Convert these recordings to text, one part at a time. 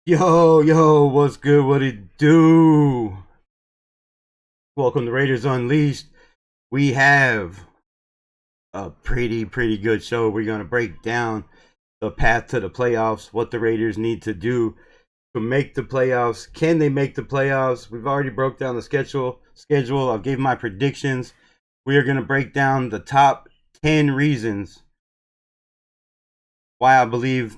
Yo, what's good? What it do? Welcome to Raiders Unleashed. We have a pretty good show. We're gonna break down the path to the playoffs, what the Raiders need to do to make the playoffs. Can they make the playoffs? We've already broke down the schedule. I've gave my predictions. We are gonna break down the top 10 reasons why I believe.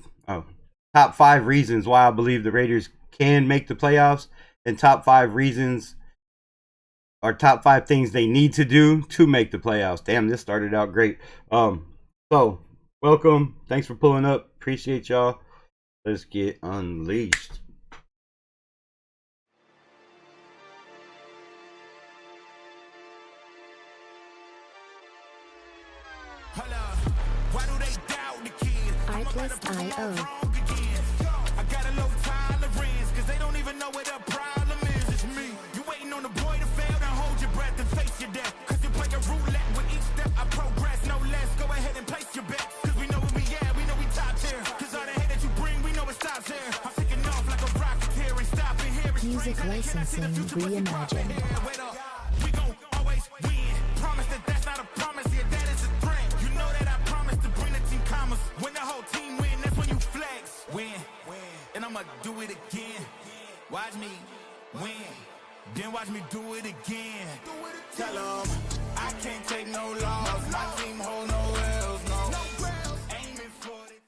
Top 5 reasons why I believe the Raiders can make the playoffs, and top 5 reasons or top 5 things they need to do to make the playoffs. Damn, this started out great. So welcome. Thanks for pulling up. Appreciate y'all. Let's get unleashed. Artlist.io. I got a low tolerance, cause they don't even know what the problem is. It's me. You waiting on the boy to fail, then hold your breath and face your death. Cause you play a roulette with each step I progress, no less. Go ahead and place your bets. Cause we know where we at, we know we top tier. Cause all the hate that you bring, we know it stops here. I'm taking off like a rocket here and stopping here. Music licensing reimagined. We gon' always win. Promise that that's not a promise, yeah, that is a threat. You know that I promise to bring the team commas. When the whole team win, that's when you flex. Win, and I'ma do it again. Watch me win, then watch me do it again. Tell 'em I can't take no loss. My team hold no L's, no. Aiming for it.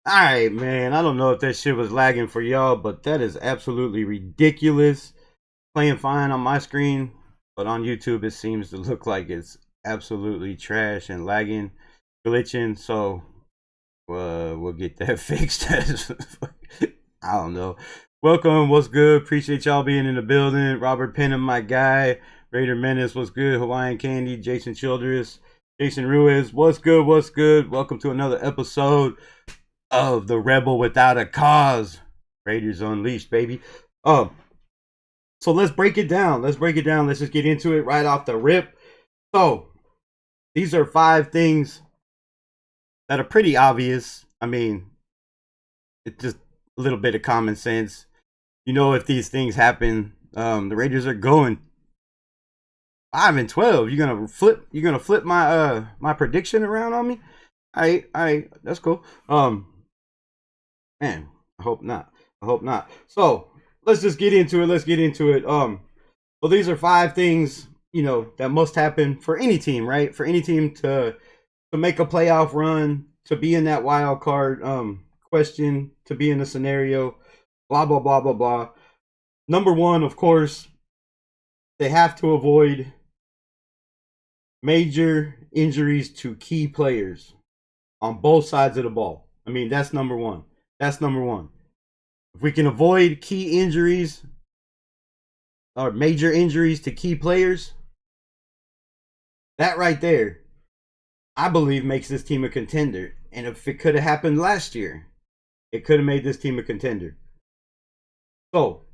Alright, man. I don't know if that shit was lagging for y'all, but that is absolutely ridiculous. Playing fine on my screen, but on YouTube it seems to look like it's absolutely trash and lagging, glitching. So we'll get that fixed. I don't know. Welcome, what's good? Appreciate y'all being in the building. Robert Penham, my guy. Raider Menace, what's good? Hawaiian Candy, Jason Childress, Jason Ruiz, what's good? What's good? Welcome to another episode of the Rebel Without a Cause. Raiders Unleashed, baby. So let's break it down. Let's just get into it right off the rip. So these are 5 things that are pretty obvious. I mean, it's just a little bit of common sense. You know, if these things happen, the Raiders are going 5-12. You're gonna flip my my prediction around on me? I that's cool. Man, I hope not. So let's just get into it. Well, these are 5 things, you know, that must happen for any team, right? For any team to make a playoff run, to be in that wild card question, to be in a scenario, blah blah blah blah blah. Number 1, of course, they have to avoid major injuries to key players on both sides of the ball. I mean, that's number 1. If we can avoid key injuries or major injuries to key players, that right there, I believe, makes this team a contender. And if it could have happened last year, it could have made this team a contender. So,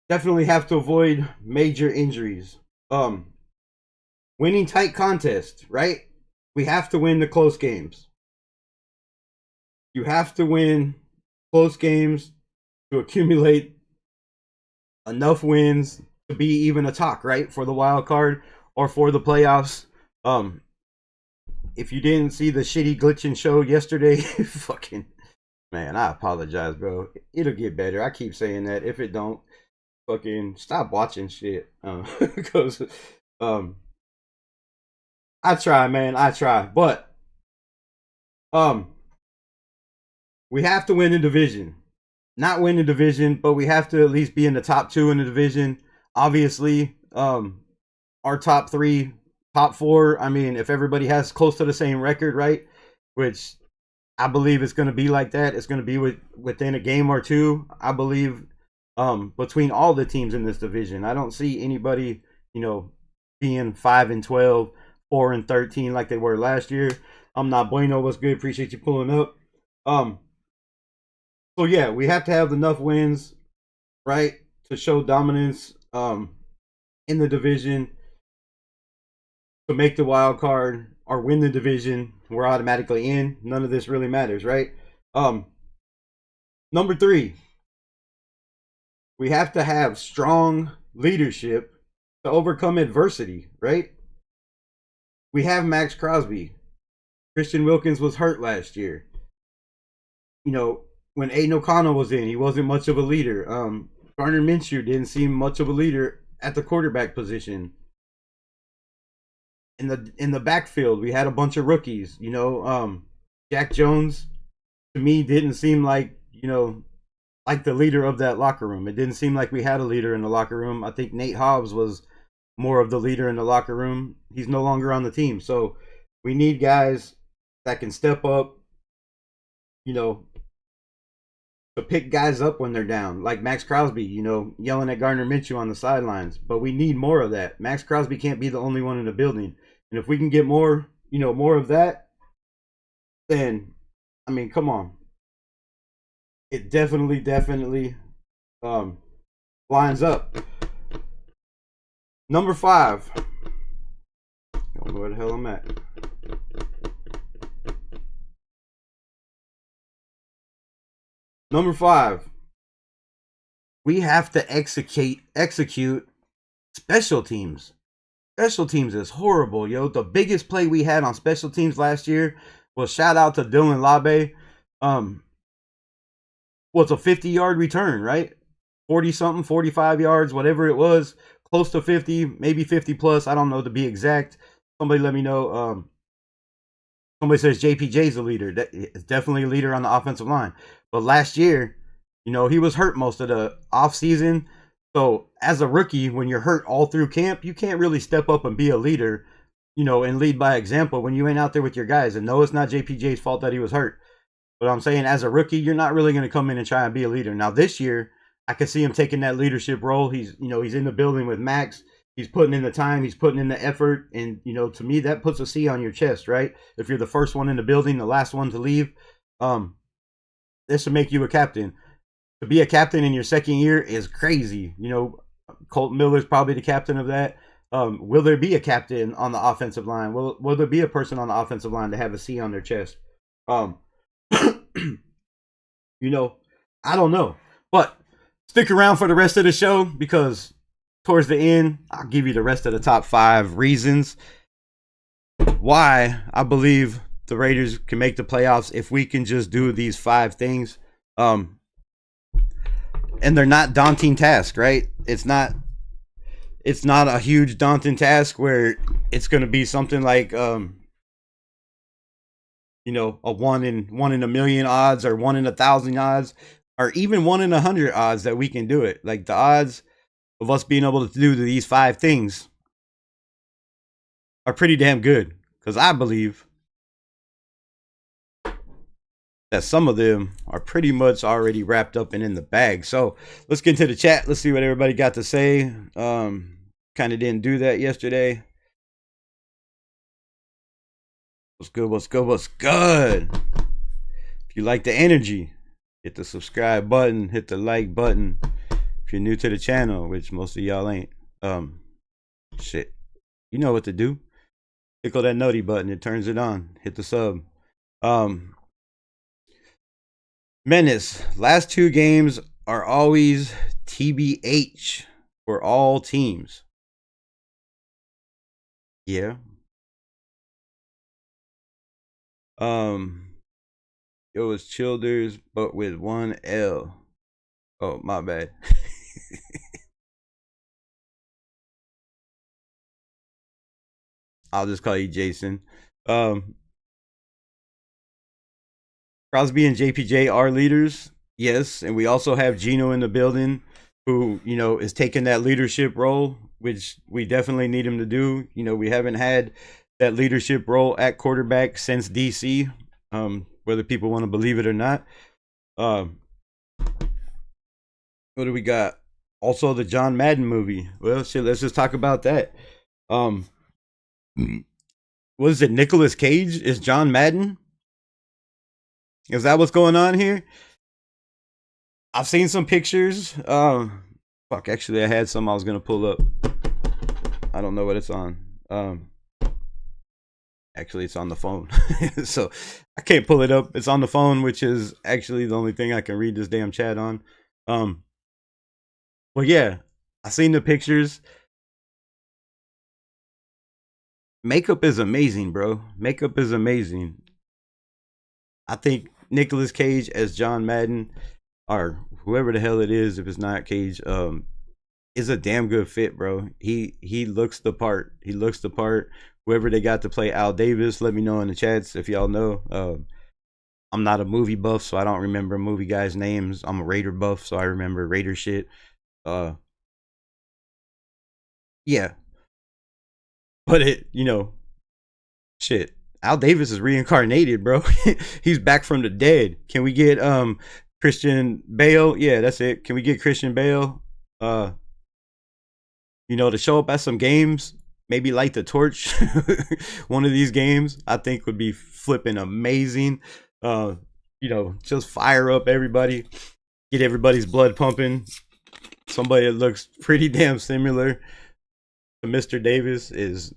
definitely have to avoid major injuries. Winning tight contests, right? We have to win the close games. You have to win close games to accumulate enough wins to be even a talk, right? For the wild card or for the playoffs. If you didn't see the shitty glitching show yesterday, fucking man, I apologize, bro. It'll get better. I keep saying that. If it don't, fucking stop watching shit. Because I try, man. But we have to win the division. Not win the division, but we have to at least be in the top 2 in the division. Obviously, our top 3, top 4, I mean, if everybody has close to the same record, right? Which I believe it's going to be like that. It's going to be within a game or 2, I believe, between all the teams in this division. I don't see anybody, you know, being 5-12, 4-13 like they were last year. I'm not bueno. What's good? Appreciate you pulling up. So yeah, we have to have enough wins, right, to show dominance in the division, to make the wild card or win the division, we're automatically in. None of this really matters, right? Number 3, we have to have strong leadership to overcome adversity, right? We have Maxx Crosby. Christian Wilkins was hurt last year. You know, when Aiden O'Connell was in, he wasn't much of a leader. Gardner Minshew didn't seem much of a leader at the quarterback position. In the backfield, we had a bunch of rookies. You know, Jack Jones, to me, didn't seem like, you know, like the leader of that locker room. It didn't seem like we had a leader in the locker room. I think Nate Hobbs was more of the leader in the locker room. He's no longer on the team. So we need guys that can step up, you know, to pick guys up when they're down, like Maxx Crosby, you know, yelling at Gardner Minshew on the sidelines. But we need more of that. Maxx Crosby can't be the only one in the building. And if we can get more, you know, more of that, then, I mean, come on. It definitely lines up. Number 5. I don't know where the hell I'm at. Number 5. We have to execute special teams. Special teams is horrible, yo. The biggest play we had on special teams last year was, shout out to Dylan Labe. Was a 50-yard return, right? 40-something, 45 yards, whatever it was. Close to 50, maybe 50 plus. I don't know to be exact. Somebody let me know. Somebody says JPJ's a leader. That is definitely a leader on the offensive line. But last year, you know, he was hurt most of the offseason. So as a rookie, when you're hurt all through camp, you can't really step up and be a leader, you know, and lead by example when you ain't out there with your guys. And no, it's not JPJ's fault that he was hurt. But I'm saying, as a rookie, you're not really going to come in and try and be a leader. Now this year, I can see him taking that leadership role. He's in the building with Max. He's putting in the time. He's putting in the effort. And, you know, to me, that puts a C on your chest, right? If you're the first one in the building, the last one to leave, this should make you a captain. To be a captain in your second year is crazy. You know, Colt Miller's probably the captain of that. Will there be a captain on the offensive line? Will there be a person on the offensive line to have a C on their chest? You know, I don't know. But stick around for the rest of the show, because towards the end, I'll give you the rest of the top 5 reasons why I believe the Raiders can make the playoffs if we can just do these 5 things. And they're not daunting tasks, right? It's not a huge daunting task where it's going to be something like, you know, a 1 in a million odds, or 1 in 1,000 odds, or even 1 in 100 odds that we can do it. Like, the odds of us being able to do these 5 things are pretty damn good, because I believe that some of them are pretty much already wrapped up and in the bag. So let's get into the chat. Let's see what everybody got to say. Kind of didn't do that yesterday. What's good? What's good? What's good? If you like the energy, hit the subscribe button, hit the like button. If you're new to the channel, which most of y'all ain't, shit, you know what to do. Tickle that noti button, it turns it on. Hit the sub. Menace, last 2 games are always TBH for all teams. Yeah. It was Childers, but with 1 L. Oh, my bad. I'll just call you Jason. Crosby and JPJ are leaders, yes, and we also have Gino in the building, who, you know, is taking that leadership role, which we definitely need him to do. You know, we haven't had that leadership role at quarterback since DC, whether people want to believe it or not. What do we got? Also, the John Madden movie. Well, shit, let's just talk about that. What is it? Nicolas Cage is John Madden? Is that what's going on here? I've seen some pictures. Fuck, actually, I had some I was gonna pull up. I don't know what it's on. Actually, it's on the phone. So I can't pull it up. It's on the phone, which is actually the only thing I can read this damn chat on. Well, yeah, I seen the pictures. Makeup is amazing, bro. Makeup is amazing. I think Nicolas Cage as John Madden, or whoever the hell it is, if it's not Cage, is a damn good fit, bro. He looks the part. He looks the part. Whoever they got to play Al Davis, let me know in the chats if y'all know. I'm not a movie buff, so I don't remember movie guys' names. I'm a Raider buff, so I remember Raider shit. Yeah. But shit. Al Davis is reincarnated, bro. He's back from the dead. Can we get Christian Bale? Yeah, that's it. Can we get Christian Bale? To show up at some games, maybe light the torch. One of these games, I think would be flipping amazing. Just fire up everybody, get everybody's blood pumping. Somebody that looks pretty damn similar to Mr. Davis is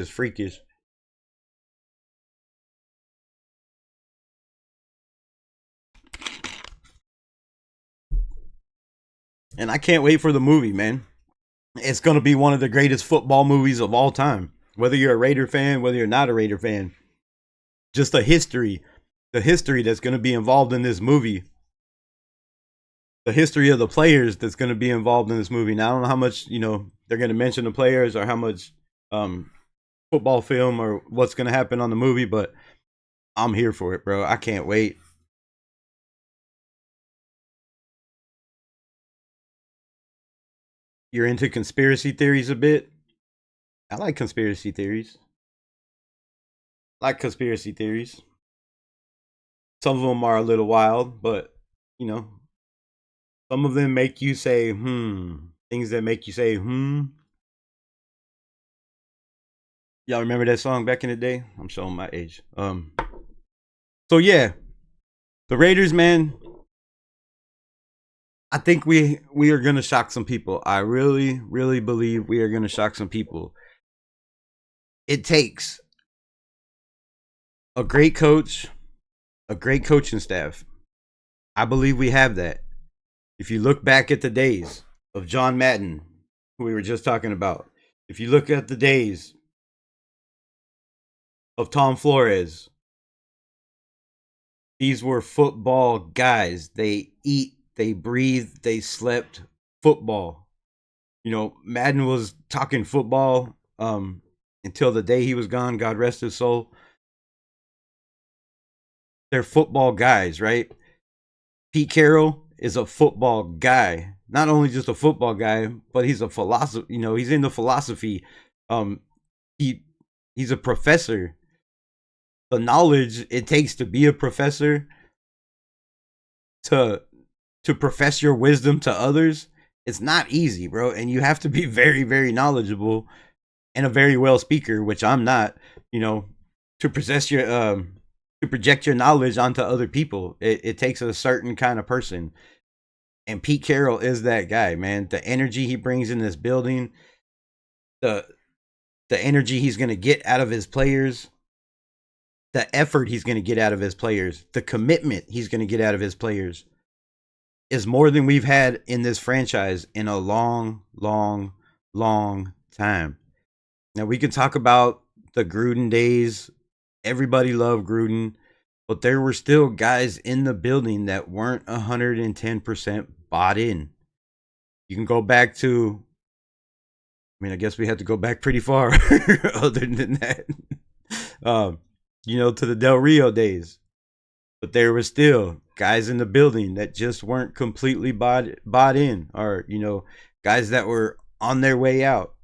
freakish. And I can't wait for the movie, man. It's going to be one of the greatest football movies of all time. Whether you're a Raider fan, whether you're not a Raider fan. Just the history that's going to be involved in this movie. The history of the players that's going to be involved in this movie. Now, I don't know how much, they're going to mention the players or how much football film or what's going to happen on the movie, but I'm here for it, bro. I can't wait. You're into conspiracy theories a bit? I like conspiracy theories. Some of them are a little wild, but, some of them make you say, things that make you say, Y'all remember that song back in the day? I'm showing my age. So yeah, the Raiders, man. I think we are gonna shock some people. I really, really believe we are gonna shock some people. It takes a great coach, a great coaching staff. I believe we have that. If you look back at the days of John Madden, who we were just talking about, if you look at the days of Tom Flores, these were football guys. They eat, they breathe, they slept football. Madden was talking football until the day he was gone. God rest his soul. They're football guys, right? Pete Carroll is a football guy. Not only just a football guy, but he's a philosopher. He's into philosophy. He's a professor. The knowledge it takes to be a professor, to profess your wisdom to others, it's not easy, bro. And you have to be very, very knowledgeable and a very well speaker, which I'm not. To possess your to project your knowledge onto other people, it takes a certain kind of person. And Pete Carroll is that guy, man. The energy he brings in this building, the energy he's going to get out of his players, the effort he's going to get out of his players, the commitment he's going to get out of his players is more than we've had in this franchise in a long, long, long time. Now, we can talk about the Gruden days. Everybody loved Gruden, but there were still guys in the building that weren't 110% bought in. You can go back to, I guess we have to go back pretty far other than that, to the Del Rio days. But there were still guys in the building that just weren't completely bought in, or, guys that were on their way out,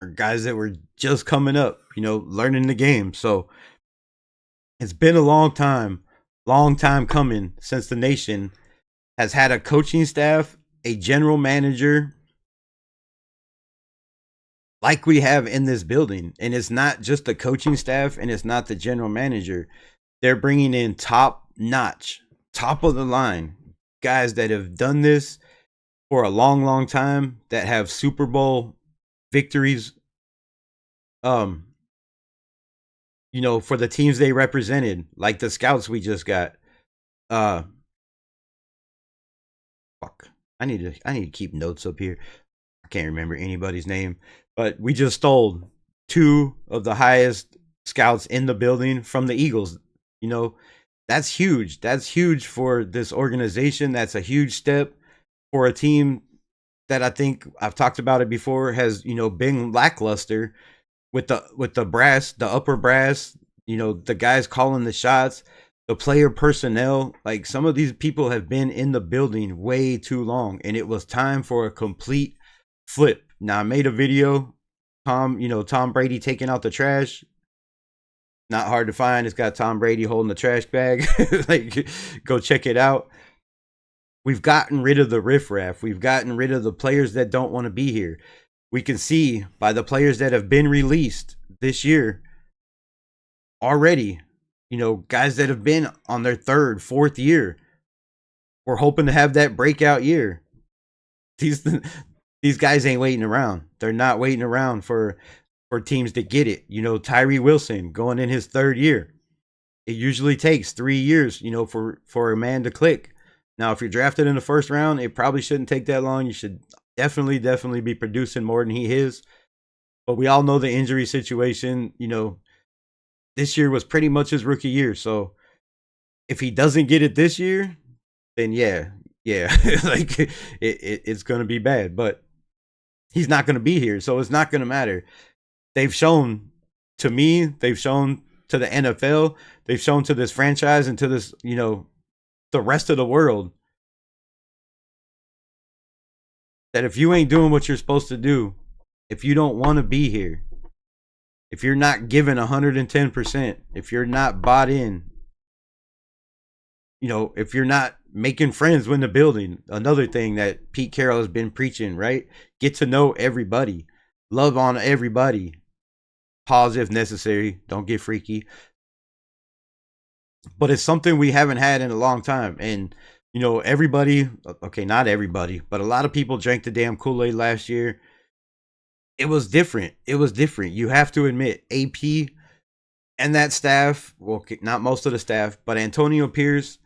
or guys that were just coming up, learning the game. So it's been a long time coming since the nation has had a coaching staff, a general manager like we have in this building. And it's not just the coaching staff and it's not the general manager. They're bringing in top notch, top of the line guys that have done this for a long, long time, that have Super Bowl victories for the teams they represented, like the scouts we just got. Fuck. I need to keep notes up here. I can't remember anybody's name, but we just stole 2 of the highest scouts in the building from the Eagles. That's huge. That's huge for this organization. That's a huge step for a team that I think I've talked about it before has, been lackluster with the brass, the upper brass, the guys calling the shots, the player personnel. Like, some of these people have been in the building way too long, and it was time for a complete flip. Now, I made a video, Tom Brady taking out the trash. Not hard to find. It's got Tom Brady holding the trash bag. Like, go check it out. We've gotten rid of the riffraff. We've gotten rid of the players that don't want to be here. We can see by the players that have been released this year already, guys that have been on their 3rd, 4th year. We're hoping to have that breakout year. These guys ain't waiting around. They're not waiting around for teams to get it. Tyree Wilson going in his 3rd year. It usually takes 3 years, for a man to click. Now, if you're drafted in the 1st round, it probably shouldn't take that long. You should definitely be producing more than he is. But we all know the injury situation. This year was pretty much his rookie year. So if he doesn't get it this year, then yeah, like it's going to be bad. But he's not going to be here, so it's not going to matter. They've shown to me, they've shown to the NFL, they've shown to this franchise and to this, the rest of the world, that if you ain't doing what you're supposed to do, if you don't want to be here, if you're not giving 110%, if you're not bought in, if you're not making friends with the building, another thing that Pete Carroll has been preaching, right? Get to know everybody, love on everybody, pause if necessary, don't get freaky. But it's something we haven't had in a long time. And, everybody, okay, not everybody, but a lot of people drank the damn Kool-Aid last year. It was different. You have to admit, AP and that staff, well, not most of the staff, but Antonio Pierce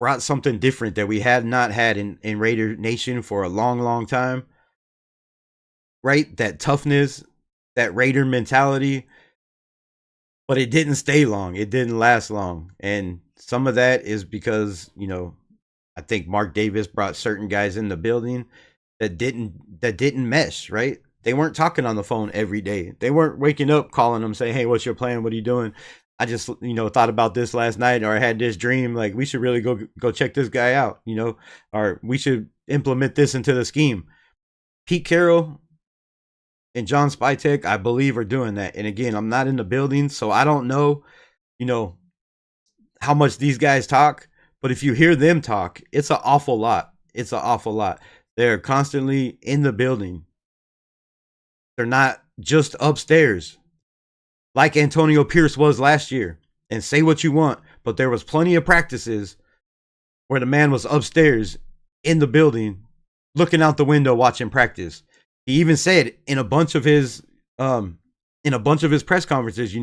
brought something different that we had not had in Raider Nation for a long, long time. Right? That toughness, that Raider mentality. But it didn't stay long. It didn't last long. And some of that is because, I think Mark Davis brought certain guys in the building that didn't mesh, right? They weren't talking on the phone every day. They weren't waking up calling them, saying, "Hey, what's your plan? What are you doing? I just, thought about this last night, or I had this dream. Like, we should really go check this guy out, or we should implement this into the scheme." Pete Carroll and John Spytek, I believe, are doing that. And again, I'm not in the building, so I don't know, how much these guys talk. But if you hear them talk, it's an awful lot. They're constantly in the building. They're not just upstairs like Antonio Pierce was last year. And say what you want, but there was plenty of practices where the man was upstairs in the building, looking out the window, watching practice. He even said in a bunch of his press conferences,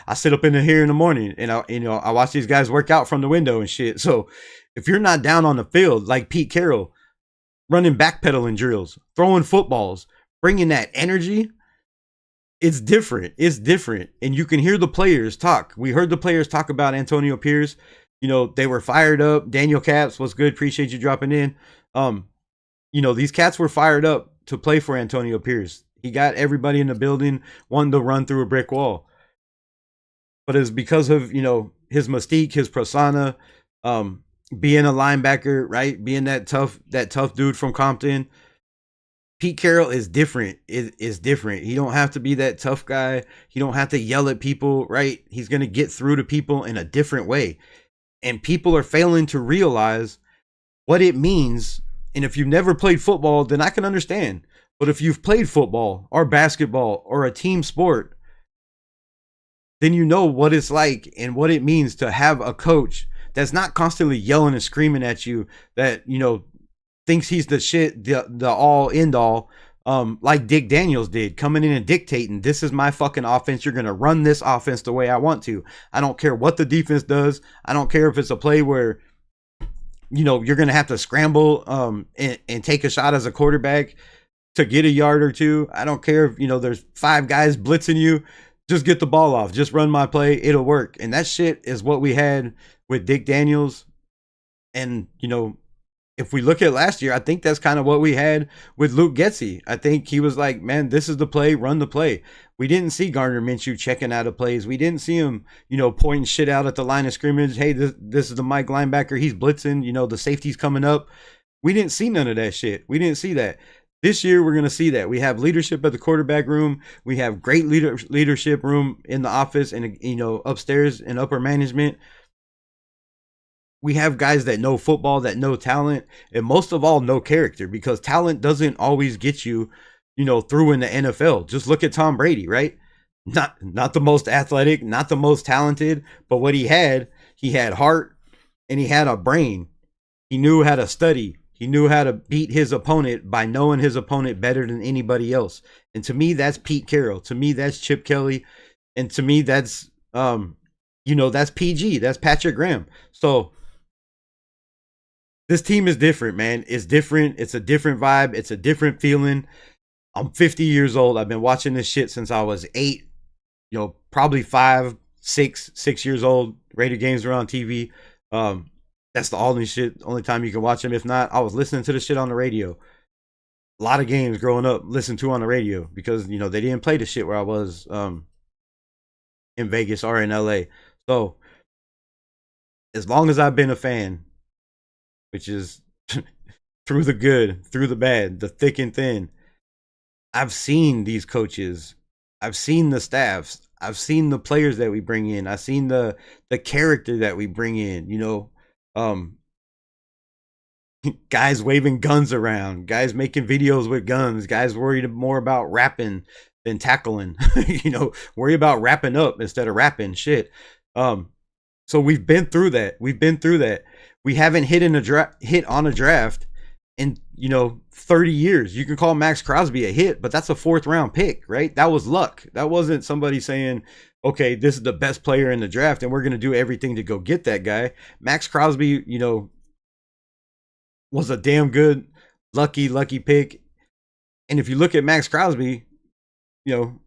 I sit up in here in the morning and I watch these guys work out from the window and shit. So if you're not down on the field like Pete Carroll, running backpedaling drills, throwing footballs, bringing that energy, it's different. And you can hear the players talk. We heard the players talk about Antonio Pierce. They were fired up. Daniel Caps was good. Appreciate you dropping in. These cats were fired up to play for Antonio Pierce. He got everybody in the building wanting to run through a brick wall. But it's because of, his mystique, his persona, being a linebacker, right? Being that tough dude from Compton. Pete Carroll is different. Is different. He don't have to be that tough guy. He don't have to yell at people, right? He's going to get through to people in a different way. And people are failing to realize what it means. And if you've never played football, then I can understand. But if you've played football or basketball or a team sport, then you know what it's like and what it means to have a coach that's not constantly yelling and screaming at you, that, thinks he's the shit, the all end all, like Dick Daniels did, coming in and dictating, this is my fucking offense. You're going to run this offense the way I want to. I don't care what the defense does. I don't care if it's a play where, you know, you're going to have to scramble and take a shot as a quarterback to get a yard or two. I don't care if, you know, there's 5 guys blitzing you. Just get the ball off. Just run my play. It'll work. And that shit is what we had with Dick Daniels. And, you know, if we look at last year, I think that's kind of what we had with Luke Getsy. I think he was like, man, this is the play, run the play. We didn't see Gardner Minshew checking out of plays. We didn't see him, you know, pointing shit out at the line of scrimmage. Hey, this is the Mike linebacker. He's blitzing. You know, the safety's coming up. We didn't see none of that shit. We didn't see that. This year, we're going to see that. We have leadership at the quarterback room. We have great leadership room in the office and, you know, upstairs and upper management. We have guys that know football, that know talent, and most of all, know character, because talent doesn't always get you, you know, through in the NFL. Just look at Tom Brady, right? Not the most athletic, not the most talented, but what he had heart and he had a brain. He knew how to study. He knew how to beat his opponent by knowing his opponent better than anybody else. And to me, that's Pete Carroll. To me, that's Chip Kelly. And to me, that's, you know, that's PG. That's Patrick Graham. So this team is different, man. It's different. It's a different vibe. It's a different feeling. I'm 50 years old. I've been watching this shit since I was 8, you know, probably 5, 6 years old. Raider games were on TV. That's the only time you can watch them. If not, I was listening to the shit on the radio. A lot of games growing up listened to on the radio because, you know, they didn't play the shit where I was in Vegas or in LA. So as long as I've been a fan, which is through the good, through the bad, the thick and thin, I've seen these coaches. I've seen the staffs. I've seen the players that we bring in. I've seen the character that we bring in, you know. Guys waving guns around, guys making videos with guns, guys worried more about rapping than tackling, you know, worry about wrapping up instead of rapping shit. So we've been through that. We haven't hit on a draft in, you know, 30 years. You can call Maxx Crosby a hit, but that's a 4th round pick, right? That was luck. That wasn't somebody saying, okay, this is the best player in the draft and we're going to do everything to go get that guy. Maxx Crosby, you know, was a damn good, lucky pick. And if you look at Maxx Crosby, you know,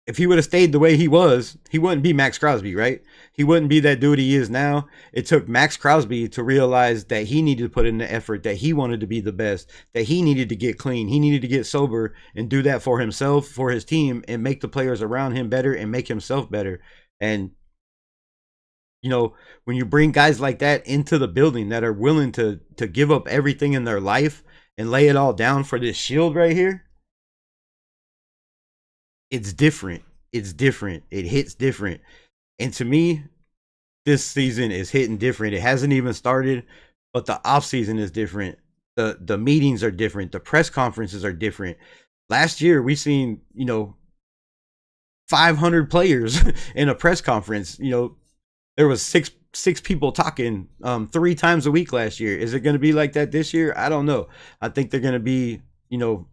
if he would have stayed the way he was, he wouldn't be Maxx Crosby, right? He wouldn't be that dude he is now. It took Maxx Crosby to realize that he needed to put in the effort, that he wanted to be the best, that he needed to get clean. He needed to get sober and do that for himself, for his team, and make the players around him better and make himself better. And, you know, when you bring guys like that into the building that are willing to give up everything in their life and lay it all down for this shield right here, it's different. It's different. It hits different. And to me, this season is hitting different. It hasn't even started, but the off season is different. The meetings are different. The press conferences are different. Last year, we seen, you know, 500 players in a press conference. You know, there was six people talking 3 times a week last year. Is it going to be like that this year? I don't know. I think they're going to be, you know,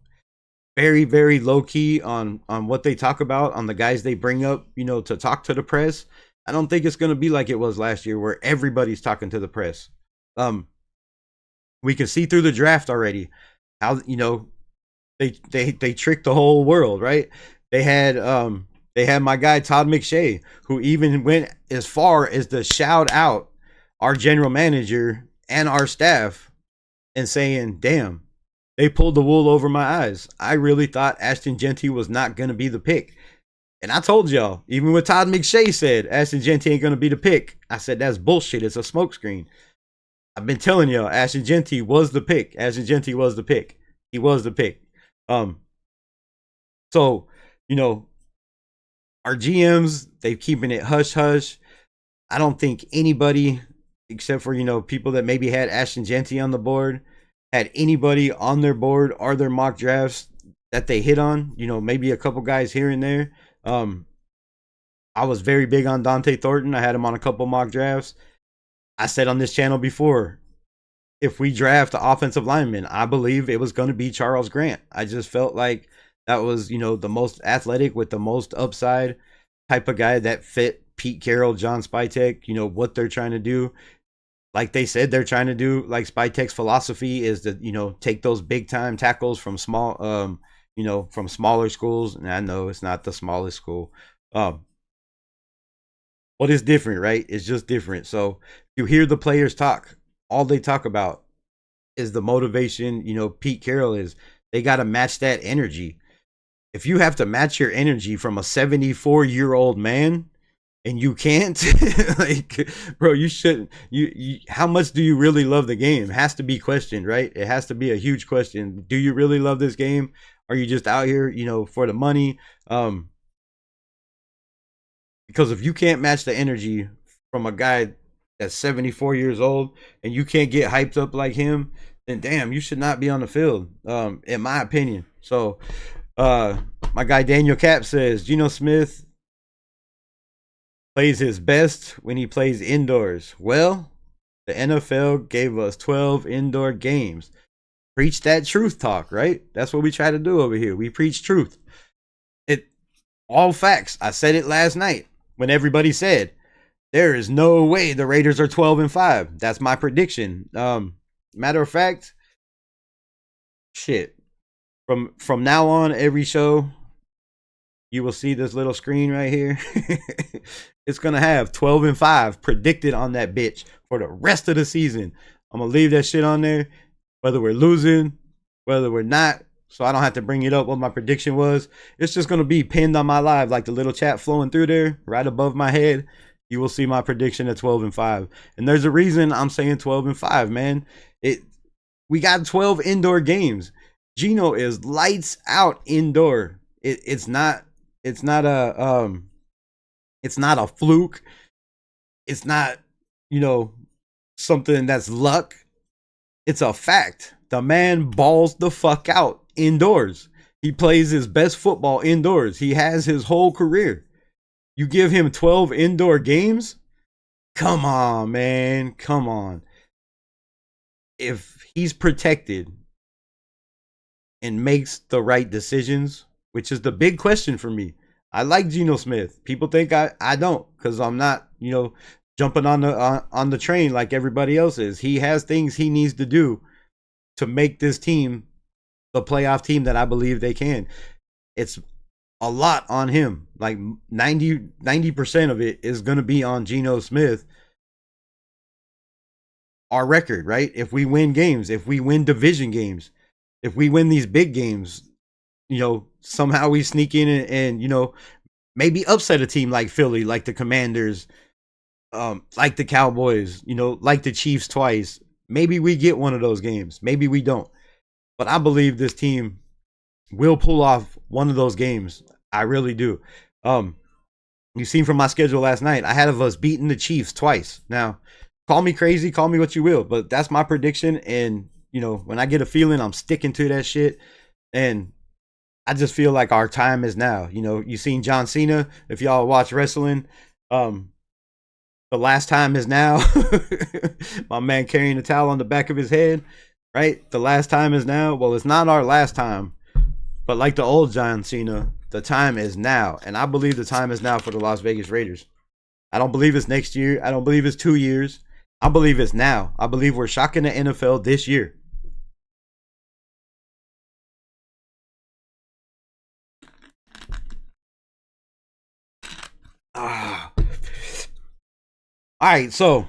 very, very low key on what they talk about, on the guys they bring up, you know, to talk to the press. I don't think it's going to be like it was last year where everybody's talking to the press. We can see through the draft already how, you know, they tricked the whole world, right? They had my guy Todd McShay, who even went as far as to shout out our general manager and our staff and saying, damn, they pulled the wool over my eyes. I really thought Ashton Jeanty was not going to be the pick. And I told y'all, even when Todd McShay said Ashton Jeanty ain't going to be the pick, I said, that's bullshit. It's a smokescreen. I've been telling y'all, Ashton Jeanty was the pick. Ashton Jeanty was the pick. He was the pick. So, you know, our GMs, they're keeping it hush-hush. I don't think anybody, except for, you know, people that maybe had Ashton Jeanty on the board, had anybody on their board or their mock drafts that they hit on. You know, maybe a couple guys here and there. I was very big on Dante Thornton. I had him on a couple mock drafts. I said on this channel before, if we draft the offensive lineman, I believe it was going to be Charles Grant. I just felt like that was, the most athletic with the most upside type of guy that fit Pete Carroll, John Spytek, what they're trying to do. Like they said, they're trying to do, like Spytek's philosophy is to, take those big time tackles from from smaller schools. And I know it's not the smallest school. But it's different, right? It's just different. So you hear the players talk. All they talk about is the motivation. Pete Carroll is, they got to match that energy. If you have to match your energy from a 74-year-old man and you can't, like, bro, you shouldn't. You how much do you really love the game? It has to be questioned, right? It has to be a huge question. Do you really love this game? Are you just out here, for the money? Because if you can't match the energy from a guy that's 74 years old and you can't get hyped up like him, then damn, you should not be on the field, in my opinion. So my guy Daniel Cap says Gino Smith plays his best when he plays indoors. Well, the NFL gave us 12 indoor games. Preach that truth talk, right? That's what we try to do over here. We preach truth. It all facts. I said it last night when everybody said there is no way the Raiders are 12-5. That's my prediction. Matter of fact, shit. From now on, every show, you will see this little screen right here. It's going to have 12-5 predicted on that bitch for the rest of the season. I'm going to leave that shit on there, whether we're losing, whether we're not, so I don't have to bring it up what my prediction was. It's just going to be pinned on my live, like the little chat flowing through there, right above my head. You will see my prediction at 12-5. And there's a reason I'm saying 12-5, man. We got 12 indoor games. Gino is lights out indoor. It's not a fluke. It's not, something that's luck. It's a fact. The man balls the fuck out indoors. He plays his best football indoors. He has his whole career. You give him 12 indoor games? Come on, man. Come on. If he's protected and makes the right decisions, which is the big question for me. I like Geno Smith. People think I don't, because I'm not, jumping on the train like everybody else is. He has things he needs to do to make this team the playoff team that I believe they can. It's a lot on him. Like 90% of it is going to be on Geno Smith. Our record, right? If we win games, if we win division games, if we win these big games, somehow we sneak in and maybe upset a team like Philly, like the Commanders, like the Cowboys, like the Chiefs twice. Maybe we get one of those games. Maybe we don't. But I believe this team will pull off one of those games. I really do. You seen from my schedule last night, I had of us beating the Chiefs twice. Now, call me crazy, call me what you will, but that's my prediction. And, when I get a feeling, I'm sticking to that shit. And I just feel like our time is now. You seen John Cena, if y'all watch wrestling, the last time is now. My man carrying a towel on the back of his head, right? The last time is now. Well, it's not our last time, but like the old John Cena, the time is now. And I believe the time is now for the Las Vegas Raiders. I don't believe it's next year. I don't believe it's 2 years. I believe it's now. I believe we're shocking the NFL this year. All right, so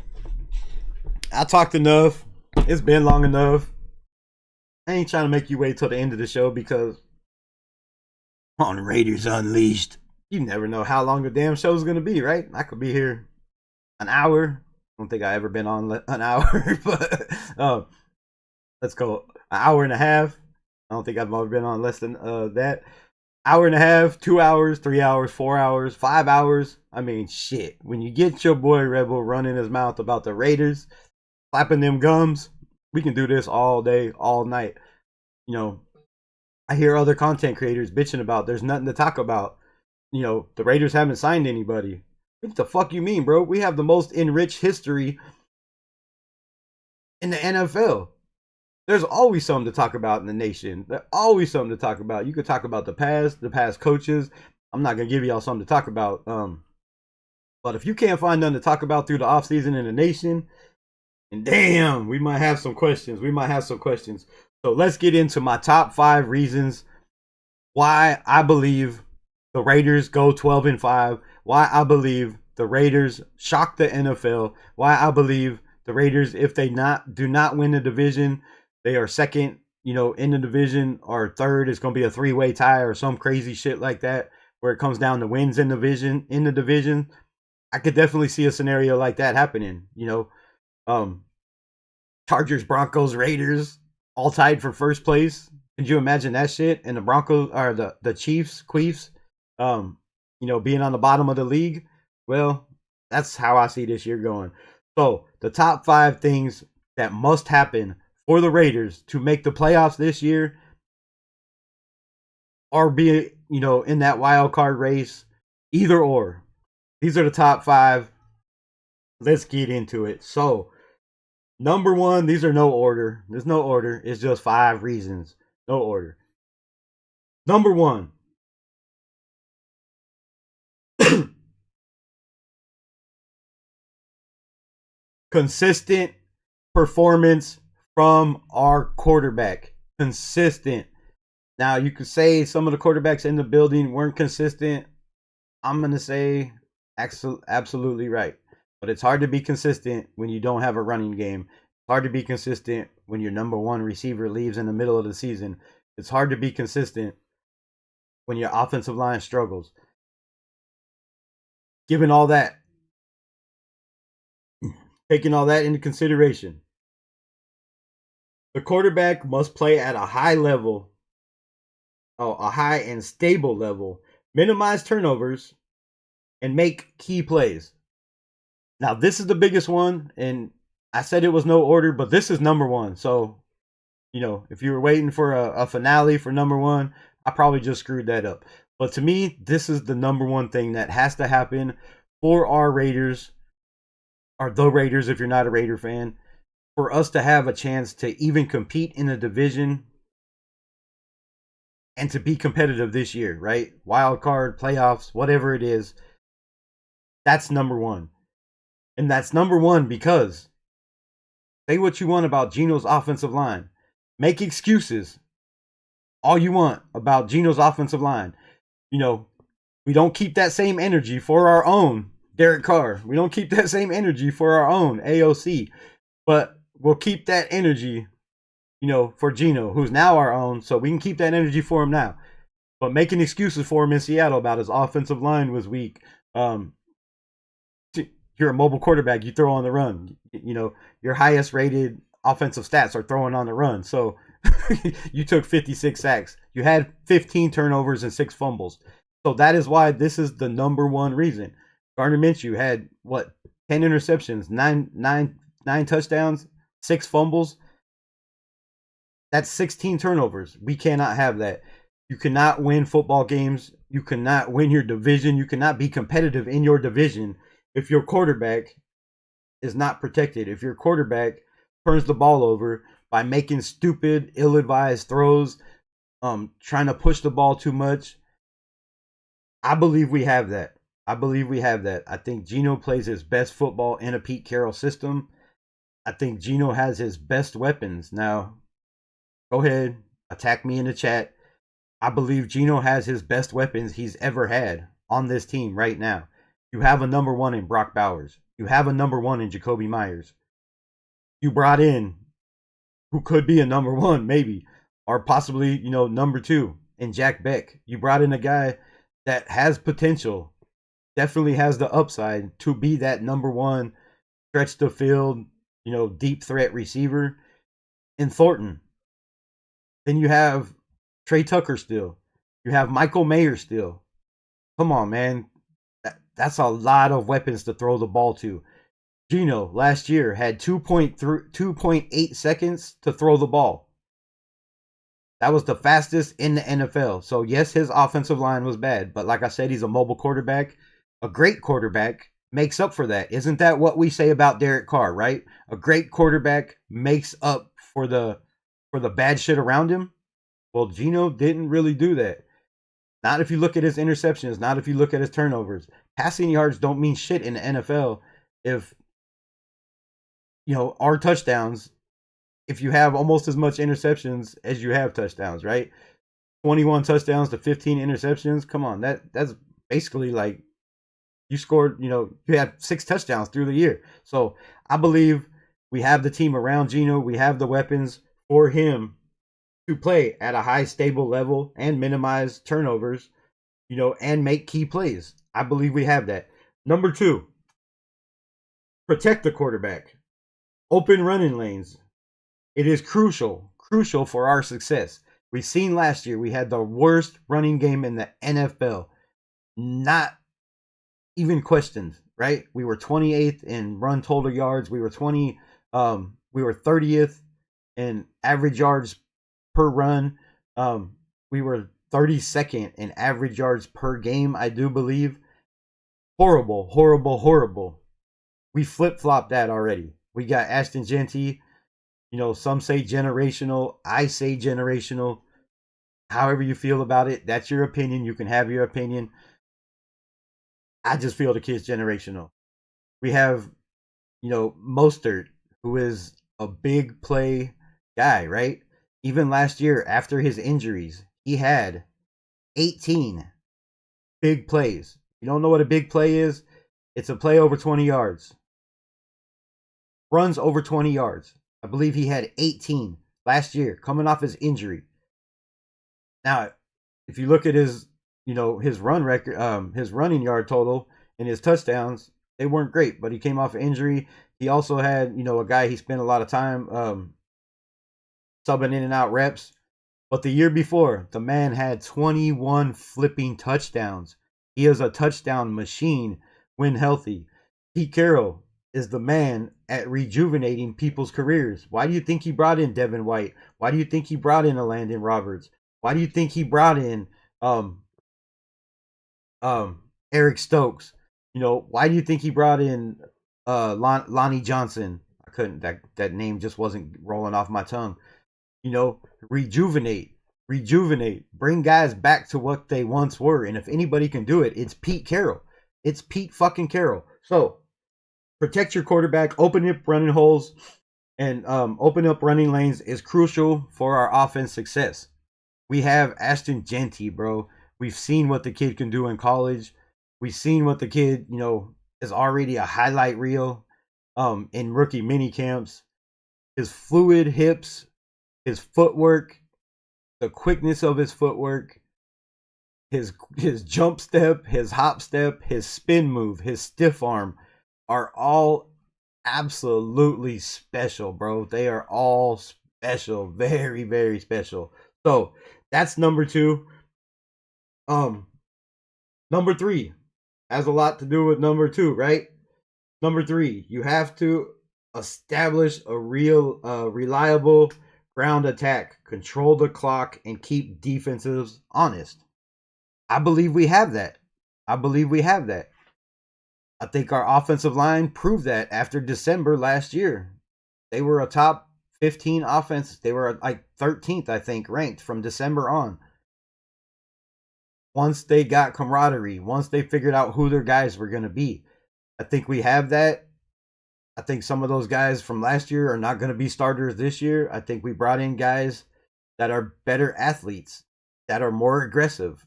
I talked enough. It's been long enough. I ain't trying to make you wait till the end of the show because on Raiders Unleashed, you never know how long the damn show's going to be, right? I could be here an hour. I don't think I've ever been on an hour, but let's go an hour and a half. I don't think I've ever been on less than that. Hour and a half, 2 hours, 3 hours, 4 hours, 5 hours. I mean, shit. When you get your boy Rebel running his mouth about the Raiders, clapping them gums, we can do this all day, all night. I hear other content creators bitching about there's nothing to talk about. The Raiders haven't signed anybody. What the fuck you mean, bro? We have the most enriched history in the NFL. There's always something to talk about in the nation. There's always something to talk about. You could talk about the past coaches. I'm not gonna give y'all something to talk about. But if you can't find nothing to talk about through the offseason in the nation, and damn, we might have some questions. So let's get into my top 5 reasons why I believe the Raiders go 12-5. Why I believe the Raiders shock the NFL. Why I believe the Raiders, if they do not win the division, they are second, in the division, or third. It's going to be a 3-way tie or some crazy shit like that, where it comes down to wins in the division. I could definitely see a scenario like that happening. Chargers, Broncos, Raiders, all tied for first place. Could you imagine that shit? And the Broncos, or the Chiefs, Queefs, being on the bottom of the league. Well, that's how I see this year going. So the top 5 things that must happen for the Raiders to make the playoffs this year, or be, in that wild card race, either or. These are the top 5. Let's get into it. So, number 1, these are no order. There's no order. It's just 5 reasons. No order. Number 1. Consistent performance from our quarterback. Consistent. Now, you could say some of the quarterbacks in the building weren't consistent. I'm going to say absolutely right. But it's hard to be consistent when you don't have a running game. It's hard to be consistent when your number 1 receiver leaves in the middle of the season. It's hard to be consistent when your offensive line struggles. Given all that, taking all that into consideration, the quarterback must play at a high level, a high and stable level, minimize turnovers, and make key plays. Now, this is the biggest one, and I said it was no order, but this is number 1. So, if you were waiting for a finale for number 1, I probably just screwed that up. But to me, this is the number 1 thing that has to happen for our Raiders, or the Raiders if you're not a Raider fan, for us to have a chance to even compete in the division and to be competitive this year, right? Wild card, playoffs, whatever it is. That's number 1. And that's number 1 because, say what you want about Gino's offensive line. Make excuses all you want about Gino's offensive line. We don't keep that same energy for our own Derek Carr. We don't keep that same energy for our own AOC. But we'll keep that energy, for Gino, who's now our own. So we can keep that energy for him now. But making excuses for him in Seattle about his offensive line was weak. You're a mobile quarterback. You throw on the run. Your highest rated offensive stats are throwing on the run. So you took 56 sacks. You had 15 turnovers and 6 fumbles. So that is why this is the number 1 reason. Gardner Minshew had 10 interceptions, nine touchdowns, 6 fumbles. That's 16 turnovers. We cannot have that. You cannot win football games. You cannot win your division. You cannot be competitive in your division if your quarterback is not protected. If your quarterback turns the ball over by making stupid, ill-advised throws, trying to push the ball too much. I believe we have that. I think Gino plays his best football in a Pete Carroll system. I think Gino has his best weapons. Now, go ahead, attack me in the chat. I believe Gino has his best weapons he's ever had on this team right now. You have a number 1 in Brock Bowers. You have a number 1 in Jacoby Myers. You brought in who could be a number 1, maybe, or possibly, number 2 in Jack Beck. You brought in a guy that has potential, definitely has the upside to be that number 1, stretch the field, deep threat receiver in Thornton. Then you have Trey Tucker still. You have Michael Mayer still. Come on, man. That's a lot of weapons to throw the ball to. Gino last year had 2.8 seconds to throw the ball. That was the fastest in the NFL. So yes, his offensive line was bad, but like I said, he's a mobile quarterback, a great quarterback, makes up for that. Isn't that what we say about Derek Carr, right? A great quarterback makes up for the bad shit around him. Well, Gino didn't really do that. Not if you look at his interceptions, not if you look at his turnovers. Passing yards don't mean shit in the NFL if our touchdowns, if you have almost as much interceptions as you have touchdowns, right? 21 touchdowns to 15 interceptions. Come on, that's basically like you scored, you had 6 touchdowns through the year. So I believe we have the team around Gino. We have the weapons for him to play at a high, stable level and minimize turnovers, and make key plays. I believe we have that. Number 2, protect the quarterback. Open running lanes. It is crucial for our success. We've seen last year we had the worst running game in the NFL. Not even questioned, right? We were 28th in run total yards. We were 30th in average yards per run. We were 32nd in average yards per game, I do believe. Horrible, horrible, horrible. We flip-flopped that already. We got Ashton Genty. Some say generational. I say generational. However you feel about it, that's your opinion. You can have your opinion. I just feel the kid's generational. We have, Mostert, who is a big play guy, right? Even last year, after his injuries, he had 18 big plays. You don't know what a big play is? It's a play over 20 yards. Runs over 20 yards. I believe he had 18 last year, coming off his injury. Now, if you look at his, his run record, his running yard total and his touchdowns, they weren't great, but he came off an injury. He also had, a guy he spent a lot of time subbing in and out reps. But the year before, the man had 21 flipping touchdowns. He is a touchdown machine when healthy. Pete Carroll is the man at rejuvenating people's careers. Why do you think he brought in Devin White? Why do you think he brought in a Landon Roberts? Why do you think he brought in Eric Stokes? Why do you think he brought in Lonnie Johnson? I couldn't, that name just wasn't rolling off my tongue. Rejuvenate, bring guys back to what they once were. And if anybody can do it, it's Pete Carroll. It's Pete fucking Carroll. So protect your quarterback, open up running holes, and open up running lanes is crucial for our offense success. We have Ashton Genty, bro. We've seen what the kid can do in college. We've seen what the kid, is already a highlight reel in rookie mini camps. His fluid hips, his footwork, the quickness of his footwork, his jump step, his hop step, his spin move, his stiff arm are all absolutely special, bro. They are all special, very, very special. So that's number 2. Number 3 has a lot to do with number 2, right? Number 3, you have to establish a real, reliable ground attack, control the clock, and keep defenses honest. I believe we have that. I think our offensive line proved that after December last year. They were a top 15 offense. They were like 13th, I think, ranked from December on. Once they got camaraderie, once they figured out who their guys were going to be. I think we have that. I think some of those guys from last year are not going to be starters this year. I think we brought in guys that are better athletes, that are more aggressive,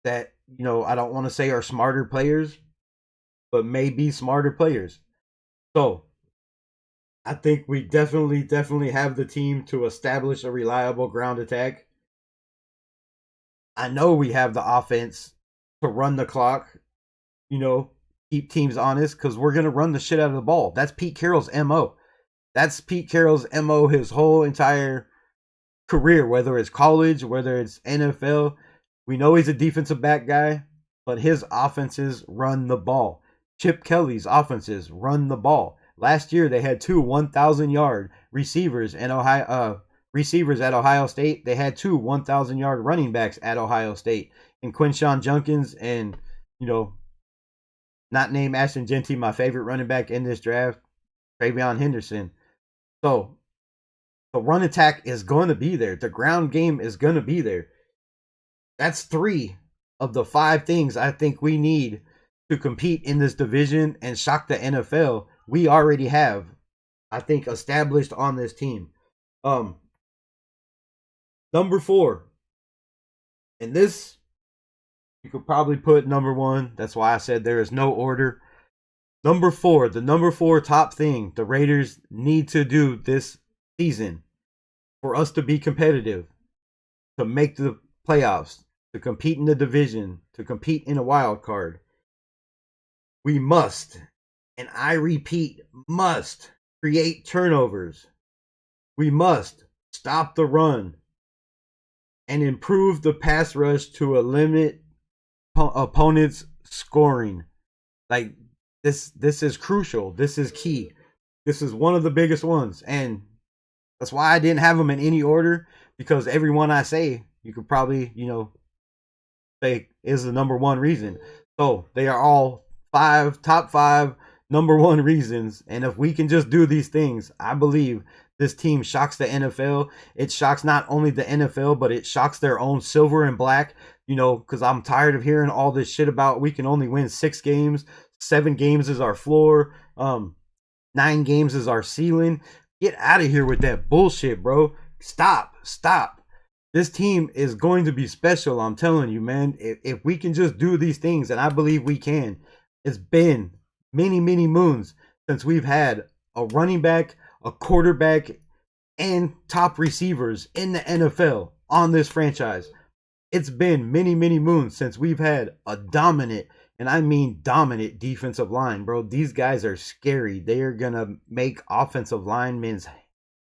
that, I don't want to say are smarter players, but may be smarter players. So I think we definitely have the team to establish a reliable ground attack. I know we have the offense to run the clock, keep teams honest, because we're going to run the shit out of the ball. That's Pete Carroll's MO. That's Pete Carroll's MO his whole entire career, whether it's college, whether it's NFL. We know he's a defensive back guy, but his offenses run the ball. Chip Kelly's offenses run the ball. Last year, they had 2 1,000-yard receivers at Ohio State. They had 2 1,000-yard running backs at Ohio State, and Quinshawn Junkins and not name Ashton Genty my favorite running back in this draft, Travion Henderson. So the run attack is going to be there. The ground game is going to be there. That's 3 of the 5 things I think we need to compete in this division and shock the NFL. We already have, I think, established on this team. Number 4. And this, you could probably put number 1. That's why I said there is no order. Number 4, the number 4 top thing the Raiders need to do this season for us to be competitive, to make the playoffs, to compete in the division, to compete in a wild card. We must, and I repeat, must create turnovers. We must stop the run and improve the pass rush to limit opponents' scoring. Like, this is crucial. This is key. This is one of the biggest ones. And that's why I didn't have them in any order, because every one I say, you could probably, say is the number 1 reason. So they are all top 5 number 1 reasons. And if we can just do these things, I believe this team shocks the NFL. It shocks not only the NFL, but it shocks their own silver and black, because I'm tired of hearing all this shit about we can only win 6 games. 7 games is our floor. 9 games is our ceiling. Get out of here with that bullshit, bro. Stop. This team is going to be special. I'm telling you, man. If we can just do these things, and I believe we can. It's been many, many moons since we've had a running back, a quarterback, and top receivers in the NFL on this franchise. It's been many, many moons since we've had a dominant, and I mean dominant, defensive line, bro. These guys are scary. They are going to make offensive linemen's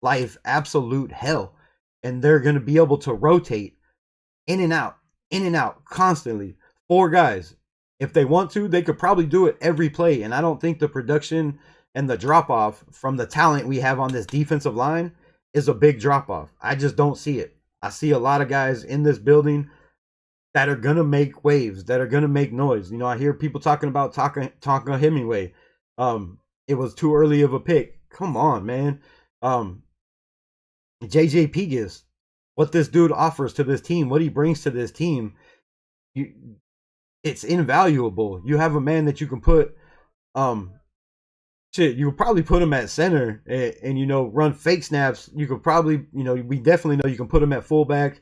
life absolute hell. And they're going to be able to rotate in and out constantly. 4 guys. If they want to, they could probably do it every play. And I don't think the production and the drop-off from the talent we have on this defensive line is a big drop-off. I just don't see it. I see a lot of guys in this building that are going to make waves, that are going to make noise. I hear people talking about Tonka Hemingway. It was too early of a pick. Come on, man. JJ Pegas, what this dude offers to this team, what he brings to this team, it's invaluable. You have a man that you can put, you would probably put him at center and run fake snaps. You could probably, we definitely know you can put him at fullback.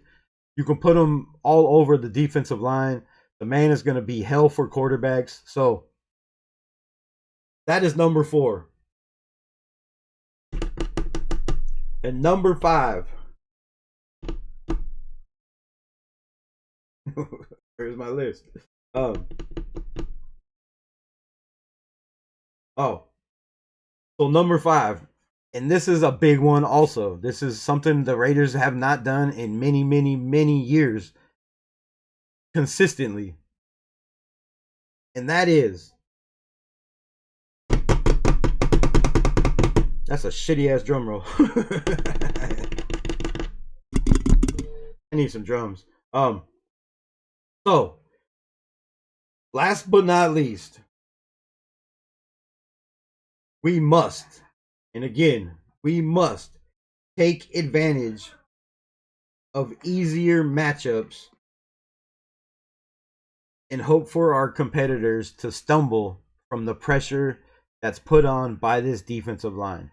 You can put him all over the defensive line. The man is going to be hell for quarterbacks. So that is number 4. And number 5. Here's my list. So number 5. And this is a big one also. This is something the Raiders have not done in many, many, many years consistently. And that is, that's a shitty ass drum roll. I need some drums. So last but not least, we must, and again, we must take advantage of easier matchups and hope for our competitors to stumble from the pressure that's put on by this defensive line.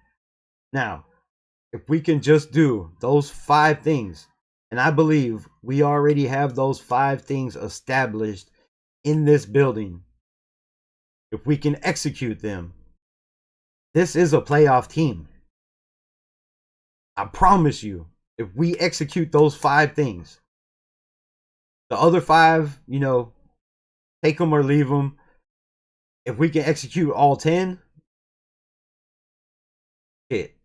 Now, if we can just do those 5 things, and I believe we already have those 5 things established in this building, if we can execute them, this is a playoff team. I promise you, if we execute those 5 things, the other 5, take them or leave them. If we can execute all 10,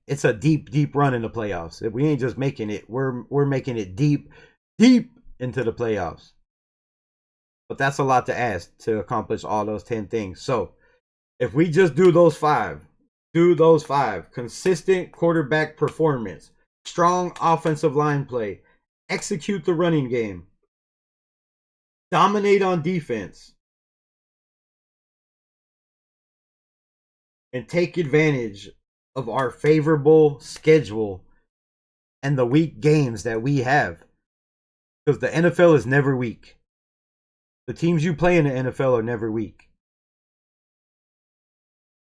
it's a deep, deep run in the playoffs. If we ain't just making it, we're making it deep, deep into the playoffs. But that's a lot to ask to accomplish all those 10 things. So if we just do those 5, consistent quarterback performance, strong offensive line play, execute the running game, dominate on defense, and take advantage of our favorable schedule and the weak games that we have. Because the NFL is never weak. The teams you play in the NFL are never weak.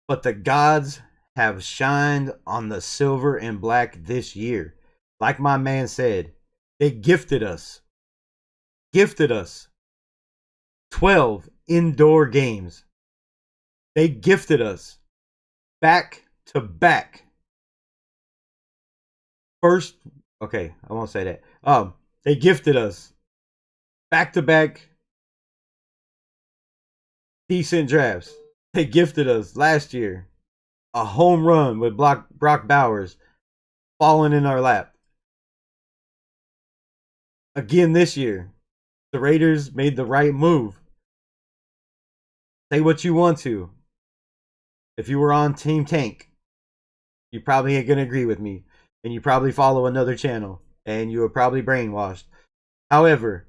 But the gods have shined on the silver and black this year. Like my man said, they gifted us 12 indoor games. They gifted us back to back. First, okay, I won't say that. They gifted us back to back decent drafts. They gifted us last year a home run with Brock Bowers falling in our lap. Again this year, the Raiders made the right move. Say what you want to. If you were on Team Tank, you probably ain't going to agree with me. And you probably follow another channel. And you were probably brainwashed. However,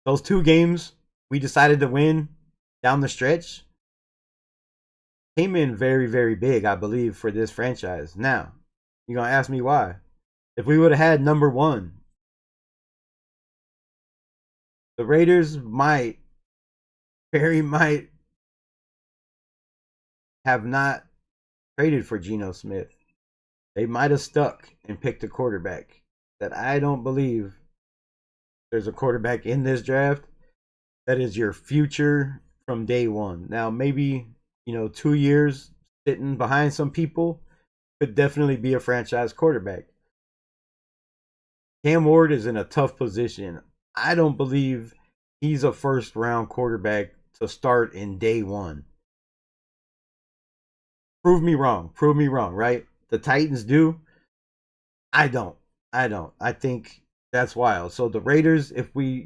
those 2 games we decided to win down the stretch came in very, very big, I believe, for this franchise. Now, you're going to ask me why. If we would have had number 1, the Raiders might have not traded for Gino Smith. They might have stuck and picked a quarterback. That I don't believe there's a quarterback in this draft that is your future from day one. Now, maybe, 2 years sitting behind some people could definitely be a franchise quarterback. Cam Ward is in a tough position. I don't believe he's a first round quarterback to start in day one. Prove me wrong, right? The Titans do. I don't. I think that's wild. So the Raiders, if we,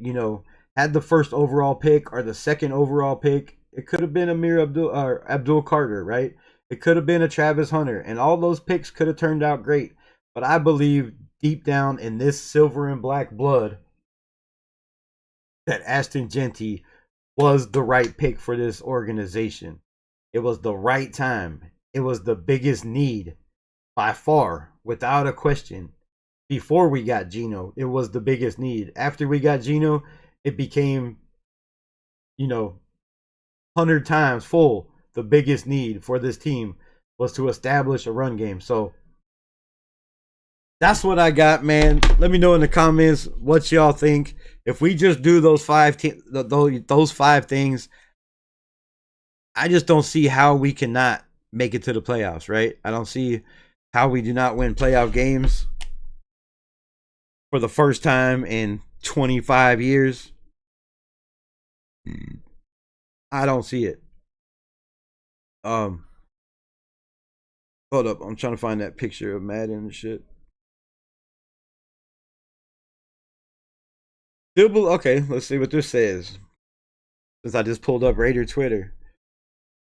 had the first overall pick or the second overall pick, it could have been Abdul Carter, right? It could have been a Travis Hunter, and all those picks could have turned out great. But I believe deep down in this silver and black blood that Ashton Genty was the right pick for this organization. It was the right time. It was the biggest need by far, without a question. Before we got Gino, it was the biggest need. After we got Gino, it became, 100 times full. The biggest need for this team was to establish a run game. So that's what I got, man. Let me know in the comments what y'all think. If we just do those 5 things, I just don't see how we cannot make it to the playoffs, right? I don't see how we do not win playoff games for the first time in 25 years. I don't see it. Hold up, I'm trying to find that picture of Madden and shit. Okay, let's see what this says. Since I just pulled up Raider Twitter.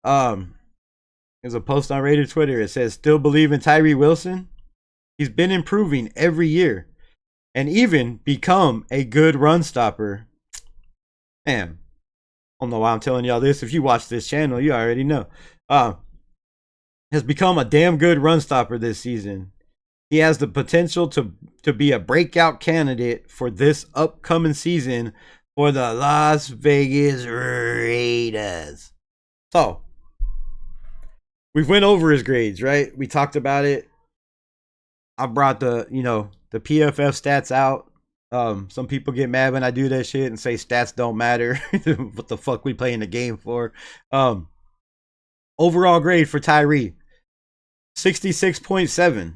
There's a post on Raider Twitter. It says, still believe in Tyree Wilson? He's been improving every year and even become a good run stopper. Man, I don't know why I'm telling y'all this. If you watch this channel, you already know. Has become a damn good run stopper this season. He has the potential to be a breakout candidate for this upcoming season for the Las Vegas Raiders. So, we've went over his grades, right? We talked about it. I brought the PFF stats out. Some people get mad when I do that shit and say stats don't matter. What the fuck we playing the game for? Overall grade for Tyree, 66.7.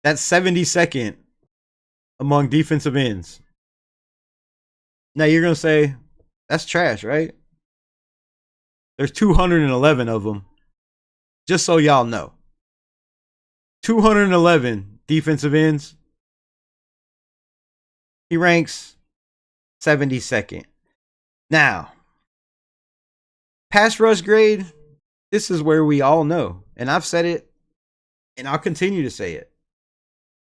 That's 72nd among defensive ends. Now you're going to say, that's trash, right? There's 211 of them. Just so y'all know. 211 defensive ends. He ranks 72nd. Now, pass rush grade, this is where we all know. And I've said it, and I'll continue to say it.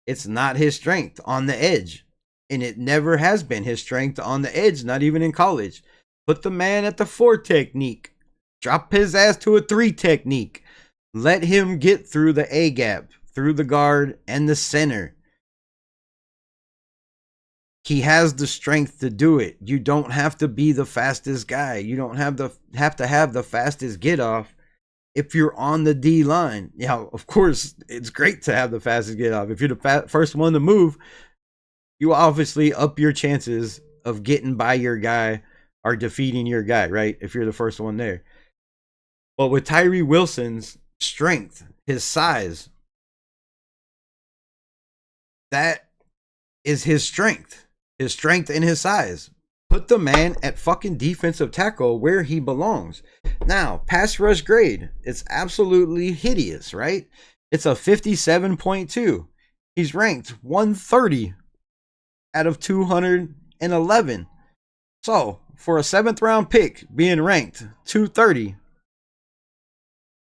It's not his strength on the edge. And it never has been his strength on the edge, not even in college. Put the man at the 4 technique. Drop his ass to a 3 technique. Let him get through the A gap, through the guard and the center. He has the strength to do it. You don't have to be the fastest guy. You don't have to have the fastest get off if you're on the D line. Yeah, of course, it's great to have the fastest get off. If you're the first one to move, you obviously up your chances of getting by your guy or defeating your guy, right? If you're the first one there. But with Tyree Wilson's strength, his size, that is his strength. His strength and his size. Put the man at fucking defensive tackle where he belongs. Now, pass rush grade. It's absolutely hideous, right? It's a 57.2. He's ranked 130 out of 211. So, for a 7th round pick being ranked 230,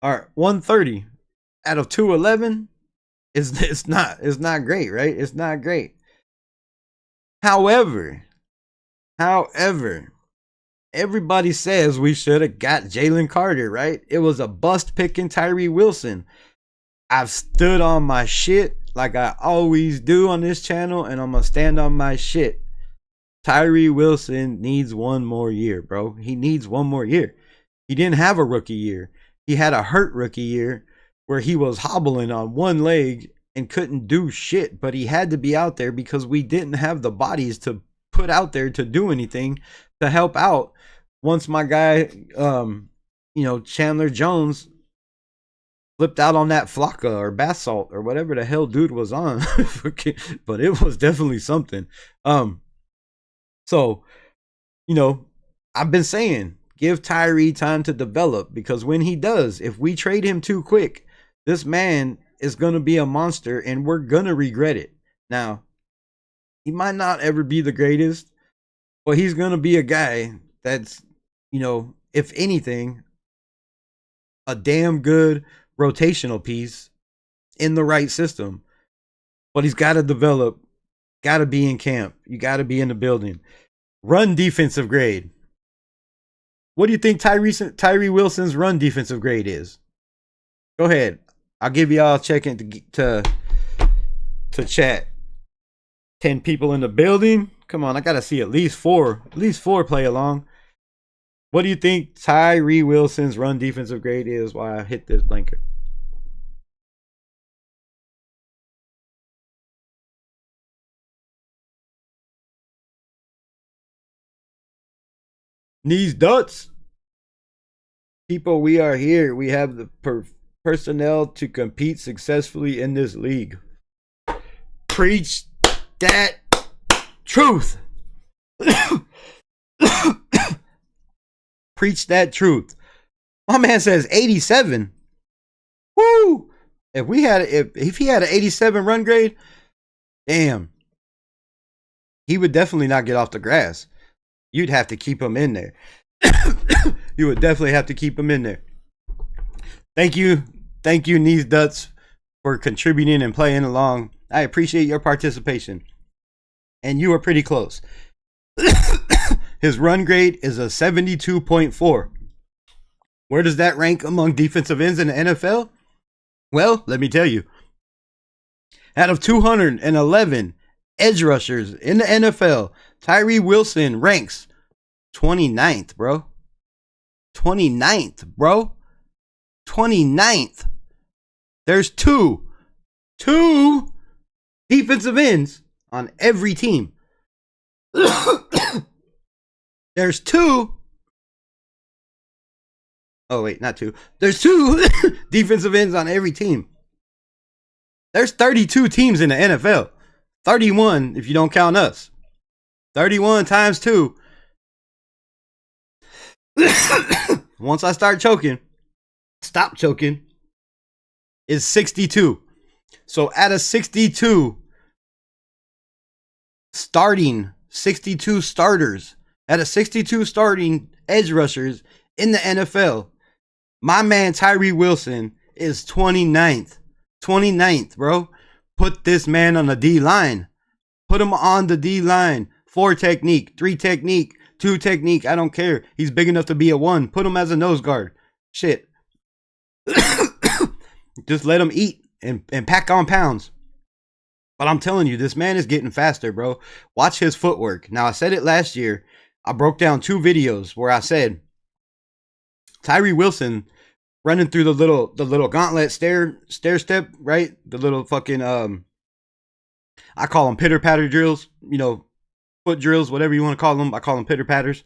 or 130 out of 211, it's not great, right? It's not great. However, everybody says we should have got Jalen Carter, right? It was a bust picking Tyree Wilson. I've stood on my shit like I always do on this channel, and I'm going to stand on my shit. Tyree Wilson needs one more year, bro. He needs one more year. He didn't have a rookie year. He had a hurt rookie year where he was hobbling on one leg and couldn't do shit, but he had to be out there because we didn't have the bodies to put out there to do anything to help out once my guy, Chandler Jones flipped out on that Flocka or bath salt or whatever the hell dude was on. But it was definitely something. So, I've been saying, give Tyree time to develop, because when he does, if we trade him too quick, this man is going to be a monster and we're going to regret it. Now, he might not ever be the greatest, but he's going to be a guy that's, if anything, a damn good rotational piece in the right system. But he's got to develop, got to be in camp. You got to be in the building. Run defensive grade. What do you think Tyree Wilson's run defensive grade is? Go ahead. I'll give y'all a second to chat. 10 people in the building. Come on, I gotta see at least four play along. What do you think Tyree Wilson's run defensive grade is while I hit this blanker? These duts. People, we are here. We have the personnel to compete successfully in this league. Preach that truth. Preach that truth. My man says 87. Woo! If he had an 87 run grade, damn, he would definitely not get off the grass. You'd have to keep him in there. You would definitely have to keep him in there. Thank you, Knees Duts, for contributing and playing along. I appreciate your participation. And you are pretty close. His run grade is a 72.4. Where does that rank among defensive ends in the NFL? Well, let me tell you. Out of 211 edge rushers in the NFL, Tyree Wilson ranks 29th, bro. 29th, bro. 29th. There's two defensive ends on every team. There's two. Oh, wait, not two. There's two defensive ends on every team. There's 32 teams in the NFL. 31 if you don't count us. 31 times 2. Once I start choking, stop choking, is 62. So out of 62 starters, out of 62 starting edge rushers in the NFL, my man Tyree Wilson is 29th. 29th, bro. Put this man on the D line. Put him on the D line. 4 technique, 3 technique, 2 technique. I don't care. He's big enough to be a 1. Put him as a nose guard. Shit. Just let him eat and pack on pounds. But I'm telling you, this man is getting faster, bro. Watch his footwork. Now, I said it last year. I broke down 2 videos where I said Tyree Wilson running through the little gauntlet stair step, right? The little fucking I call them pitter patter drills, you know, foot drills, whatever you want to call them. I call them pitter patters.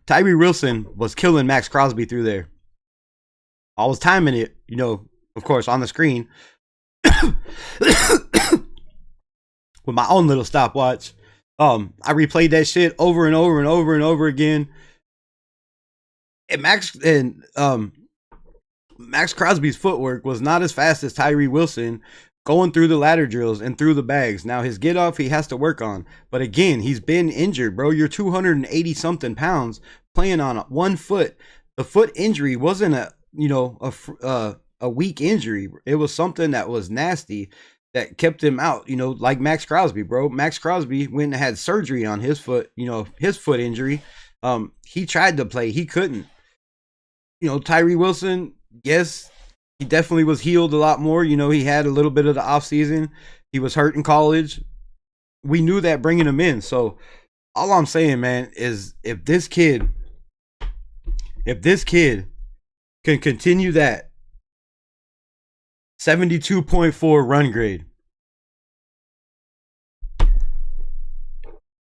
Tyree Wilson was killing Maxx Crosby through there. I was timing it, you know, of course, on the screen with my own little stopwatch. I replayed that shit over and over and over and over again. And Maxx Crosby's footwork was not as fast as Tyree Wilson going through the ladder drills and through the bags. Now his get off he has to work on, but again, he's been injured, bro. You're 280 something pounds playing on 1 foot. The foot injury wasn't a weak injury. It was something that was nasty that kept him out, you know, like Maxx Crosby, bro. Maxx Crosby went and had surgery on his foot, you know, his foot injury. He tried to play, he couldn't. You know, Tyree Wilson, yes, he definitely was healed a lot more. You know, he had a little bit of the off season. He was hurt in college. We knew that bringing him in. So all I'm saying, man, is if this kid can continue that 72.4 run grade,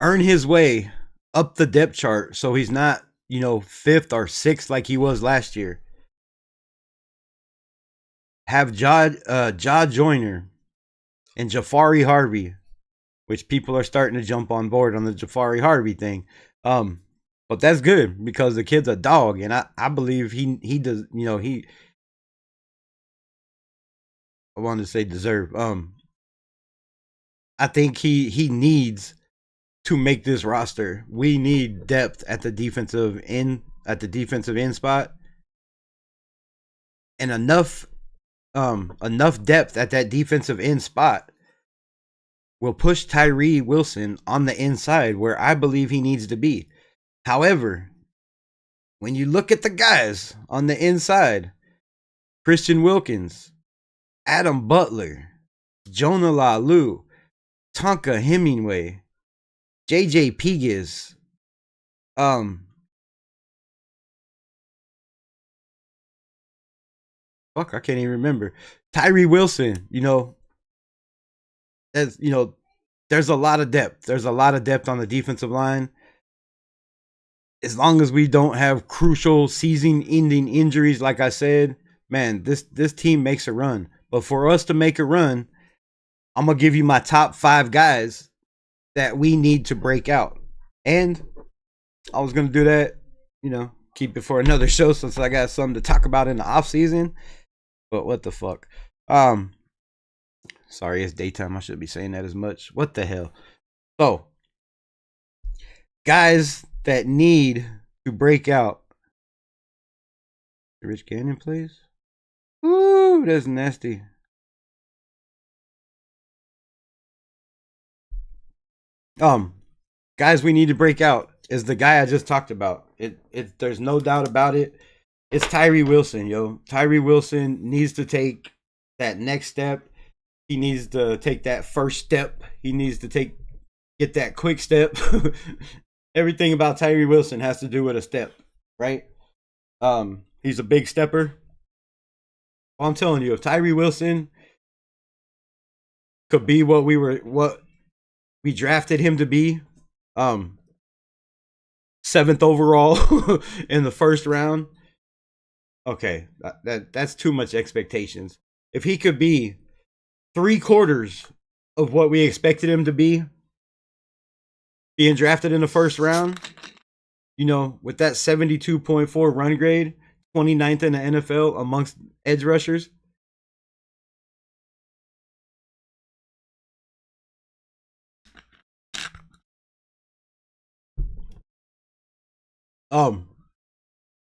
earn his way up the depth chart so he's not, you know, 5th or 6th like he was last year. Have Ja Joyner and Jafari Harvey, which people are starting to jump on board on the Jafari Harvey thing. But that's good because the kid's a dog, and I believe he does, you know, I wanted to say deserve. I think he needs to make this roster. We need depth at the defensive end spot, and enough depth at that defensive end spot will push Tyree Wilson on the inside where I believe he needs to be. However, when you look at the guys on the inside, Christian Wilkins, Adam Butler, Jonah Lalu, Tonka Hemingway, JJ Pegas, I can't even remember. Tyree Wilson, you know, there's a lot of depth. There's a lot of depth on the defensive line. As long as we don't have crucial season-ending injuries, like I said, man, this team makes a run. But for us to make a run, I'm going to give you my top 5 guys that we need to break out. And I was going to do that, you know, keep it for another show since I got something to talk about in the off season. But what the fuck? Sorry, it's daytime. I shouldn't be saying that as much. What the hell? So, guys that need to break out. Rich Canyon, please. Ooh, that's nasty. Guys we need to break out is the guy I just talked about. There's no doubt about it. It's Tyree Wilson, yo. Tyree Wilson needs to take that next step. He needs to take that first step. He needs to get that quick step. Everything about Tyree Wilson has to do with a step, right? He's a big stepper. Well, I'm telling you, if Tyree Wilson could be what we drafted him to be, 7th overall in the first round. Okay, that's too much expectations. If he could be 3/4 of what we expected him to be, being drafted in the first round, you know, with that 72.4 run grade, 29th in the NFL amongst edge rushers.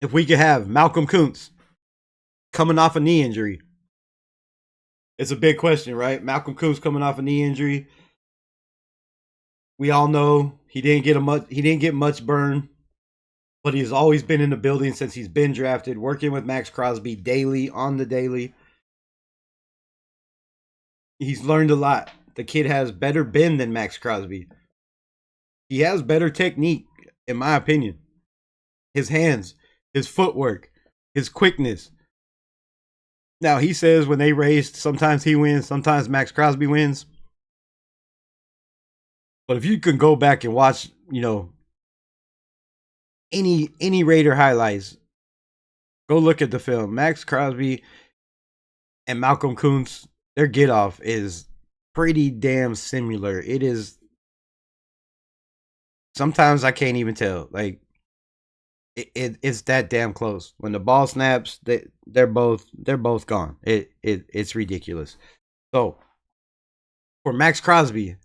If we could have Malcolm Kuntz coming off a knee injury. It's a big question, right? Malcolm Kuntz coming off a knee injury. We all know He didn't get much burn, but he's always been in the building since he's been drafted, working with Maxx Crosby daily on the daily. He's learned a lot. The kid has better bend than Maxx Crosby. He has better technique, in my opinion. His hands, his footwork, his quickness. Now, he says when they raced, sometimes he wins, sometimes Maxx Crosby wins. But if you can go back and watch, any Raider highlights, go look at the film. Maxx Crosby and Malcolm Kuntz, their get off is pretty damn similar. It is. Sometimes I can't even tell. Like, it's that damn close. When the ball snaps, they're both gone. It's ridiculous. So for Maxx Crosby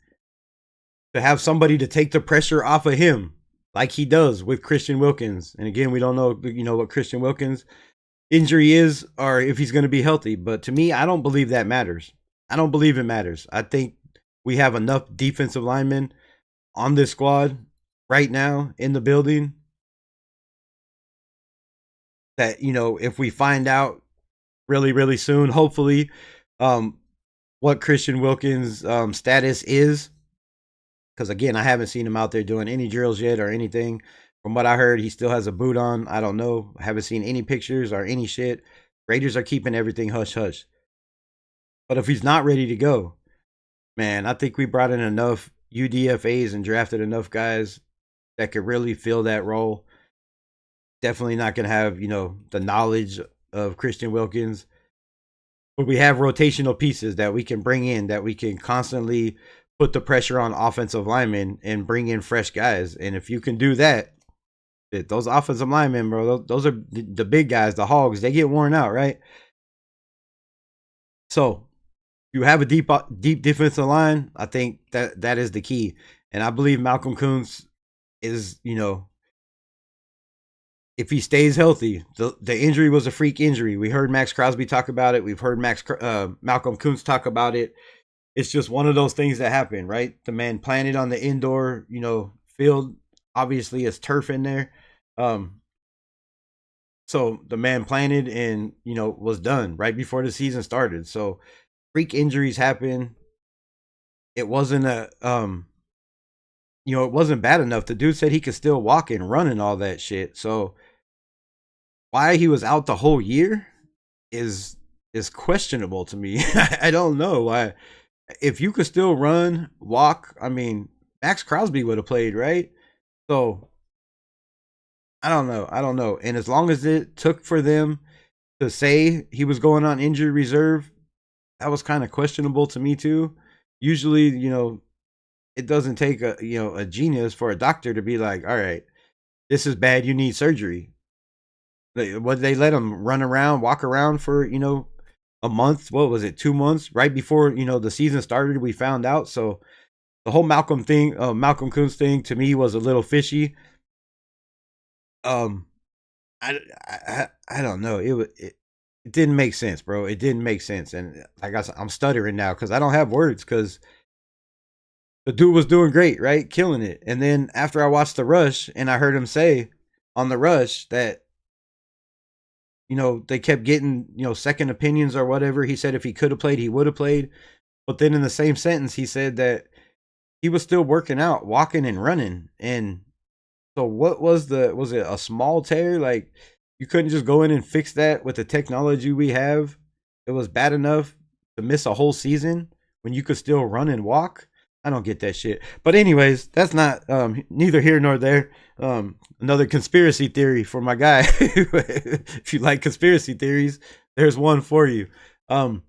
to have somebody to take the pressure off of him, like he does with Christian Wilkins, and again, we don't know what Christian Wilkins' injury is or if he's going to be healthy. But to me, I don't believe that matters. I don't believe it matters. I think we have enough defensive linemen on this squad right now in the building that, if we find out really, really soon, hopefully, what Christian Wilkins' status is, because again, I haven't seen him out there doing any drills yet or anything. From what I heard, he still has a boot on. I don't know. I haven't seen any pictures or any shit. Raiders are keeping everything hush-hush. But if he's not ready to go, man, I think we brought in enough UDFAs and drafted enough guys that could really fill that role. Definitely not going to have, the knowledge of Christian Wilkins. But we have rotational pieces that we can bring in, that we can constantly put the pressure on offensive linemen and bring in fresh guys. And if you can do that, those offensive linemen, bro, those are the big guys, the hogs. They get worn out, right? So you have a deep defensive line. I think that is the key. And I believe Malcolm Kuntz is, if he stays healthy, the injury was a freak injury. We heard Maxx Crosby talk about it. We've heard Malcolm Kuntz talk about it. It's just one of those things that happen, right? The man planted on the indoor, field. Obviously, it's turf in there. So the man planted and, was done right before the season started. So freak injuries happen. It wasn't it wasn't bad enough. The dude said he could still walk and run and all that shit. So why he was out the whole year is questionable to me. I don't know why. If you could still run, walk, I mean, Maxx Crosby would have played, right? So I don't know. And as long as it took for them to say he was going on injured reserve, that was kind of questionable to me too. Usually, it doesn't take a genius for a doctor to be like, all right, this is bad, you need surgery. They let him run around, walk around for, a month. What was it? 2 months right before, the season started, we found out. So the whole Malcolm Kuntz thing to me was a little fishy. I don't know. It didn't make sense, bro. It didn't make sense. And like I said, I'm stuttering now because I don't have words, because the dude was doing great, right? Killing it. And then after I watched The Rush and I heard him say on The Rush that, they kept getting, second opinions or whatever. He said if he could have played, he would have played. But then in the same sentence, he said that he was still working out, walking and running. And so what was it a small tear? Like, you couldn't just go in and fix that with the technology we have? It was bad enough to miss a whole season when you could still run and walk? I don't get that shit. But anyways, that's not neither here nor there. Another conspiracy theory for my guy. If you like conspiracy theories, there's one for you. So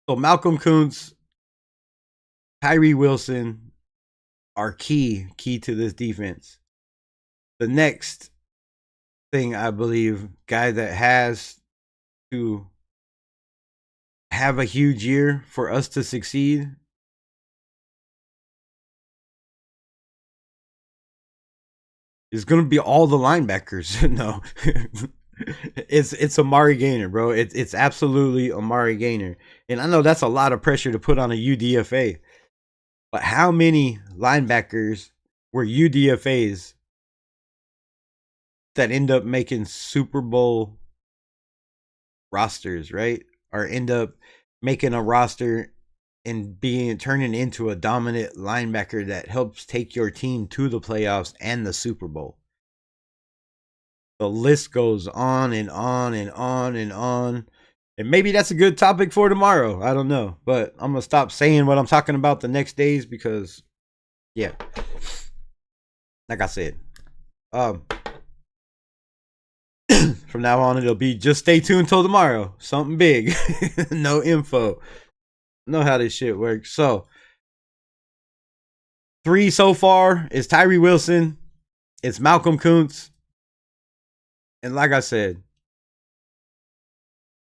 Malcolm Kuntz, Tyree Wilson are key to this defense. The next thing, I believe, guy that has to have a huge year for us to succeed is going to be all the linebackers. No. It's Amari Gainer, bro. It's absolutely Amari Gainer. And I know that's a lot of pressure to put on a UDFA. But how many linebackers were UDFAs that end up making Super Bowl rosters, right? Or end up making a roster and turning into a dominant linebacker that helps take your team to the playoffs and the Super Bowl. The list goes on and on and on and on. And maybe that's a good topic for tomorrow. I don't know. But I'm going to stop saying what I'm talking about the next days because, yeah. Like I said, from now on, it'll be just stay tuned till tomorrow. Something big. No info. Know how this shit works. So, 3 so far is Tyree Wilson. It's Malcolm Kuntz. And like I said,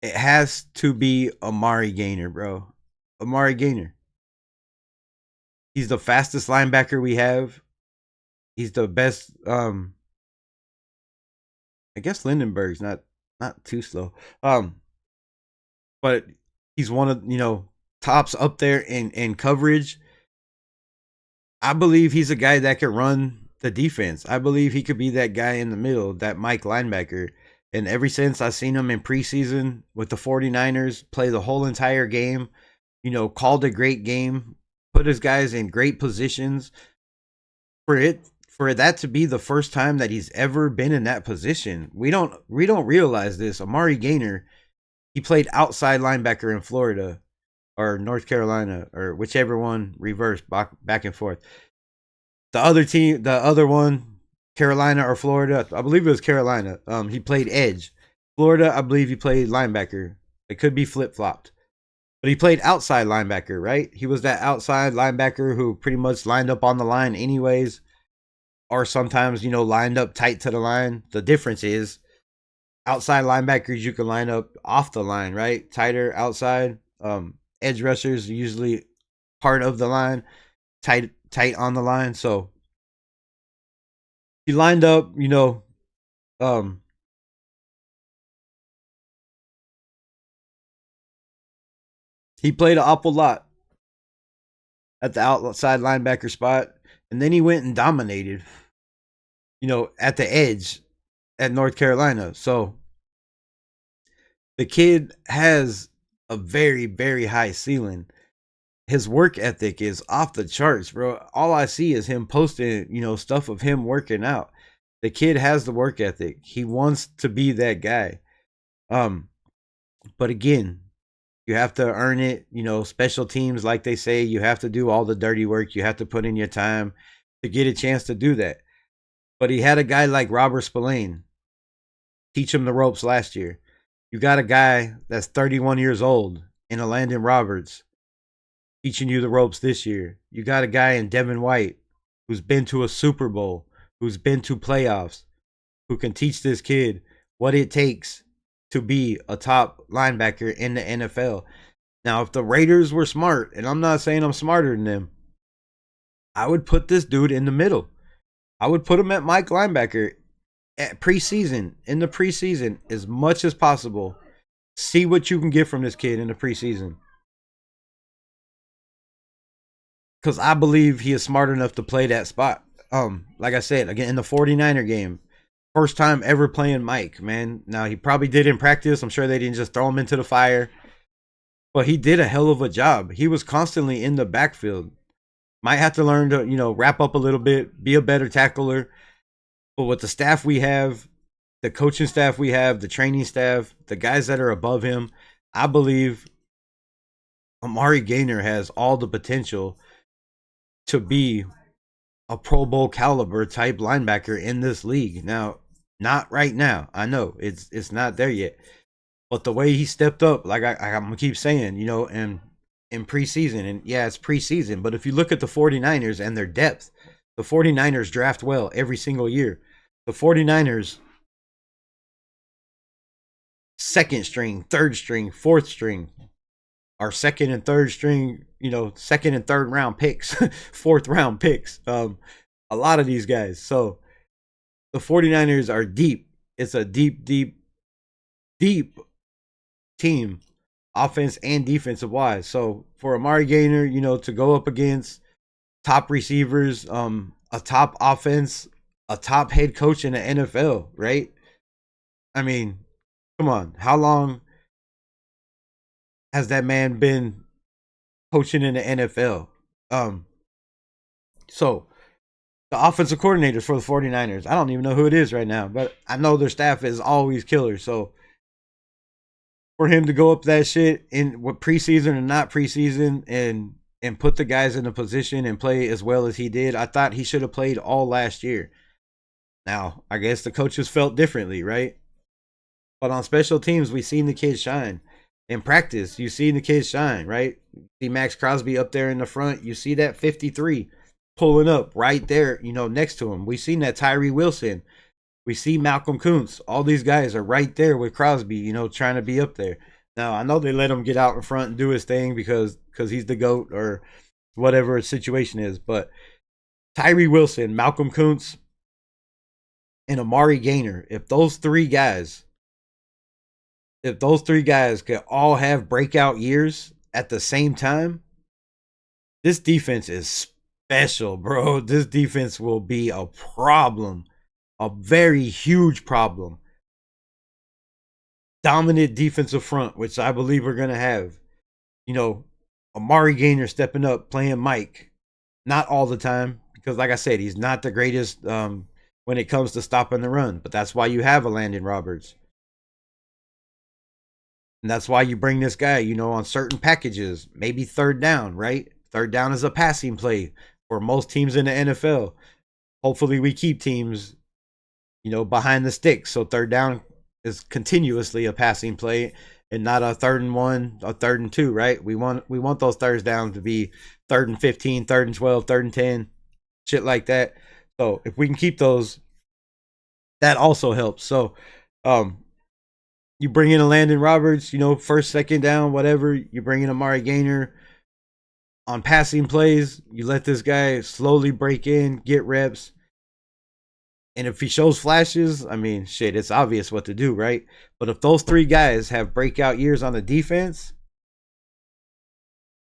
it has to be Amari Gainer, bro. Amari Gainer. He's the fastest linebacker we have. He's the best. I guess Lindenberg's not too slow. But he's one of, tops up there in coverage. I believe he's a guy that could run the defense. I believe he could be that guy in the middle, that Mike linebacker. And ever since I've seen him in preseason with the 49ers, play the whole entire game, called a great game, put his guys in great positions. For that to be the first time that he's ever been in that position, we don't realize this. Amari Gainer, he played outside linebacker in Florida or North Carolina or whichever one, reversed back and forth. The other one, Carolina or Florida, I believe it was Carolina. He played edge. Florida, I believe he played linebacker. It could be flip-flopped. But he played outside linebacker, right? He was that outside linebacker who pretty much lined up on the line anyways. Or sometimes, lined up tight to the line. The difference is outside linebackers, you can line up off the line, right? Tighter outside. Edge rushers usually part of the line, tight on the line. So he lined up, he played an awful lot at the outside linebacker spot. And then he went and dominated, at the edge at North Carolina. So the kid has a very, very high ceiling. His work ethic is off the charts, bro. All I see is him posting, stuff of him working out. The kid has the work ethic. He wants to be that guy. But again, you have to earn it. Special teams, like they say, you have to do all the dirty work. You have to put in your time to get a chance to do that. But he had a guy like Robert Spillane teach him the ropes last year. You got a guy that's 31 years old in a Landon Roberts teaching you the ropes this year. You got a guy in Devin White who's been to a Super Bowl, who's been to playoffs, who can teach this kid what it takes to be a top linebacker in the NFL. Now, if the Raiders were smart, and I'm not saying I'm smarter than them, I would put this dude in the middle. I would put him at Mike linebacker at preseason, in the preseason, as much as possible. See what you can get from this kid in the preseason. Because I believe he is smart enough to play that spot. Like I said, again, in the 49er game, first time ever playing Mike, man. Now, he probably did in practice. I'm sure they didn't just throw him into the fire. But he did a hell of a job. He was constantly in the backfield. Might have to learn to, wrap up a little bit, be a better tackler. But with the staff we have, the coaching staff we have, the training staff, the guys that are above him, I believe Amari Gainer has all the potential to be a Pro Bowl caliber type linebacker in this league. Now, not right now. I know it's not there yet. But the way he stepped up, like I'm going to keep saying, and in preseason, and yeah, it's preseason, but if you look at the 49ers and their depth, the 49ers draft well every single year. The 49ers, second string, third string, fourth string, are second and third string, second and third round picks, fourth round picks. A lot of these guys. So the 49ers are deep. It's a deep, deep deep team, offense and defensive wise. So for Amari Gainer, you know, to go up against top receivers, a top offense, a top head coach in the NFL, right? I mean, come on. How long has that man been coaching in the NFL? So the offensive coordinators for the 49ers, I don't even know who it is right now, but I know their staff is always killer. So for him to go up that shit in what preseason and not preseason and put the guys in a position and play as well as he did, I thought he should have played all last year. Now, I guess the coaches felt differently, right? But on special teams, we've seen the kids shine. In practice, you've seen the kids shine, right? You see Maxx Crosby up there in the front. You see that 53 pulling up right there, you know, next to him. We've seen that Tyree Wilson. We see Malcolm Kuntz. All these guys are right there with Crosby, you know, trying to be up there. Now, I know they let him get out in front and do his thing because he's the GOAT or whatever his situation is. But Tyree Wilson, Malcolm Kuntz, and Amari Gainer, if those three guys could all have breakout years at the same time, this defense is special, bro. This defense will be a problem, a very huge problem. Dominant defensive front, which I believe we're going to have. You know, Amari Gainer stepping up, playing Mike. Not all the time, because like I said, he's not the greatest when it comes to stopping the run. But that's why you have a Landon Roberts. And that's why you bring this guy, you know, on certain packages, maybe third down, right? Third down is a passing play for most teams in the NFL. Hopefully we keep teams, you know, behind the sticks. So third down is continuously a passing play and not a 3rd and 1, a 3rd and 2, right? We want those thirds down to be 3rd and 15, 3rd and 12, 3rd and 10, shit like that. So if we can keep those, that also helps. So, you bring in a Landon Roberts, you know, first, second down, whatever. You bring in Amari Gainer on passing plays. You let this guy slowly break in, get reps. And if he shows flashes, I mean, shit, it's obvious what to do, right? But if those three guys have breakout years on the defense,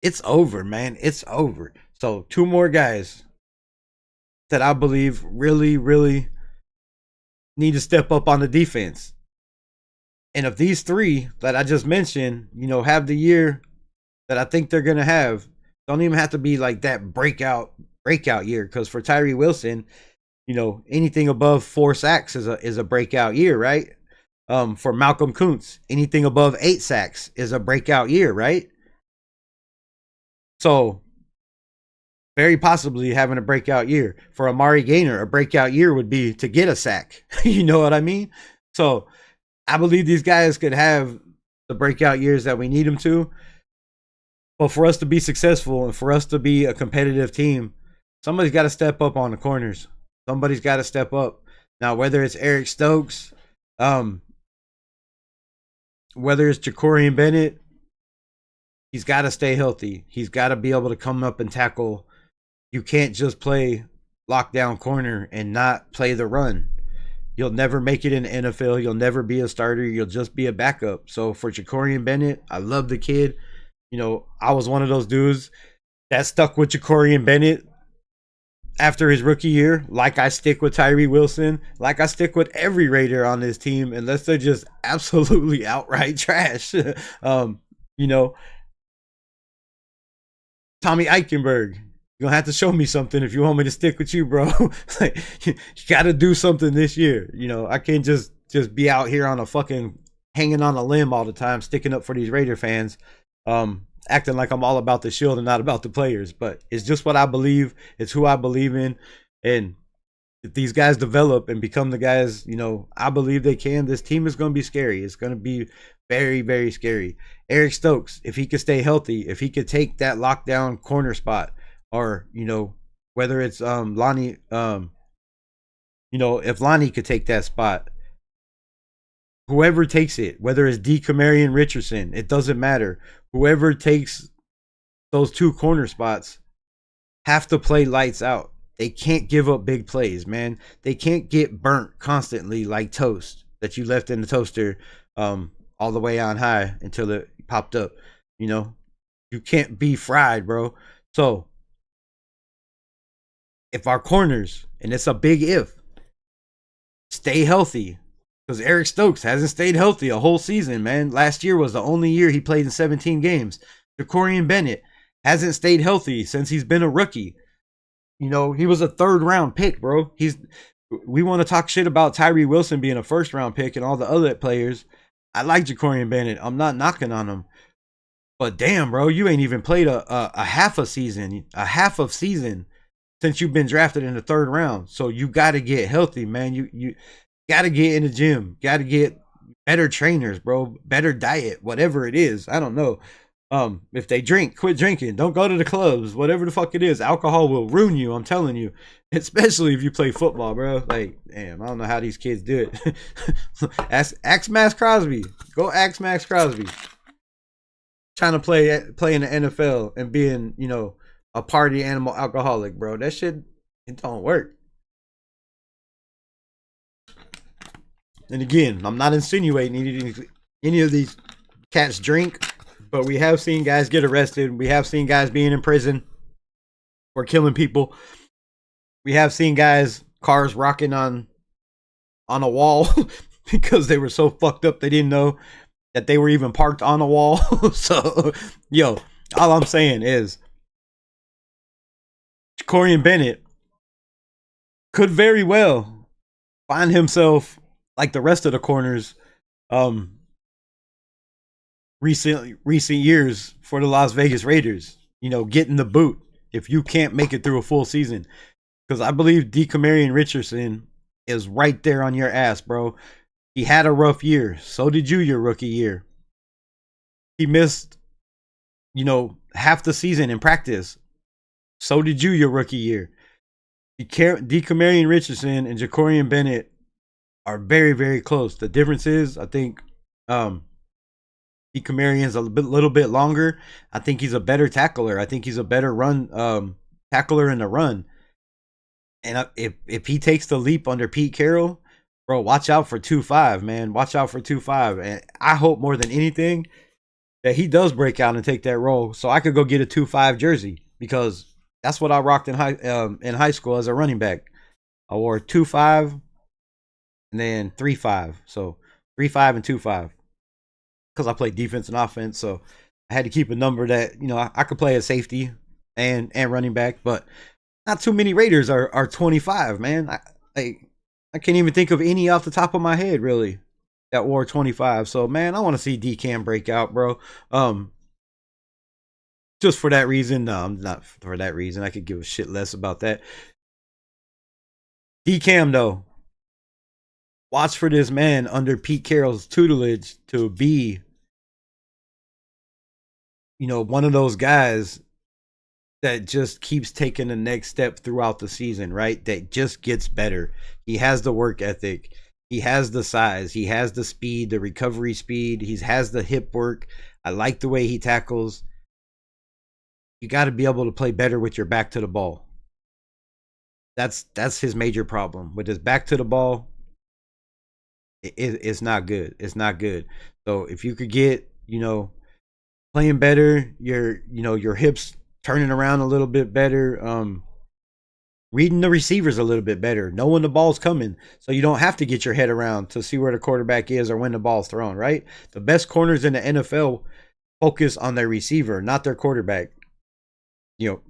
it's over, man. It's over. So 2 more guys that I believe really, really need to step up on the defense. And if these 3 that I just mentioned, you know, have the year that I think they're going to have, don't even have to be like that breakout year. Because for Tyree Wilson, you know, anything above 4 sacks is a breakout year, right? For Malcolm Kuntz, anything above 8 sacks is a breakout year, right? So very possibly having a breakout year. For Amari Gainer, a breakout year would be to get a sack. You know what I mean? So I believe these guys could have the breakout years that we need them to. But for us to be successful and for us to be a competitive team, somebody's got to step up on the corners. Somebody's got to step up. Now, whether it's Eric Stokes, whether it's Jacorian Bennett, he's got to stay healthy. He's got to be able to come up and tackle. You can't just play lockdown corner and not play the run. You'll never make it in the NFL. You'll never be a starter. You'll just be a backup. So for Jacorian Bennett, I love the kid. You know, I was one of those dudes that stuck with Jacorian Bennett after his rookie year, like I stick with Tyree Wilson, like I stick with every Raider on this team, unless they're just absolutely outright trash. You know, Tommy Eichenberg, you're going to have to show me something if you want me to stick with you, bro. Like, you got to do something this year. You know, I can't just be out here on a fucking hanging on a limb all the time, sticking up for these Raider fans, acting like I'm all about the shield and not about the players. But it's just what I believe. It's who I believe in. And if these guys develop and become the guys, you know, I believe they can, this team is going to be scary. It's going to be very, very scary. Eric Stokes, if he could stay healthy, if he could take that lockdown corner spot, or, you know, whether it's Lonnie, you know, if Lonnie could take that spot, whoever takes it, whether it's Camarion Richardson, it doesn't matter. Whoever takes those 2 corner spots have to play lights out. They can't give up big plays, man. They can't get burnt constantly like toast that you left in the toaster all the way on high until it popped up. You know, you can't be fried, bro. So if our corners, and it's a big if, stay healthy, because Eric Stokes hasn't stayed healthy a whole season, man. Last year was the only year he played in 17 games. Jacorian Bennett hasn't stayed healthy since he's been a rookie. You know, he was a 3rd round pick, bro. We want to talk shit about Tyree Wilson being a 1st round pick and all the other players. I like Jacorian Bennett. I'm not knocking on him. But damn, bro, you ain't even played a half a season since you've been drafted in the 3rd round. So you got to get healthy, man. You got to get in the gym. Got to get better trainers, bro. Better diet, whatever it is. I don't know. If they drink, quit drinking. Don't go to the clubs. Whatever the fuck it is, alcohol will ruin you. I'm telling you, especially if you play football, bro. Like, damn, I don't know how these kids do it. ask Maxx Crosby. Go ask Maxx Crosby. Trying to play in the NFL and being, you know, a party animal alcoholic, bro. That shit, it don't work. And again, I'm not insinuating any of these cats drink, but we have seen guys get arrested. We have seen guys being in prison for killing people. We have seen guys, cars rocking on a wall because they were so fucked up they didn't know that they were even parked on a wall. So, yo, all I'm saying is Jacorian Bennett could very well find himself like the rest of the corners recent years for the Las Vegas Raiders, you know, getting the boot if you can't make it through a full season. Because I believe DeCamarion Richardson is right there on your ass, bro. He had a rough year. So did you your rookie year. He missed, you know, half the season in practice. So did you your rookie year. DeCamarion Richardson and Jacorian Bennett are very, very close. The difference is, I think, DeCamarion's a little bit longer. I think he's a better tackler. I think he's a better run tackler in the run. And if he takes the leap under Pete Carroll, bro, watch out for 2.5, man. Watch out for 2.5. And I hope more than anything that he does break out and take that role, so I could go get a 2.5 jersey, because that's what I rocked in high school as a running back. I wore 2.5 and then 3.5. So 3.5 and 2.5. Because I played defense and offense, so I had to keep a number that, you know, I could play as safety and running back, but not too many Raiders are 25, man. I can't even think of any off the top of my head, really, that wore 25. So, man, I want to see D-Cam break out, bro. Just for that reason. No, not for that reason. I could give a shit less about that. D-Cam, though. Watch for this man under Pete Carroll's tutelage to be, you know, one of those guys that just keeps taking the next step throughout the season, right? That just gets better. He has the work ethic. He has the size. He has the speed, the recovery speed. He has the hip work. I like the way he tackles. You got to be able to play better with your back to the ball. That's his major problem. With his back to the ball, it's not good. It's not good. So if you could get, you know, playing better, your hips turning around a little bit better, reading the receivers a little bit better, knowing the ball's coming, so you don't have to get your head around to see where the quarterback is or when the ball's thrown, right? The best corners in the NFL focus on their receiver, not their quarterback. You know,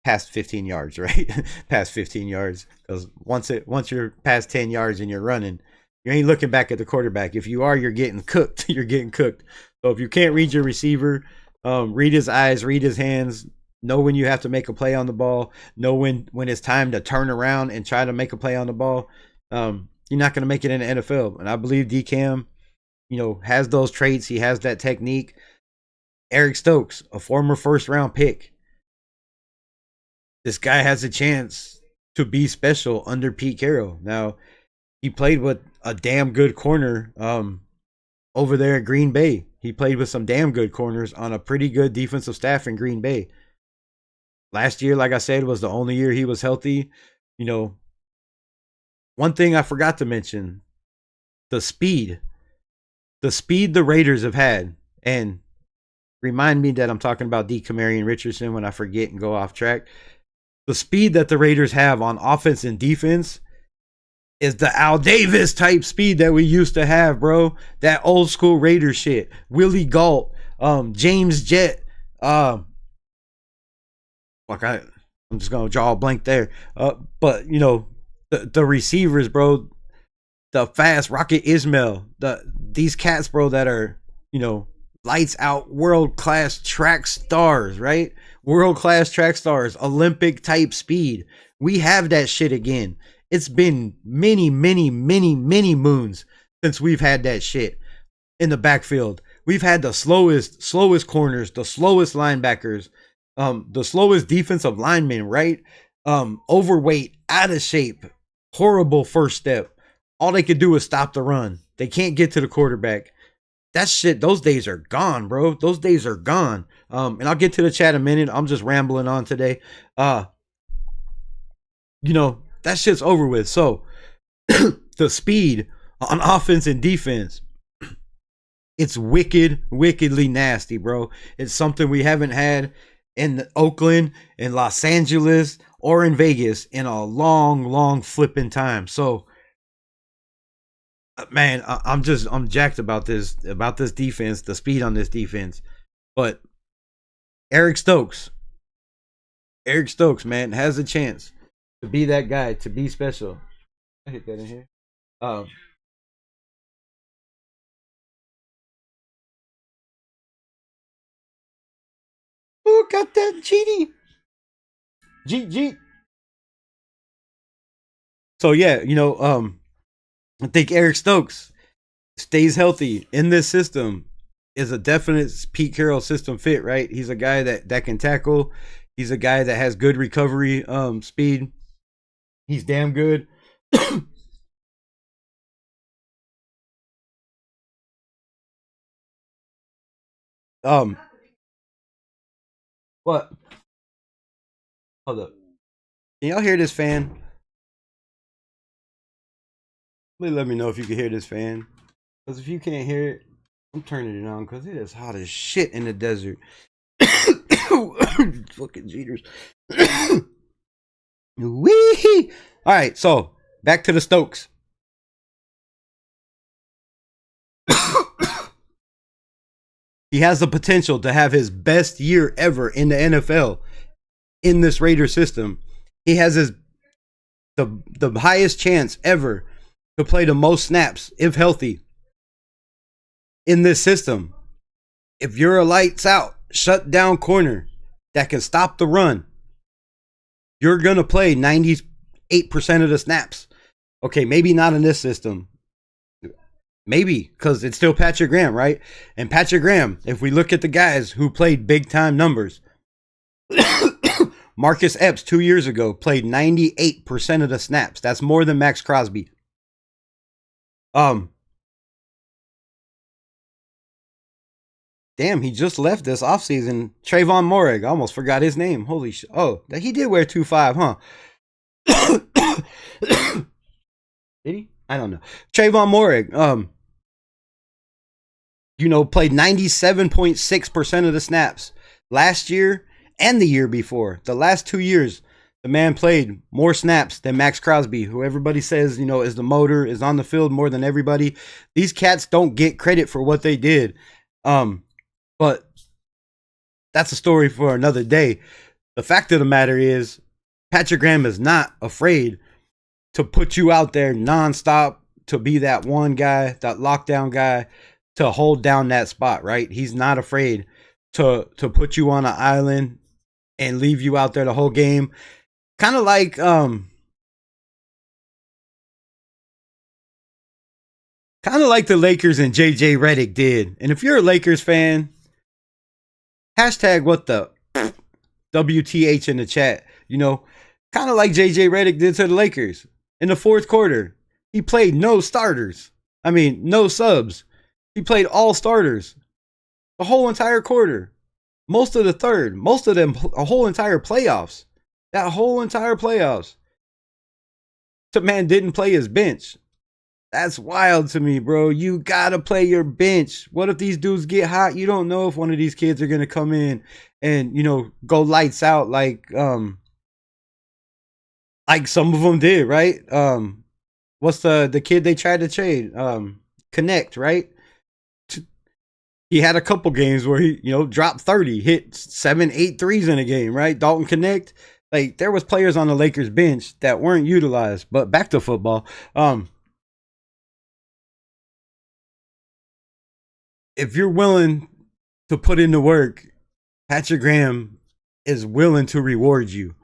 past 15 yards, right? Past 15 yards, because once you're past 10 yards and you're running, you ain't looking back at the quarterback. If you are, you're getting cooked. You're getting cooked. So if you can't read your receiver, read his eyes, read his hands, know when you have to make a play on the ball, know when it's time to turn around and try to make a play on the ball, you're not going to make it in the NFL. And I believe D-Cam, you know, has those traits. He has that technique. Eric Stokes, a former first-round pick. This guy has a chance to be special under Pete Carroll. Now, he played with a damn good corner over there at Green Bay. He played with some damn good corners on a pretty good defensive staff in Green Bay. Last year, like I said, was the only year he was healthy. You know, one thing I forgot to mention, the speed. the speed the Raiders have had, and remind me that I'm talking about Dekamarion Richardson when I forget and go off track. The speed that the Raiders have on offense and defense is the Al Davis type speed that we used to have, bro. That old school Raider shit. Willie Gault, James Jett. I'm just gonna draw a blank there. But you know, the receivers, bro. The fast Rocket Ismail. These cats, bro, that are, you know, lights out world class track stars, right? World class track stars, Olympic type speed. We have that shit again. It's been many moons since we've had that shit in the backfield. We've had the slowest corners, the slowest linebackers, the slowest defensive linemen, right? Overweight, out of shape, horrible first step. All they could do is stop the run. They can't get to the quarterback. That shit, those days are gone, bro. Those days are gone. And I'll get to the chat in a minute. I'm just rambling on today. You know, that shit's over with. So the speed on offense and defense, it's wickedly nasty, bro. It's something we haven't had in Oakland, in Los Angeles, or in Vegas in a long flipping time. So, man, I'm jacked about this defense, the speed on this defense. But Eric Stokes, man, has a chance to be that guy, to be special. I hit that in here. Oh, got that GD. G. So yeah, you know, I think Eric Stokes stays healthy in this system is a definite Pete Carroll system fit, right? He's a guy that can tackle. He's a guy that has good recovery speed. He's damn good. What? Hold up. Can y'all hear this fan? Please let me know if you can hear this fan. Because if you can't hear it, I'm turning it on because it is hot as shit in the desert. Fucking cheaters. Wee! Alright, so back to the Stokes. He has the potential to have his best year ever in the NFL in this Raider system. He has the highest chance ever to play the most snaps, if healthy, in this system. If you're a lights out, shut down corner that can stop the run, you're going to play 98% of the snaps. Okay, maybe not in this system. Maybe, because it's still Patrick Graham, right? And Patrick Graham, if we look at the guys who played big time numbers, Marcus Epps 2 years ago played 98% of the snaps. That's more than Maxx Crosby. Damn, he just left this offseason. Trayvon Morig, I almost forgot his name. Holy shit. Oh, he did wear 2.5, huh? Did he? I don't know. Trayvon Morig, you know, played 97.6% of the snaps last year and the year before. The last 2 years, the man played more snaps than Maxx Crosby, who everybody says, you know, is the motor, is on the field more than everybody. These cats don't get credit for what they did. But that's a story for another day. The fact of the matter is, Patrick Graham is not afraid to put you out there nonstop, to be that one guy, that lockdown guy, to hold down that spot, right? He's not afraid to put you on an island and leave you out there the whole game. Kind of like the Lakers and JJ Redick did. And if you're a Lakers fan, hashtag what the WTH in the chat, you know, kind of like JJ Redick did to the Lakers in the fourth quarter. He played no starters. I mean, no subs. He played all starters the whole entire quarter, most of the third, most of them, a whole entire playoffs. That whole entire playoffs. The man didn't play his bench. That's wild to me, bro. You gotta play your bench. What if these dudes get hot? You don't know if one of these kids are gonna come in and, you know, go lights out like some of them did, right? What's the kid they tried to trade? Connect, right? He had a couple games where he, you know, dropped 30, hit 7, 8 threes in a game, right? Dalton Connect. Like, there was players on the Lakers bench that weren't utilized. But back to football. If you're willing to put in the work, Patrick Graham is willing to reward you.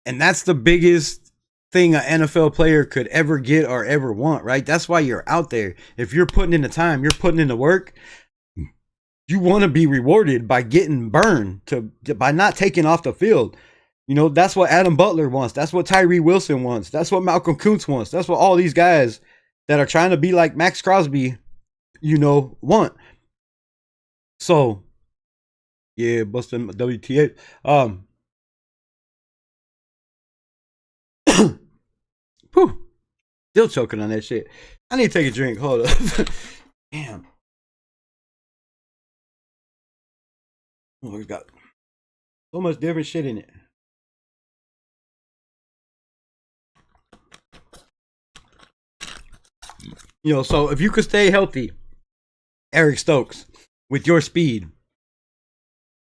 And that's the biggest thing an NFL player could ever get or ever want, right? That's why you're out there. If you're putting in the time, you're putting in the work, you want to be rewarded by getting burned, by not taking off the field. You know, that's what Adam Butler wants. That's what Tyree Wilson wants. That's what Malcolm Kuntz wants. That's what all these guys that are trying to be like Maxx Crosby, you know, want. So, yeah, busting WTA. Whew, still choking on that shit. I need to take a drink. Hold up. Damn. Oh, it's got so much different shit in it. You know, so if you could stay healthy, Eric Stokes, with your speed,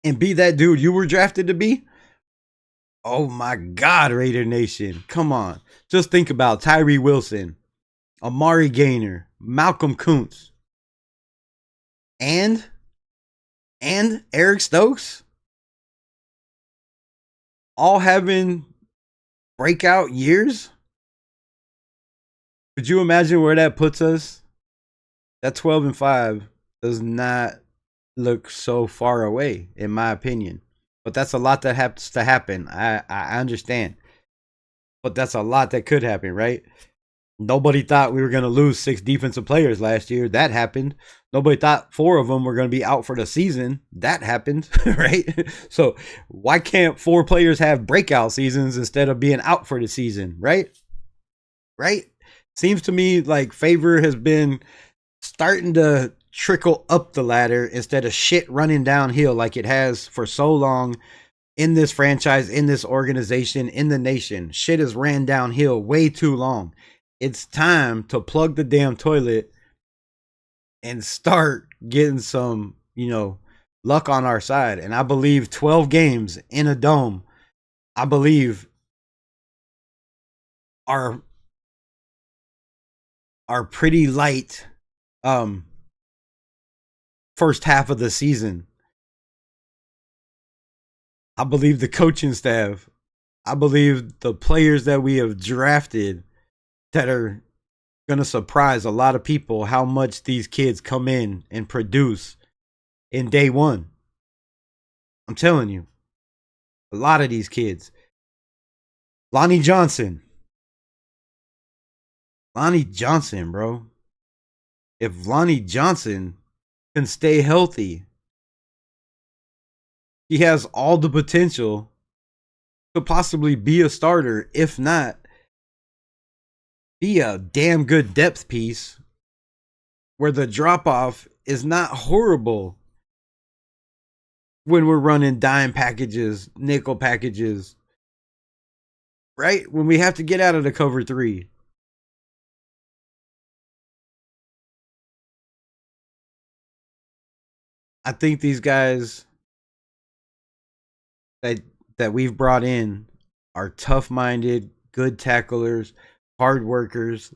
and be that dude you were drafted to be, oh my God, Raider Nation. Come on. Just think about Tyree Wilson, Amari Gaynor, Malcolm Kuntz, and Eric Stokes all having breakout years. Could you imagine where that puts us? That 12-5 does not look so far away, in my opinion. But that's a lot that has to happen. I understand. But that's a lot that could happen, right? Nobody thought we were going to lose 6 defensive players last year. That happened. Nobody thought 4 of them were going to be out for the season. That happened, right? So why can't 4 players have breakout seasons instead of being out for the season, right? Right? Seems to me like favor has been starting to trickle up the ladder instead of shit running downhill like it has for so long in this franchise, in this organization, in the nation. Shit has ran downhill way too long. It's time to plug the damn toilet and start getting some, you know, luck on our side. And I believe 12 games in a dome, I believe are pretty light first half of the season. I believe the coaching staff, I believe the players that we have drafted that are going to surprise a lot of people how much these kids come in and produce in day one. I'm telling you, a lot of these kids. Lonnie Johnson, bro. If Lonnie Johnson can stay healthy, he has all the potential to possibly be a starter, if not be a damn good depth piece where the drop-off is not horrible when we're running dime packages, nickel packages, right? When we have to get out of the cover 3. I think these guys that we've brought in are tough-minded, good tacklers, hard workers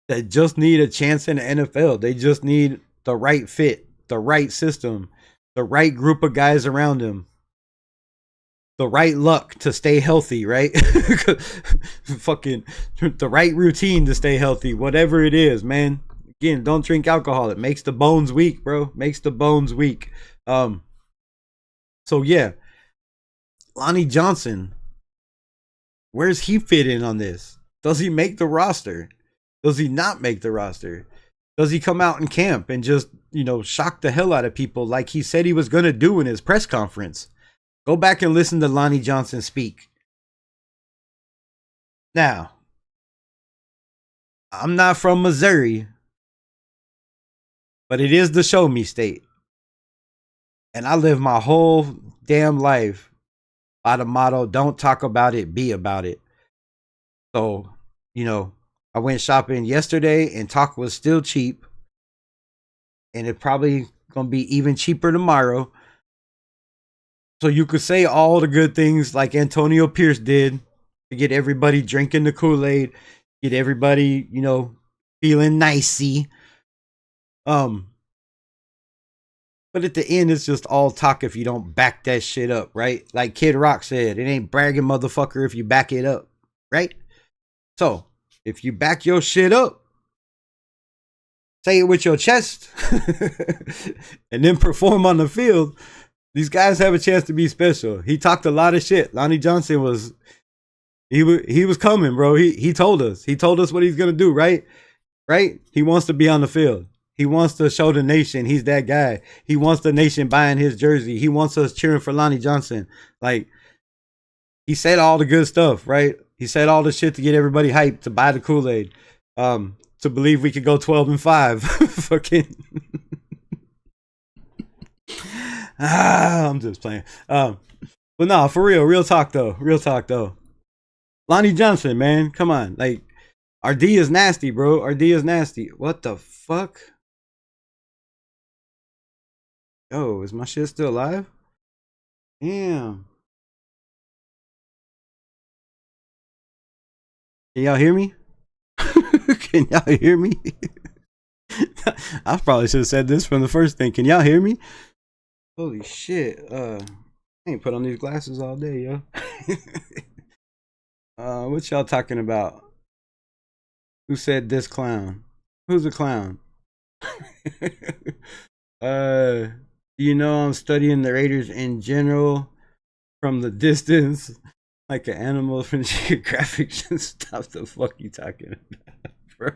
that just need a chance in the NFL. They just need the right fit, the right system, the right group of guys around them, the right luck to stay healthy, right? Fucking the right routine to stay healthy, whatever it is, man. Again, don't drink alcohol. It makes the bones weak, bro. Makes the bones weak. So yeah, Lonnie Johnson, where's he fit in on this? Does he make the roster? Does he not make the roster? Does he come out in camp and just, you know, shock the hell out of people like he said he was going to do in his press conference? Go back and listen to Lonnie Johnson speak. Now, I'm not from Missouri, but it is the show me state. And I live my whole damn life by the motto, don't talk about it, be about it. So, you know, I went shopping yesterday and talk was still cheap. And it probably gonna be even cheaper tomorrow. So you could say all the good things like Antonio Pierce did to get everybody drinking the Kool-Aid, get everybody, you know, feeling nicey. But at the end, it's just all talk if you don't back that shit up, right? Like Kid Rock said, it ain't bragging, motherfucker, if you back it up, right? So if you back your shit up, say it with your chest, and then perform on the field, these guys have a chance to be special. He talked a lot of shit. Lonnie Johnson was, he was coming, bro. He told us. He told us what he's gonna do, right? Right? He wants to be on the field. He wants to show the nation he's that guy. He wants the nation buying his jersey. He wants us cheering for Lonnie Johnson. Like, he said all the good stuff, right? He said all the shit to get everybody hyped to buy the Kool-Aid. To believe we could go 12-5. Fucking. I'm just playing. But no, for real, real talk though. Lonnie Johnson, man, come on. Like, RD is nasty, bro. RD is nasty. What the fuck? Oh, is my shit still live? Damn. Can y'all hear me? Can y'all hear me? I probably should have said this from the first thing. Can y'all hear me? Holy shit. I ain't put on these glasses all day, yo. What y'all talking about? Who said this clown? Who's a clown? You know, I'm studying the Raiders in general from the distance, like an animal from Geographic. Stop the fuck you talking about, bro?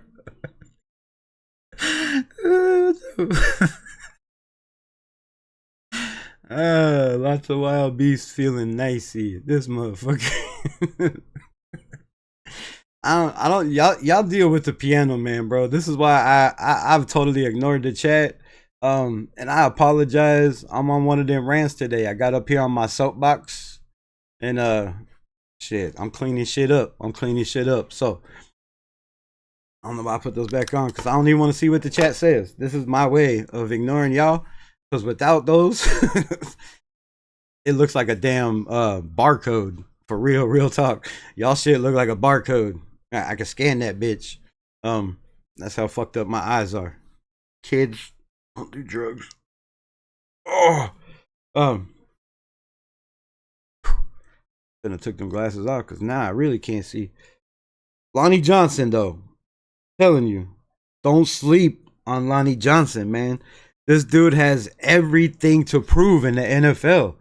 Lots of wild beasts feeling nicey. This motherfucker. I don't y'all deal with the piano man, bro. This is why I've totally ignored the chat. And I apologize. I'm on one of them rants today. I got up here on my soapbox and shit, I'm cleaning shit up. So I don't know why I put those back on because I don't even want to see what the chat says. This is my way of ignoring y'all because without those, it looks like a damn barcode. For real talk. Y'all shit look like a barcode. I can scan that bitch. That's how fucked up my eyes are. Kids, don't do drugs. Oh, then I took them glasses off because now I really can't see. Lonnie Johnson, though, telling you, don't sleep on Lonnie Johnson, man. This dude has everything to prove in the NFL.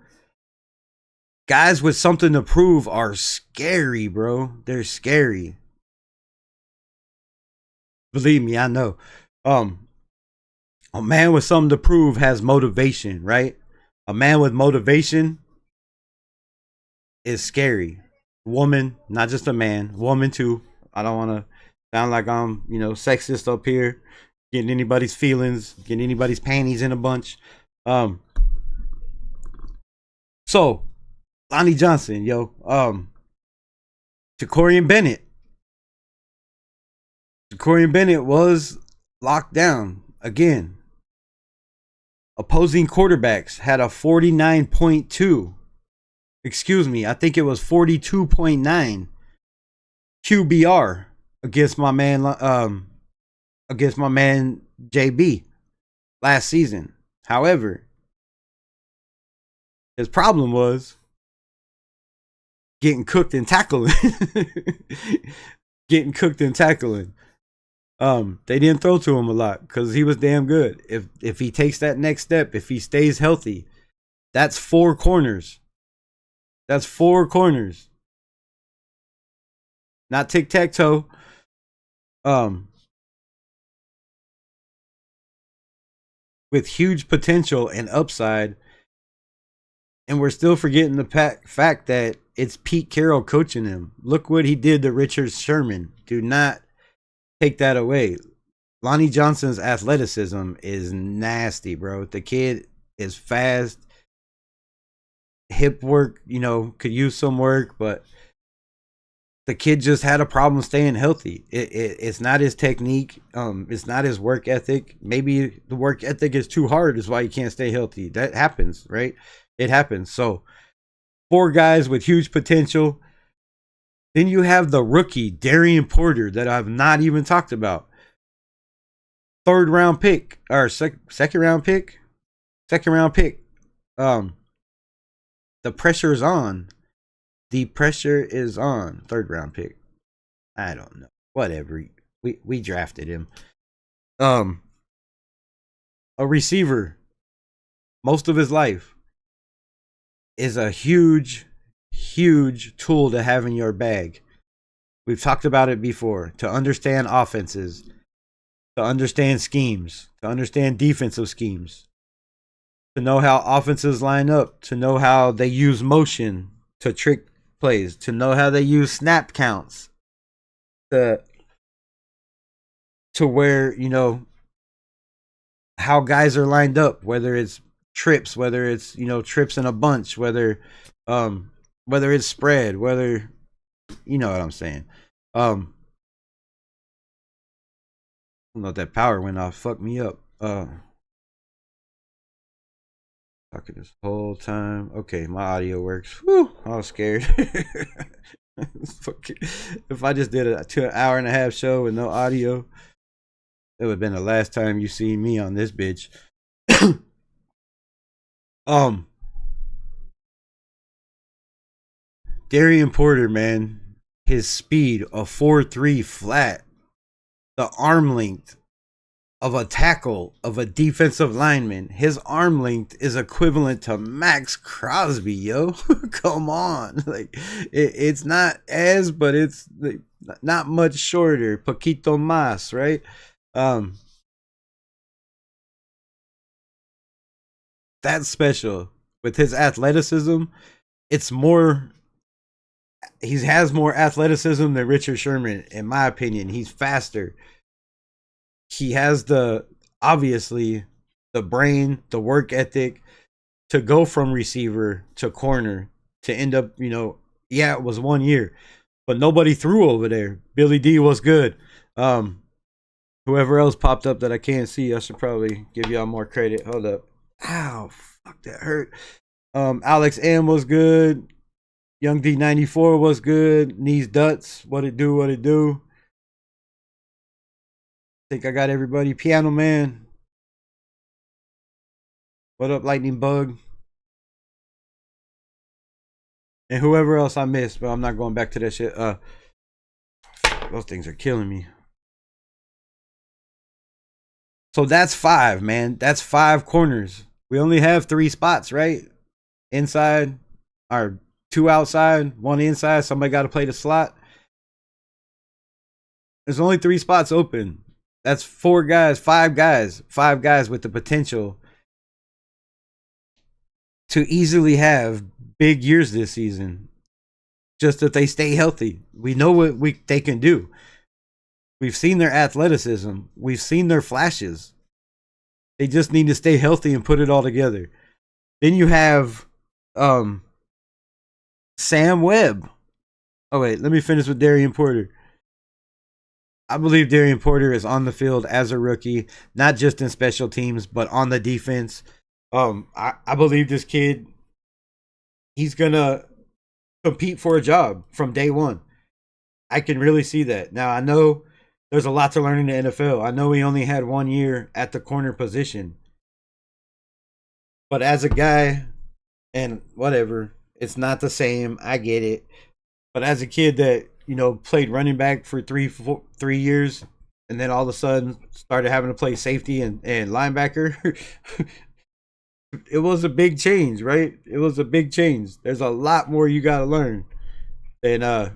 Guys with something to prove are scary, bro. They're scary. Believe me, I know. A man with something to prove has motivation, right? A man with motivation is scary. Woman, not just a man, woman too. I don't want to sound like I'm, you know, sexist up here, getting anybody's feelings, getting anybody's panties in a bunch. So Lonnie Johnson, yo, Jacorian Bennett was locked down again. Opposing quarterbacks had a 49.2. Excuse me, I think it was 42.9 QBR against my man JB last season. However, his problem was getting cooked and tackling. They didn't throw to him a lot because he was damn good. If he takes that next step, if he stays healthy, that's 4 corners. That's 4 corners. Not tic-tac-toe. With huge potential and upside. And we're still forgetting the fact that it's Pete Carroll coaching him. Look what he did to Richard Sherman. Do not take that away. Lonnie Johnson's athleticism is nasty, bro. The kid is fast. Hip work, could use some work, but the kid just had a problem staying healthy. It's not his technique. It's not his work ethic. Maybe the work ethic is too hard, is why he can't stay healthy. That happens, right? It happens. So 4 guys with huge potential. Then you have the rookie, Darian Porter, that I've not even talked about. 3rd round pick, or second round pick. The pressure is on. The pressure is on. 3rd round pick. I don't know. Whatever. We drafted him. A receiver. Most of his life is a huge tool to have in your bag. We've talked about it before. To understand offenses, to understand schemes, to understand defensive schemes, to know how offenses line up, to know how they use motion to trick plays, to know how they use snap counts, to where, how guys are lined up, whether it's trips, whether it's, trips in a bunch, whether it's spread, whether, you know what I'm saying. I don't know if that power went off. Fuck me up. Talking this whole time. Okay, my audio works. Whew, I was scared. If I just did a 2 hour and a half show with no audio, it would have been the last time you see me on this bitch. Darian Porter, man, his speed, a 4.3 flat, the arm length of a tackle, of a defensive lineman. His arm length is equivalent to Maxx Crosby, yo. Come on. Like, it's not as, but it's not much shorter. Poquito más, right? That's special. With his athleticism, it's more... He has more athleticism than Richard Sherman, in my opinion. He's faster. He has obviously the brain, the work ethic to go from receiver to corner to end up, it was 1 year, but nobody threw over there. Billy D was good. Whoever else popped up that I can't see, I should probably give y'all more credit. Hold up. Ow, fuck, that hurt. Alex M was good. Young D94 was good. Knees Duts, what it do. Think I got everybody. Piano Man. What up, Lightning Bug? And whoever else I missed, but I'm not going back to that shit. Those things are killing me. So that's 5, man. That's 5 corners. We only have 3 spots, right? Inside, or 2 outside, 1 inside. Somebody got to play the slot. There's only 3 spots open. That's 4 guys, 5 guys with the potential to easily have big years this season. Just if they stay healthy. We know what they can do. We've seen their athleticism. We've seen their flashes. They just need to stay healthy and put it all together. Then you have Sam Webb. Oh, wait, let me finish with Darian Porter. I believe Darian Porter is on the field as a rookie, not just in special teams, but on the defense. I believe this kid, he's going to compete for a job from day one. I can really see that. Now, I know there's a lot to learn in the NFL. I know he only had 1 year at the corner position. But as a guy, and whatever, it's not the same. I get it. But as a kid that, played running back for 3 years, and then all of a sudden started having to play safety and linebacker, it was a big change, right? It was a big change. There's a lot more you got to learn than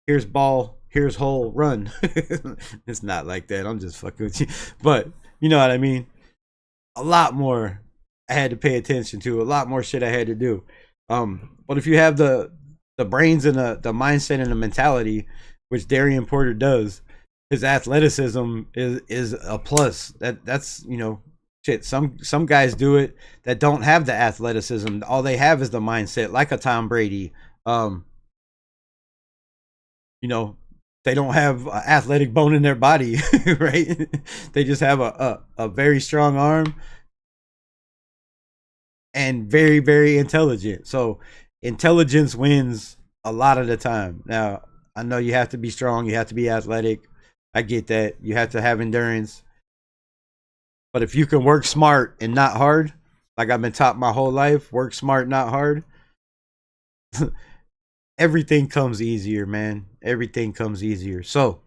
here's ball, here's hole, run. It's not like that. I'm just fucking with you. But you know what I mean? A lot more I had to pay attention to, a lot more shit I had to do. But if you have the brains and the mindset and the mentality, which Darian Porter does, his athleticism is a plus. That's shit. Some guys do it that don't have the athleticism. All they have is the mindset, like a Tom Brady. They don't have an athletic bone in their body, right? They just have a very strong arm and very, very intelligent. So intelligence wins a lot of the time. Now, I know you have to be strong, you have to be athletic. I get that. You have to have endurance. But if you can work smart and not hard, like I've been taught my whole life, work smart, not hard, everything comes easier, man. Everything comes easier. So,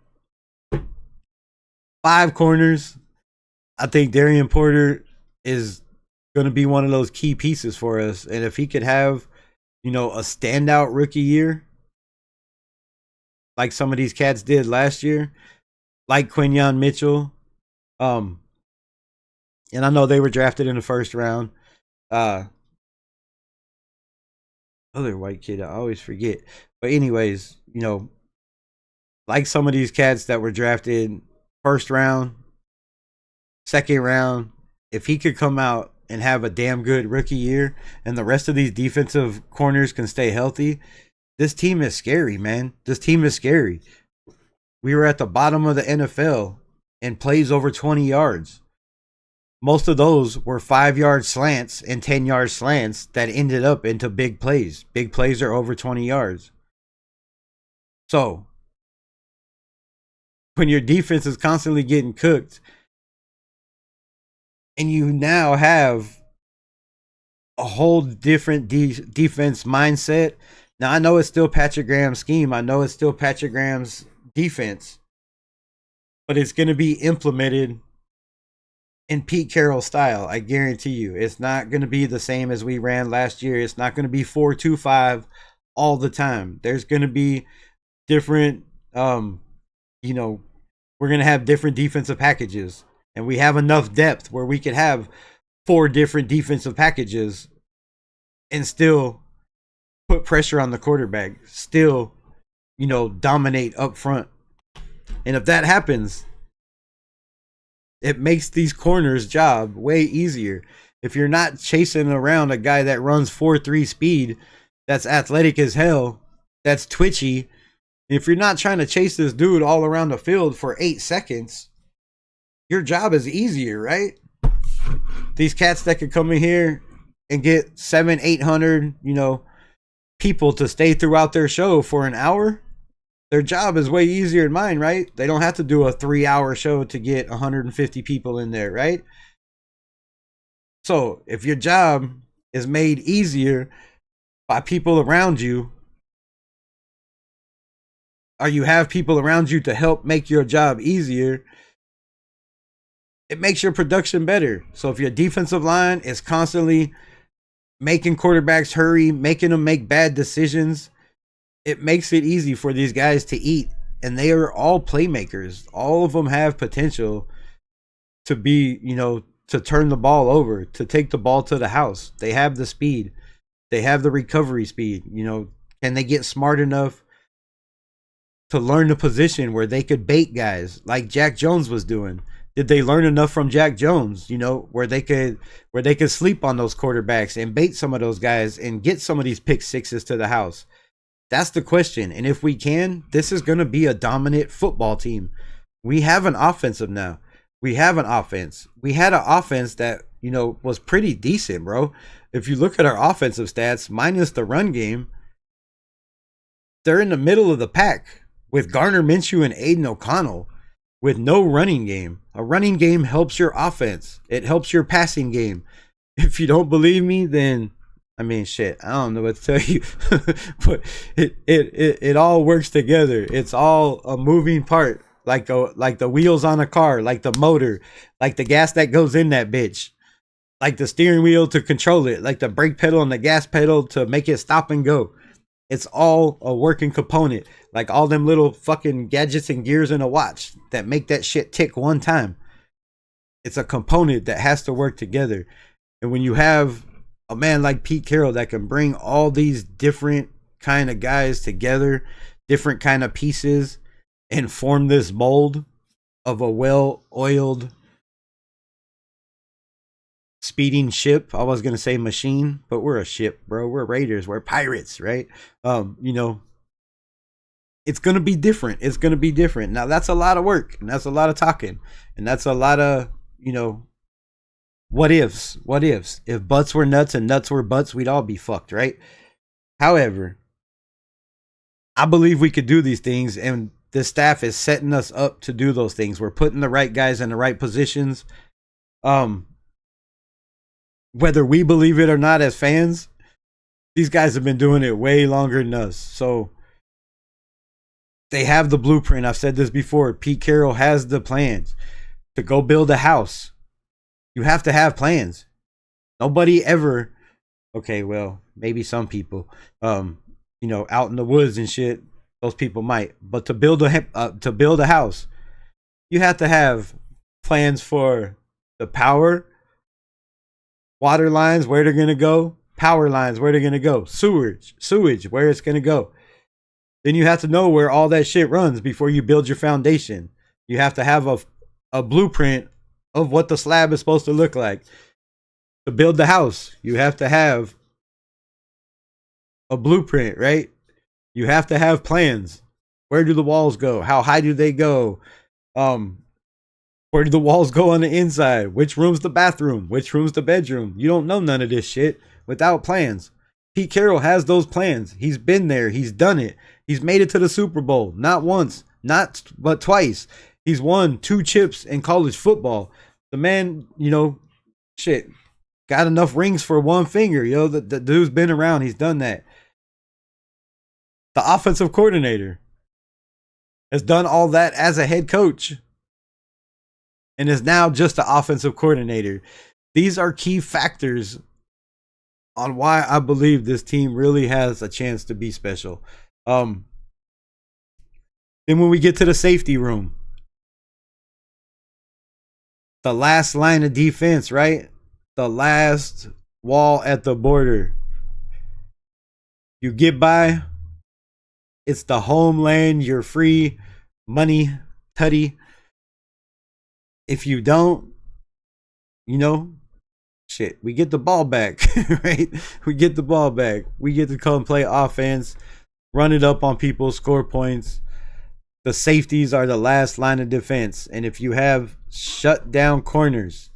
5 corners. I think Darian Porter is going to be one of those key pieces for us. And if he could have, a standout rookie year, like some of these cats did last year, like Quinyon Mitchell, and I know they were drafted in the first round. Other white kid, I always forget. But anyways, like some of these cats that were drafted first round, second round, if he could come out and have a damn good rookie year and the rest of these defensive corners can stay healthy, this team is scary, man. This team is scary. We were at the bottom of the NFL in plays over 20 yards. Most of those were 5-yard slants and 10-yard slants that ended up into big plays. Big plays are over 20 yards. So, when your defense is constantly getting cooked, and you now have a whole different defense mindset. Now, I know it's still Patrick Graham's scheme. I know it's still Patrick Graham's defense. But it's going to be implemented in Pete Carroll style. I guarantee you. It's not going to be the same as we ran last year. It's not going to be 4-2-5 all the time. There's going to be different, we're going to have different defensive packages. And we have enough depth where we could have 4 different defensive packages and still put pressure on the quarterback, still, dominate up front. And if that happens, it makes these corners' job way easier. If you're not chasing around a guy that runs 4.3 speed, that's athletic as hell, that's twitchy, if you're not trying to chase this dude all around the field for 8 seconds, your job is easier, right? These cats that could come in here and get 700-800, people to stay throughout their show for an hour, their job is way easier than mine, right? They don't have to do a 3-hour show to get 150 people in there, right? So if your job is made easier by people around you, or you have people around you to help make your job easier, it makes your production better. So if your defensive line is constantly making quarterbacks hurry, making them make bad decisions, it makes it easy for these guys to eat. And they are all playmakers. All of them have potential to be, to turn the ball over, to take the ball to the house. They have the speed. They have the recovery speed. Can they get smart enough to learn the position where they could bait guys like Jack Jones was doing? Did they learn enough from Jack Jones, where they could sleep on those quarterbacks and bait some of those guys and get some of these pick sixes to the house? That's the question. And if we can, this is going to be a dominant football team. We have an offensive now. We have an offense. We had an offense that, was pretty decent, bro. If you look at our offensive stats, minus the run game, they're in the middle of the pack with Gardner Minshew and Aiden O'Connell. With no running game. A running game helps your offense. It helps your passing game. If you don't believe me, then shit, I don't know what to tell you. But it all works together. It's all a moving part, like the wheels on a car, like the motor, like the gas that goes in that bitch, like the steering wheel to control it, like the brake pedal and the gas pedal to make it stop and go. It's all a working component, like all them little fucking gadgets and gears in a watch that make that shit tick one time. It's a component that has to work together. And when you have a man like Pete Carroll that can bring all these different kind of guys together, different kind of pieces, and form this mold of a well-oiled speeding ship. I was gonna say machine, but we're a ship, bro. We're raiders. We're pirates, right? You know, it's gonna be different. It's gonna be different. Now that's a lot of work, and that's a lot of talking, and that's a lot of, you know, what ifs. What ifs? If butts were nuts and nuts were butts, we'd all be fucked, right? However, I believe we could do these things, and the staff is setting us up to do those things. We're putting the right guys in the right positions. Whether we believe it or not as fans, these guys have been doing it way longer than us. So they have the blueprint. I've said this before. Pete Carroll has the plans to go build a house. You have to have plans. Nobody ever, okay, well, maybe some people, you know, out in the woods and shit, those people might. But to build a house, you have to have plans for the power, water lines, where they're gonna go, power lines, where they're gonna go, sewage, where it's gonna go. Then you have to know where all that shit runs before you build your foundation. You have to have a blueprint of what the slab is supposed to look like. To build the house, you have to have a blueprint, right? You have to have plans. Where do the walls go? How high do they go? Where do the walls go on the inside? Which room's the bathroom? Which room's the bedroom? You don't know none of this shit without plans. Pete Carroll has those plans. He's been there. He's done it. He's made it to the Super Bowl. Not once, but twice. He's won 2 chips in college football. The man, you know, shit, got enough rings for one finger. Yo, the dude's been around. He's done that. The offensive coordinator has done all that as a head coach and is now just the offensive coordinator. These are key factors on why I believe this team really has a chance to be special. Then when we get to the safety room, the last line of defense, right? The last wall at the border. You get by, it's the homeland, you're free, money, tutty. If you don't, you know, shit, we get the ball back, right? We get the ball back. We get to come play offense, run it up on people, score points. The safeties are the last line of defense. And if you have shut down corners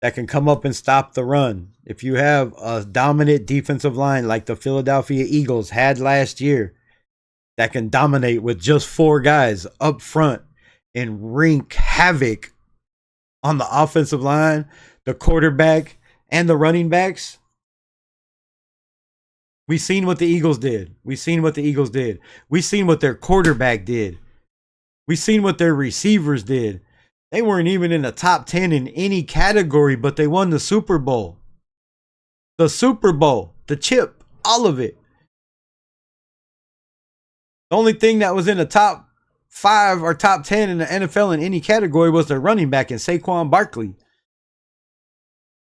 that can come up and stop the run, if you have a dominant defensive line like the Philadelphia Eagles had last year that can dominate with just 4 guys up front and wreak havoc on the offensive line, the quarterback, and the running backs. We've seen what the Eagles did. We've seen what their quarterback did. We've seen what their receivers did. They weren't even in the top 10 in any category, but they won the Super Bowl. The Super Bowl, the chip, all of it. The only thing that was in the top 5 or top 10 in the NFL in any category was their running back in Saquon Barkley.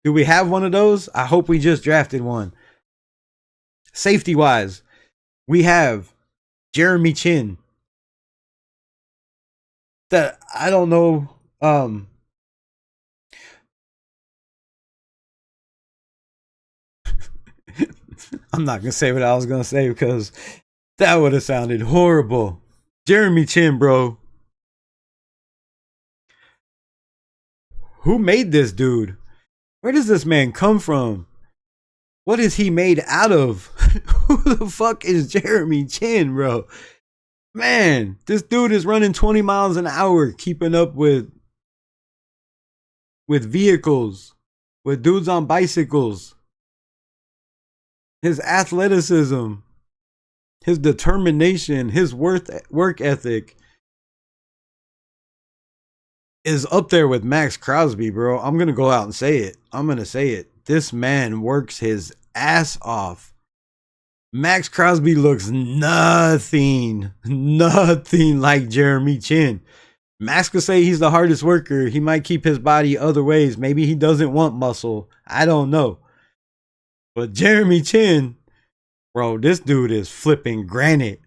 Do we have one of those? I hope we just drafted one. Safety-wise, we have Jeremy Chin. That I don't know. I'm not gonna say what I was gonna say because that would have sounded horrible. Jeremy Chin, bro. Who made this dude? Where does this man come from? What is he made out of? Who the fuck is Jeremy Chin, bro? Man, this dude is running 20 miles an hour, keeping up with vehicles, with dudes on bicycles. His athleticism, his determination, his work ethic is up there with Maxx Crosby, bro. I'm going to go out and say it. I'm going to say it. This man works his ass off. Maxx Crosby looks nothing like Jeremy Chin. Max could say he's the hardest worker. He might keep his body other ways. Maybe he doesn't want muscle. I don't know. But Jeremy Chin, bro, this dude is flipping granite.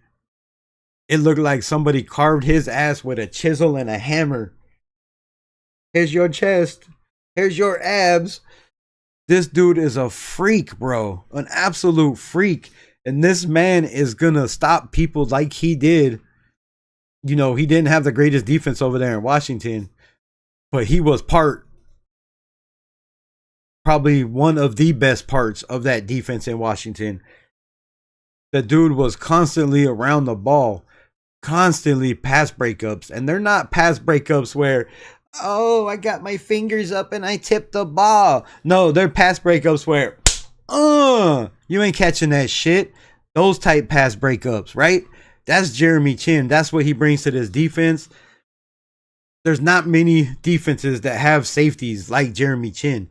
It looked like somebody carved his ass with a chisel and a hammer Here's your chest. Here's your abs. This dude is a freak, bro. An absolute freak. And this man is going to stop people like he did. You know, he didn't have the greatest defense over there in Washington, but he was probably one of the best parts of that defense in Washington. The dude was constantly around the ball, constantly pass breakups. And they're not pass breakups where, oh, I got my fingers up and I tipped the ball. No, they're pass breakups where, you ain't catching that shit. Those type pass breakups, right? That's Jeremy Chin. That's what he brings to this defense. There's not many defenses that have safeties like Jeremy Chin.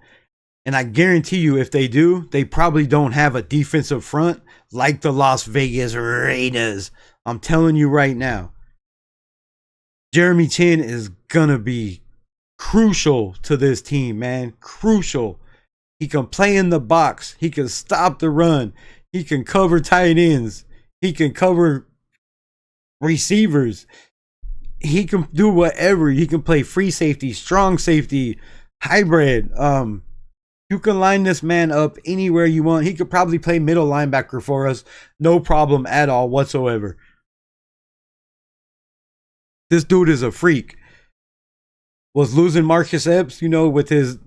And I guarantee you, if they do, they probably don't have a defensive front like the Las Vegas Raiders. I'm telling you right now. Jeremy Chin is going to be crucial to this team, man. Crucial. He can play in the box. He can stop the run. He can cover tight ends. He can cover receivers. He can do whatever. He can play free safety, strong safety, hybrid. You can line this man up anywhere you want. He could probably play middle linebacker for us. No problem at all whatsoever. This dude is a freak. Was losing Marcus Epps, you know, with his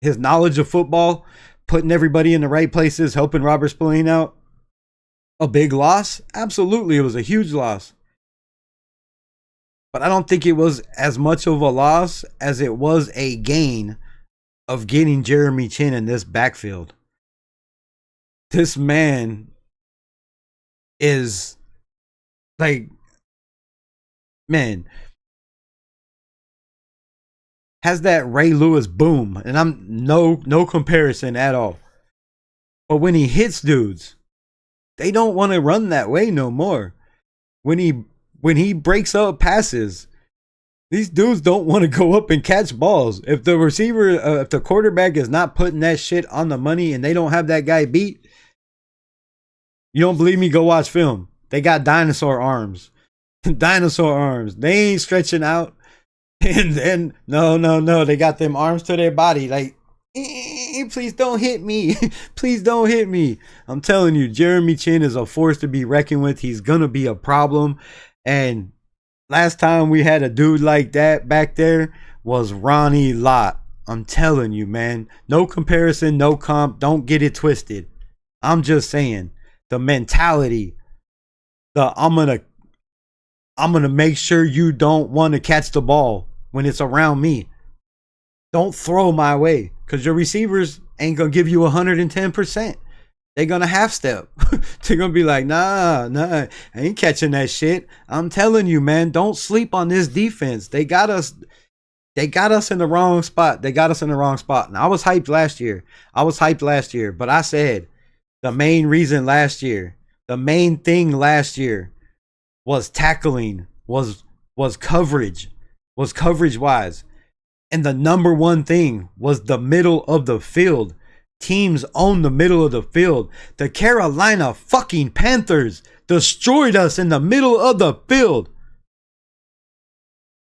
knowledge of football, putting everybody in the right places, helping Robert Spillane out, a big loss? Absolutely, it was a huge loss. But I don't think it was as much of a loss as it was a gain of getting Jeremy Chin in this backfield. This man is like, man, has that Ray Lewis boom, and I'm no comparison at all. But when he hits dudes, they don't want to run that way no more. When he breaks up passes, these dudes don't want to go up and catch balls. If the receiver, if the quarterback is not putting that shit on the money and they don't have that guy beat, you don't believe me? Go watch film. They got dinosaur arms. Dinosaur arms. They ain't stretching out. And then, no. They got them arms to their body. Like, please don't hit me. Please don't hit me. I'm telling you, Jeremy Chin is a force to be reckoned with. He's going to be a problem. And last time we had a dude like that back there was Ronnie Lott. I'm telling you, man. No comparison, no comp. Don't get it twisted. I'm just saying. The mentality. I'm gonna make sure you don't want to catch the ball when it's around me. Don't throw my way. Because your receivers ain't going to give you 110%. They're going to half step. They're going to be like, nah, I ain't catching that shit. I'm telling you, man, don't sleep on this defense. They got us in the wrong spot. And I was hyped last year. But I said the main thing last year was tackling, was coverage wise. And the number one thing was the middle of the field. Teams own the middle of the field. The Carolina fucking Panthers destroyed us in the middle of the field.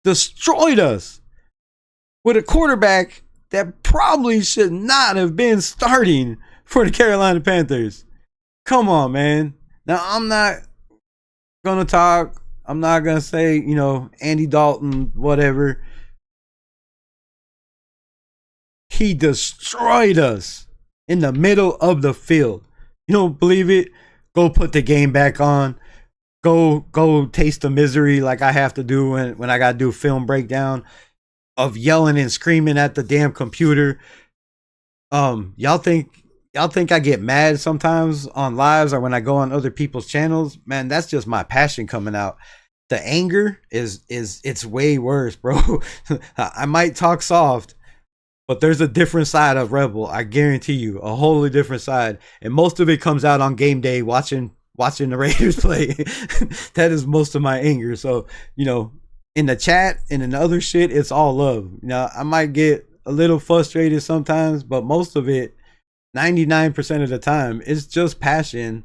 Destroyed us. With a quarterback that probably should not have been starting for the Carolina Panthers. Come on, man. Now, I'm not going to talk. I'm not going to say, Andy Dalton, whatever. He destroyed us in the middle of the field. You don't believe it? Go put the game back on. Go taste the misery like I have to do when I got to do film breakdown of yelling and screaming at the damn computer. Y'all think I get mad sometimes on lives or when I go on other people's channels? Man, that's just my passion coming out. The anger it's way worse, bro. I might talk soft, but there's a different side of Rebel. I guarantee you, a wholly different side. And most of it comes out on game day watching the Raiders play. That is most of my anger. So, in the chat and in the other shit, it's all love. I might get a little frustrated sometimes, but most of it, 99% of the time, it's just passion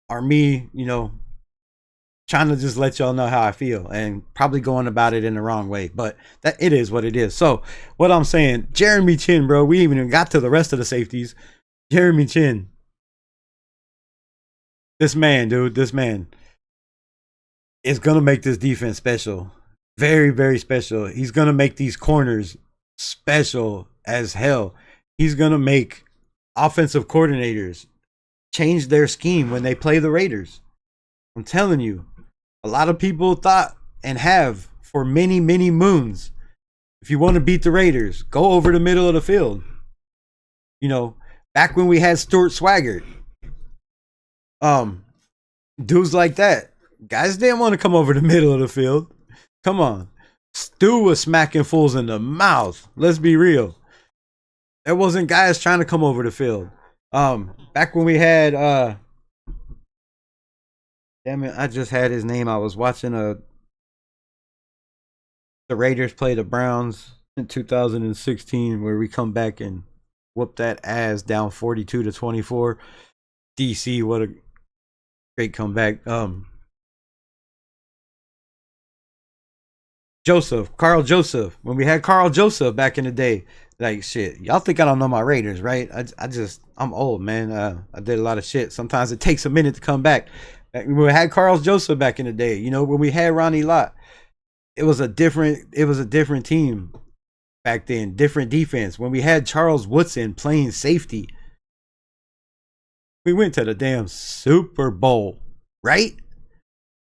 or me, trying to just let y'all know how I feel, and probably going about it in the wrong way, but that it is what it is. So what I'm saying, Jeremy Chin, bro, we even got to the rest of the safeties. Jeremy Chin, this man, dude, this man is gonna make this defense special. Very, very special. He's gonna make these corners special as hell. He's gonna make offensive coordinators change their scheme when they play the Raiders. I'm telling you, a lot of people thought and have for many, many moons, if you want to beat the Raiders, go over the middle of the field. You know, back when we had Stuart Swaggart, dudes like that, guys didn't want to come over the middle of the field. Come on. Stu was smacking fools in the mouth. Let's be real. There wasn't guys trying to come over the field. Back when we had damn it, I just had his name. I was watching the Raiders play the Browns in 2016, where we come back and whoop that ass down 42-24. DC, what a great comeback. Carl Joseph. When we had Carl Joseph back in the day, like, shit, y'all think I don't know my Raiders, right? I'm old, man. I did a lot of shit. Sometimes it takes a minute to come back. When we had Carl Joseph back in the day, you know, when we had Ronnie Lott, it was a different team back then, different defense. When we had Charles Woodson playing safety, we went to the damn Super Bowl, right?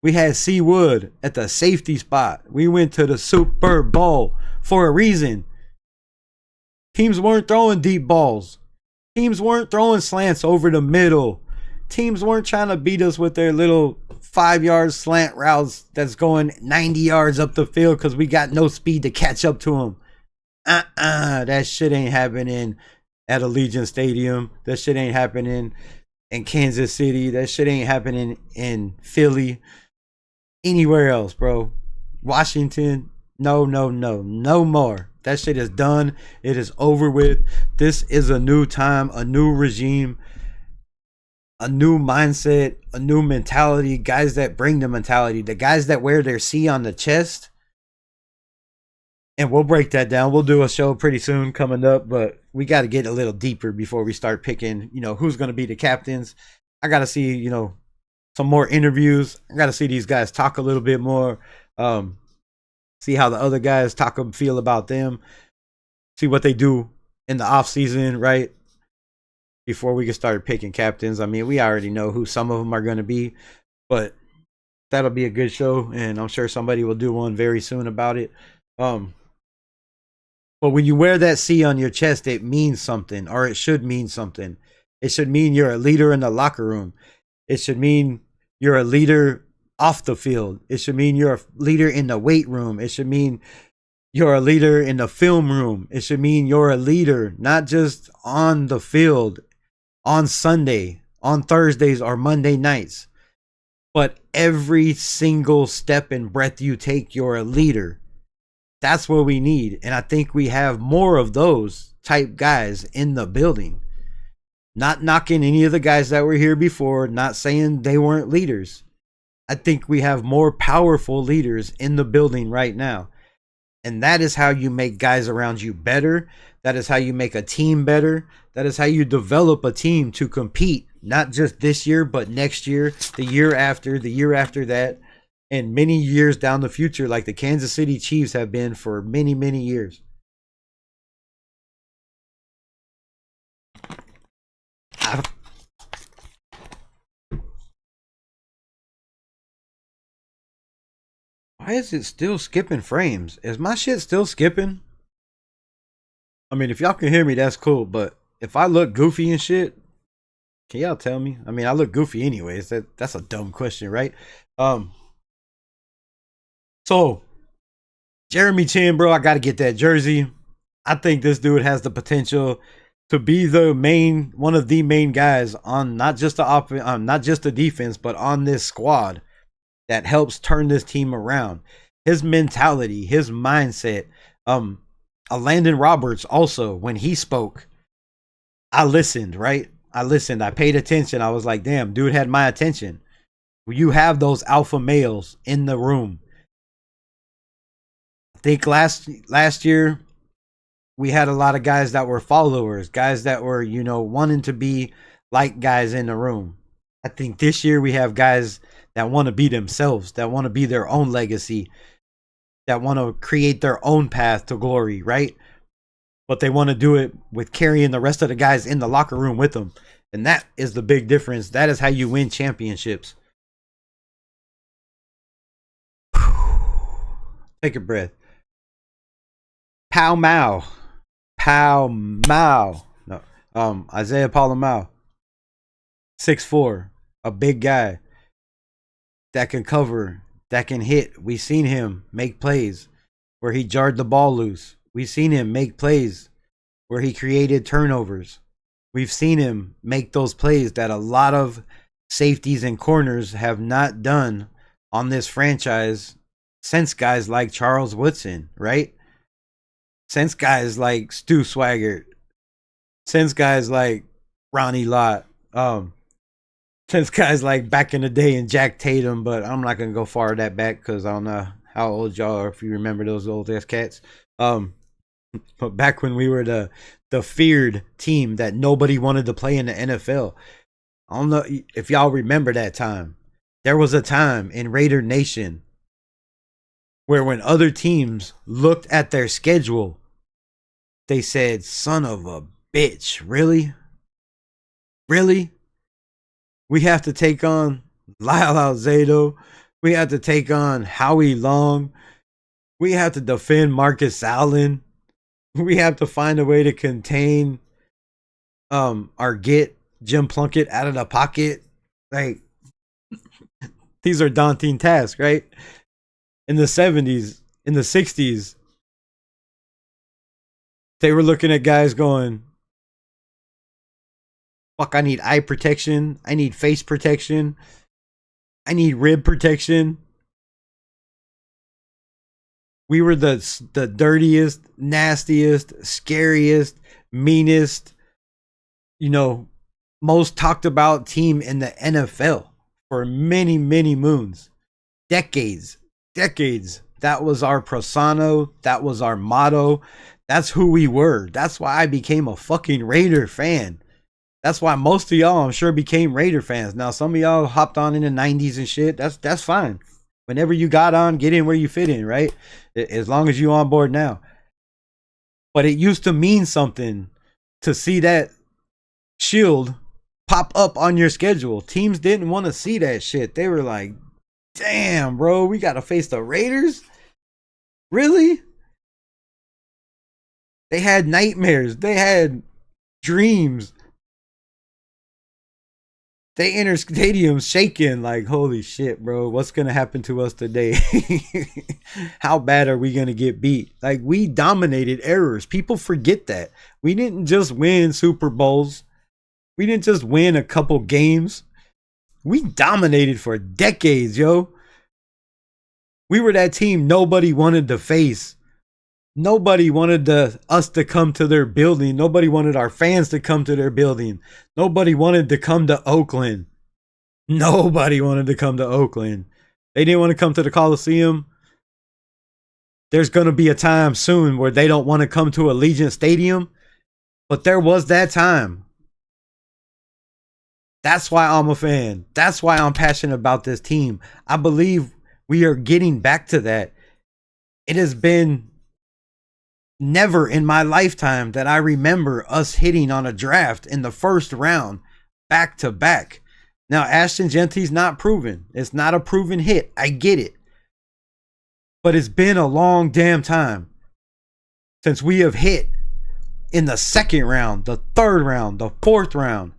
We had C. Wood at the safety spot. We went to the Super Bowl for a reason. Teams weren't throwing deep balls. Teams weren't throwing slants over the middle. Teams weren't trying to beat us with their little 5-yard slant routes that's going 90 yards up the field because we got no speed to catch up to them. That shit ain't happening at Allegiant Stadium. That shit ain't happening in Kansas City. That shit ain't happening in Philly. Anywhere else, bro. Washington, no more. That shit is done. It is over with. This is a new time, a new regime, a new mindset, a new mentality. Guys that bring the mentality, the guys that wear their C on the chest. And we'll break that down. We'll do a show pretty soon coming up, but we got to get a little deeper before we start picking, you know, who's going to be the captains. I got to see, you know, some more interviews. I got to see these guys talk a little bit more. See how the other guys feel about them. See what they do in the off season, right? Before we can start picking captains. I mean, we already know who some of them are going to be, but that'll be a good show, and I'm sure somebody will do one very soon about it. But when you wear that C on your chest, it means something, or it should mean something. It should mean you're a leader in the locker room. It should mean you're a leader off the field. It should mean you're a leader in the weight room. It should mean you're a leader in the film room. It should mean you're a leader, not just on the field, on Sunday, on Thursdays or Monday nights, but every single step and breath you take, you're a leader. That's what we need. And I think we have more of those type guys in the building. Not knocking any of the guys that were here before, not saying they weren't leaders. I think we have more powerful leaders in the building right now. And that is how you make guys around you better. That is how you make a team better. That is how you develop a team to compete, not just this year, but next year, the year after that, and many years down the future, like the Kansas City Chiefs have been for many, many years. Why is it still skipping frames? Is my shit still skipping? I mean, if y'all can hear me, that's cool. But if I look goofy and shit, can y'all tell me? I mean, I look goofy anyways. That's a dumb question, right? So, Jeremy Chin, bro, I got to get that jersey. I think this dude has the potential to be one of the main guys on not just the defense, but on this squad that helps turn this team around. His mentality, his mindset. Landon Roberts also, when he spoke, I listened, right? I paid attention. I was like, damn, dude had my attention. You have those alpha males in the room. I think last year we had a lot of guys that were followers, guys that were, you know, wanting to be like guys in the room. I think this year we have guys that want to be themselves, that want to be their own legacy, that want to create their own path to glory, right? But they want to do it with carrying the rest of the guys in the locker room with them. And that is the big difference. That is how you win championships. Take a breath. Pow Mao. Pow Mao. No. Isaiah Palomau. 6'4". A big guy. That can cover. That can hit. We've seen him make plays where he jarred the ball loose. We've seen him make plays where he created turnovers. We've seen him make those plays that a lot of safeties and corners have not done on this franchise since guys like Charles Woodson, right? Since guys like Stu Swaggart. Since guys like Ronnie Lott. Since guys like back in the day and Jack Tatum, but I'm not going to go far that back because I don't know how old y'all are if you remember those old ass cats. But back when we were the feared team that nobody wanted to play in the NFL. I don't know if y'all remember that time. There was a time in Raider Nation where when other teams looked at their schedule, they said, son of a bitch, really? Really? We have to take on Lyle Alzado. We have to take on Howie Long. We have to defend Marcus Allen. We have to find a way to contain or get Jim Plunkett out of the pocket. Like, these are daunting tasks, right? In the 70s, in the 60s, they were looking at guys going, fuck, I need eye protection. I need face protection. I need rib protection. We were the dirtiest, nastiest, scariest, meanest, you know, most talked about team in the NFL for many, many moons. Decades. That was our persona. That was our motto. That's who we were. That's why I became a fucking Raider fan. That's why most of y'all, I'm sure, became Raider fans. Now, some of y'all hopped on in the 90s and shit. That's fine. Whenever you got on, get in where you fit in, right? As long as you on board now. But it used to mean something to see that shield pop up on your schedule. Teams didn't want to see that shit. They were like, damn, bro, we got to face the Raiders? Really? They had nightmares. They had dreams. They enter stadiums shaking like, holy shit, bro. What's going to happen to us today? How bad are we going to get beat? Like, we dominated errors. People forget that. We didn't just win Super Bowls. We didn't just win a couple games. We dominated for decades, yo. We were that team nobody wanted to face. Nobody wanted us to come to their building. Nobody wanted our fans to come to their building. Nobody wanted to come to Oakland. Nobody wanted to come to Oakland. They didn't want to come to the Coliseum. There's going to be a time soon where they don't want to come to Allegiant Stadium. But there was that time. That's why I'm a fan. That's why I'm passionate about this team. I believe we are getting back to that. It has been never in my lifetime that I remember us hitting on a draft in the first round back to back. Now, Ashton Genty's not proven. It's not a proven hit. I get it. But it's been a long damn time since we have hit in the second round, the third round, the fourth round.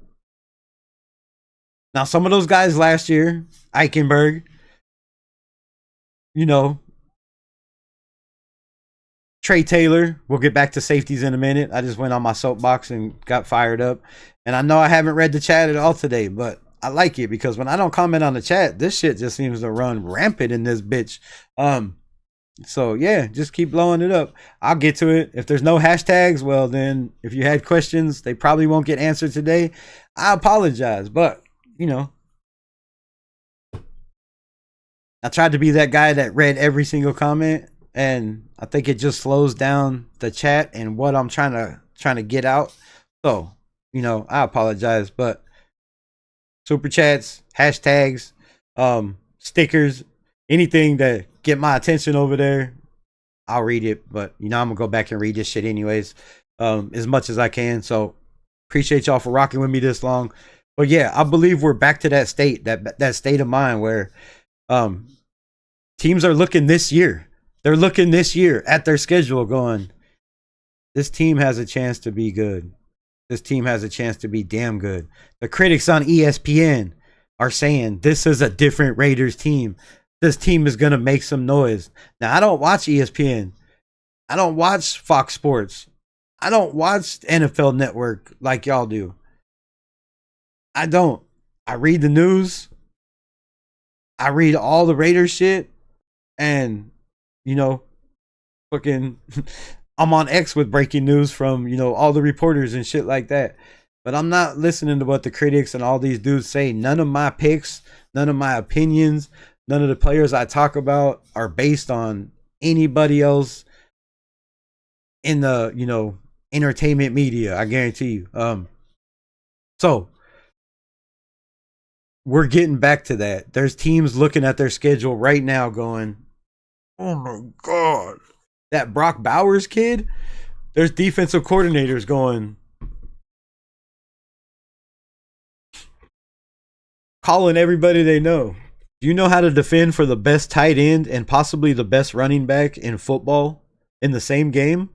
Now, some of those guys last year, Eichenberg, you know, Trey Taylor, we'll get back to safeties in a minute. I just went on my soapbox and got fired up. And I know I haven't read the chat at all today, but I like it because when I don't comment on the chat, this shit just seems to run rampant in this bitch. So yeah, just keep blowing it up. I'll get to it. If there's no hashtags, well then, if you had questions, they probably won't get answered today. I apologize, but you know, I tried to be that guy that read every single comment, and I think it just slows down the chat and what I'm trying to get out. So, I apologize, but super chats, hashtags, stickers, anything that get my attention over there, I'll read it. But I'm gonna go back and read this shit anyways, as much as I can. So appreciate y'all for rocking with me this long. But yeah, I believe we're back to that state, that state of mind where teams are looking this year. They're looking this year at their schedule going, this team has a chance to be good. This team has a chance to be damn good. The critics on ESPN are saying this is a different Raiders team. This team is going to make some noise. Now, I don't watch ESPN. I don't watch Fox Sports. I don't watch NFL Network like y'all do. I don't. I read the news. I read all the Raiders shit. And, fucking, I'm on X with breaking news from, all the reporters and shit like that. But I'm not listening to what the critics and all these dudes say. None of my picks, none of my opinions, none of the players I talk about are based on anybody else in the, entertainment media. I guarantee you. So we're getting back to that. There's teams looking at their schedule right now going, oh my God, that Brock Bowers kid. There's defensive coordinators going, calling everybody they know. Do you know how to defend for the best tight end and possibly the best running back in football in the same game?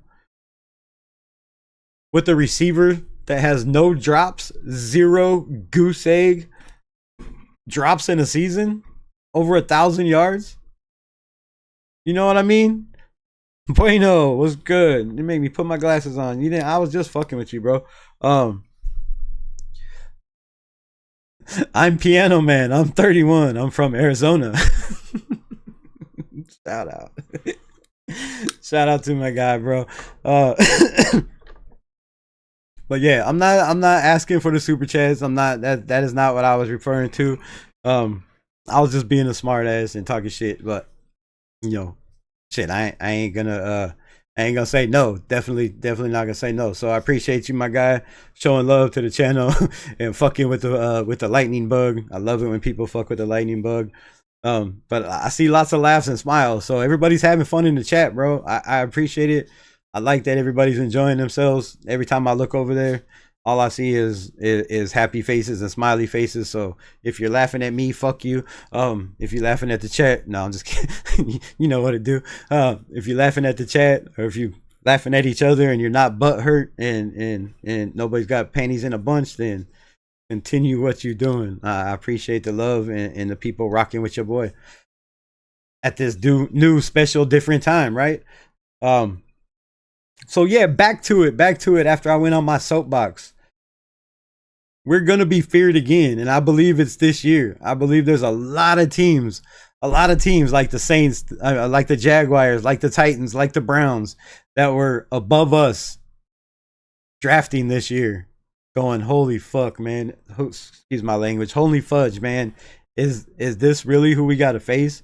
With a receiver that has no drops, 0 goose egg drops in a season, over 1,000 yards. You know what I mean? Bueno, what's good? You made me put my glasses on. You didn't. I was just fucking with you, bro. I'm Piano Man. I'm 31. I'm from Arizona. Shout out. Shout out to my guy, bro. But yeah, I'm not asking for the super chats. I'm not that is not what I was referring to. I was just being a smart ass and talking shit, but shit, I ain't gonna say no. Definitely not gonna say no. So I appreciate you, my guy, showing love to the channel and fucking with the lightning bug. I love it when people fuck with the lightning bug. But I see lots of laughs and smiles, so everybody's having fun in the chat, bro. I appreciate it. I like that everybody's enjoying themselves. Every time I look over there, all I see is happy faces and smiley faces. So if you're laughing at me, fuck you. If you're laughing at the chat, no, I'm just kidding. You know what to do. If you're laughing at the chat, or if you laughing at each other and you're not butt hurt and nobody's got panties in a bunch, then continue what you're doing. I appreciate the love and the people rocking with your boy at this new special different time, right? So yeah, back to it after I went on my soapbox. We're going to be feared again, and I believe it's this year. I believe there's a lot of teams like the Saints, like the Jaguars, like the Titans, like the Browns that were above us drafting this year going, holy fuck, man. Excuse my language. Holy fudge, man. Is this really who we got to face?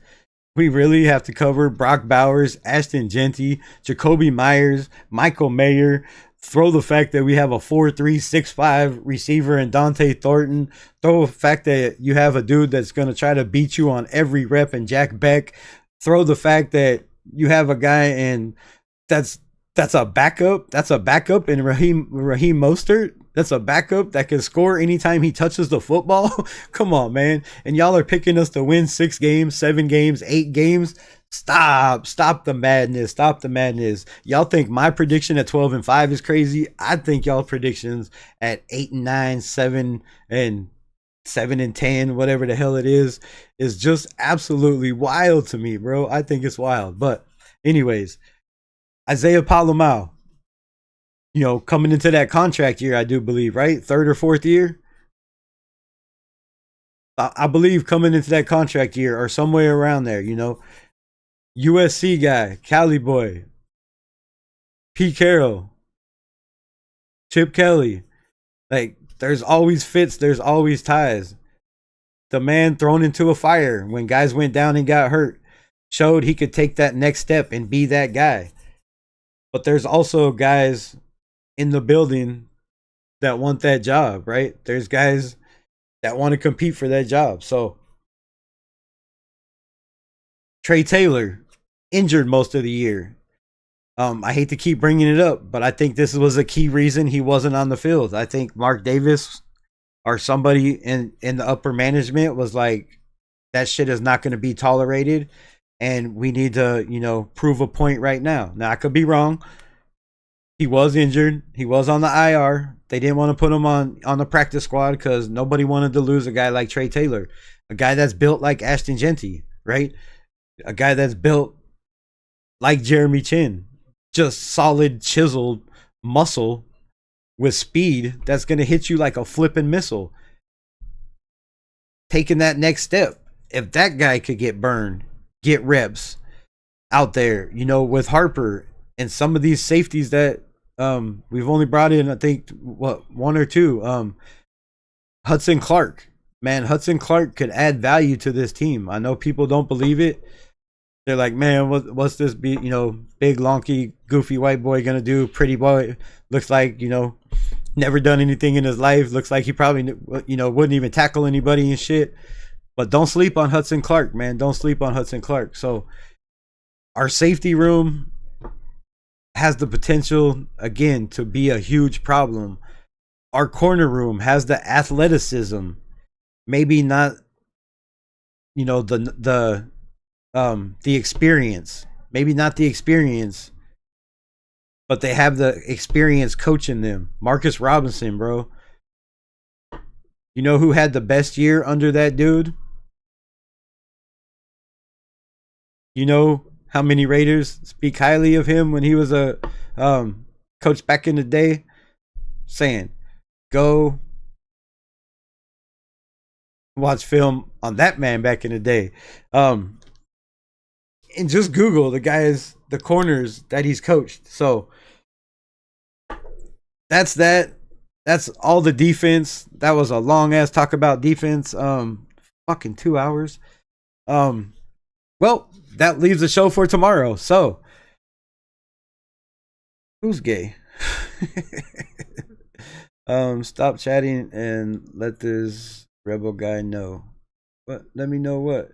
We really have to cover Brock Bowers, Ashton Genty, Jacoby Myers, Michael Mayer. Throw the fact that we have a 4'3", 6'5" receiver in Dante Thornton. Throw the fact that you have a dude that's going to try to beat you on every rep in Jack Beck. Throw the fact that you have a guy and that's a backup. That's a backup in Raheem Mostert. That's a backup that can score anytime he touches the football. Come on, man. And y'all are picking us to win 6 games, 7 games, 8 games. Stop the madness. Stop the madness. Y'all think my prediction at 12-5 is crazy? I think y'all predictions at 8-9, 7-10, whatever the hell it is just absolutely wild to me, bro. I think it's wild. But anyways, Isaiah Palomau, coming into that contract year, I do believe, right? 3rd or 4th year? I believe coming into that contract year or somewhere around there, USC guy, Cali boy, Pete Carroll, Chip Kelly. Like, there's always fits, there's always ties. the man thrown into a fire when guys went down and got hurt. Showed he could take that next step and be that guy. But there's also guys in the building that want that job, right? There's guys that want to compete for that job. So Trey Taylor injured most of the year. I hate to keep bringing it up, but I think this was a key reason he wasn't on the field. I think Mark Davis or somebody in the upper management was like, that shit is not going to be tolerated, and we need to, prove a point right now. Now, I could be wrong. He was injured. He was on the IR. They didn't want to put him on the practice squad because nobody wanted to lose a guy like Trey Taylor, a guy that's built like Ashton Genty, right? A guy that's built like Jeremy Chin. Just solid, chiseled muscle with speed that's going to hit you like a flipping missile. Taking that next step. If that guy could get burned, get reps out there, with Harper and some of these safeties that we've only brought in, I think, one or two. Hudson Clark. Man, Hudson Clark could add value to this team. I know people don't believe it. They're like, man, what's this big, lonky, goofy white boy gonna do? Pretty boy, looks like, never done anything in his life. Looks like he probably, wouldn't even tackle anybody and shit. But don't sleep on Hudson Clark, man. Don't sleep on Hudson Clark. So our safety room has the potential, again, to be a huge problem. Our corner room has the athleticism, maybe not, the experience, maybe not the experience, but they have the experience coaching them. Marcus Robinson, bro. You know who had the best year under that dude? You know how many Raiders speak highly of him when he was a coach back in the day? Saying, go watch film on that man back in the day. And just Google the corners that he's coached. So that's that. That's all the defense. That was a long ass talk about defense. Fucking 2 hours. Well, that leaves the show for tomorrow. So who's gay? Stop chatting and let this rebel guy know. What? Let me know what?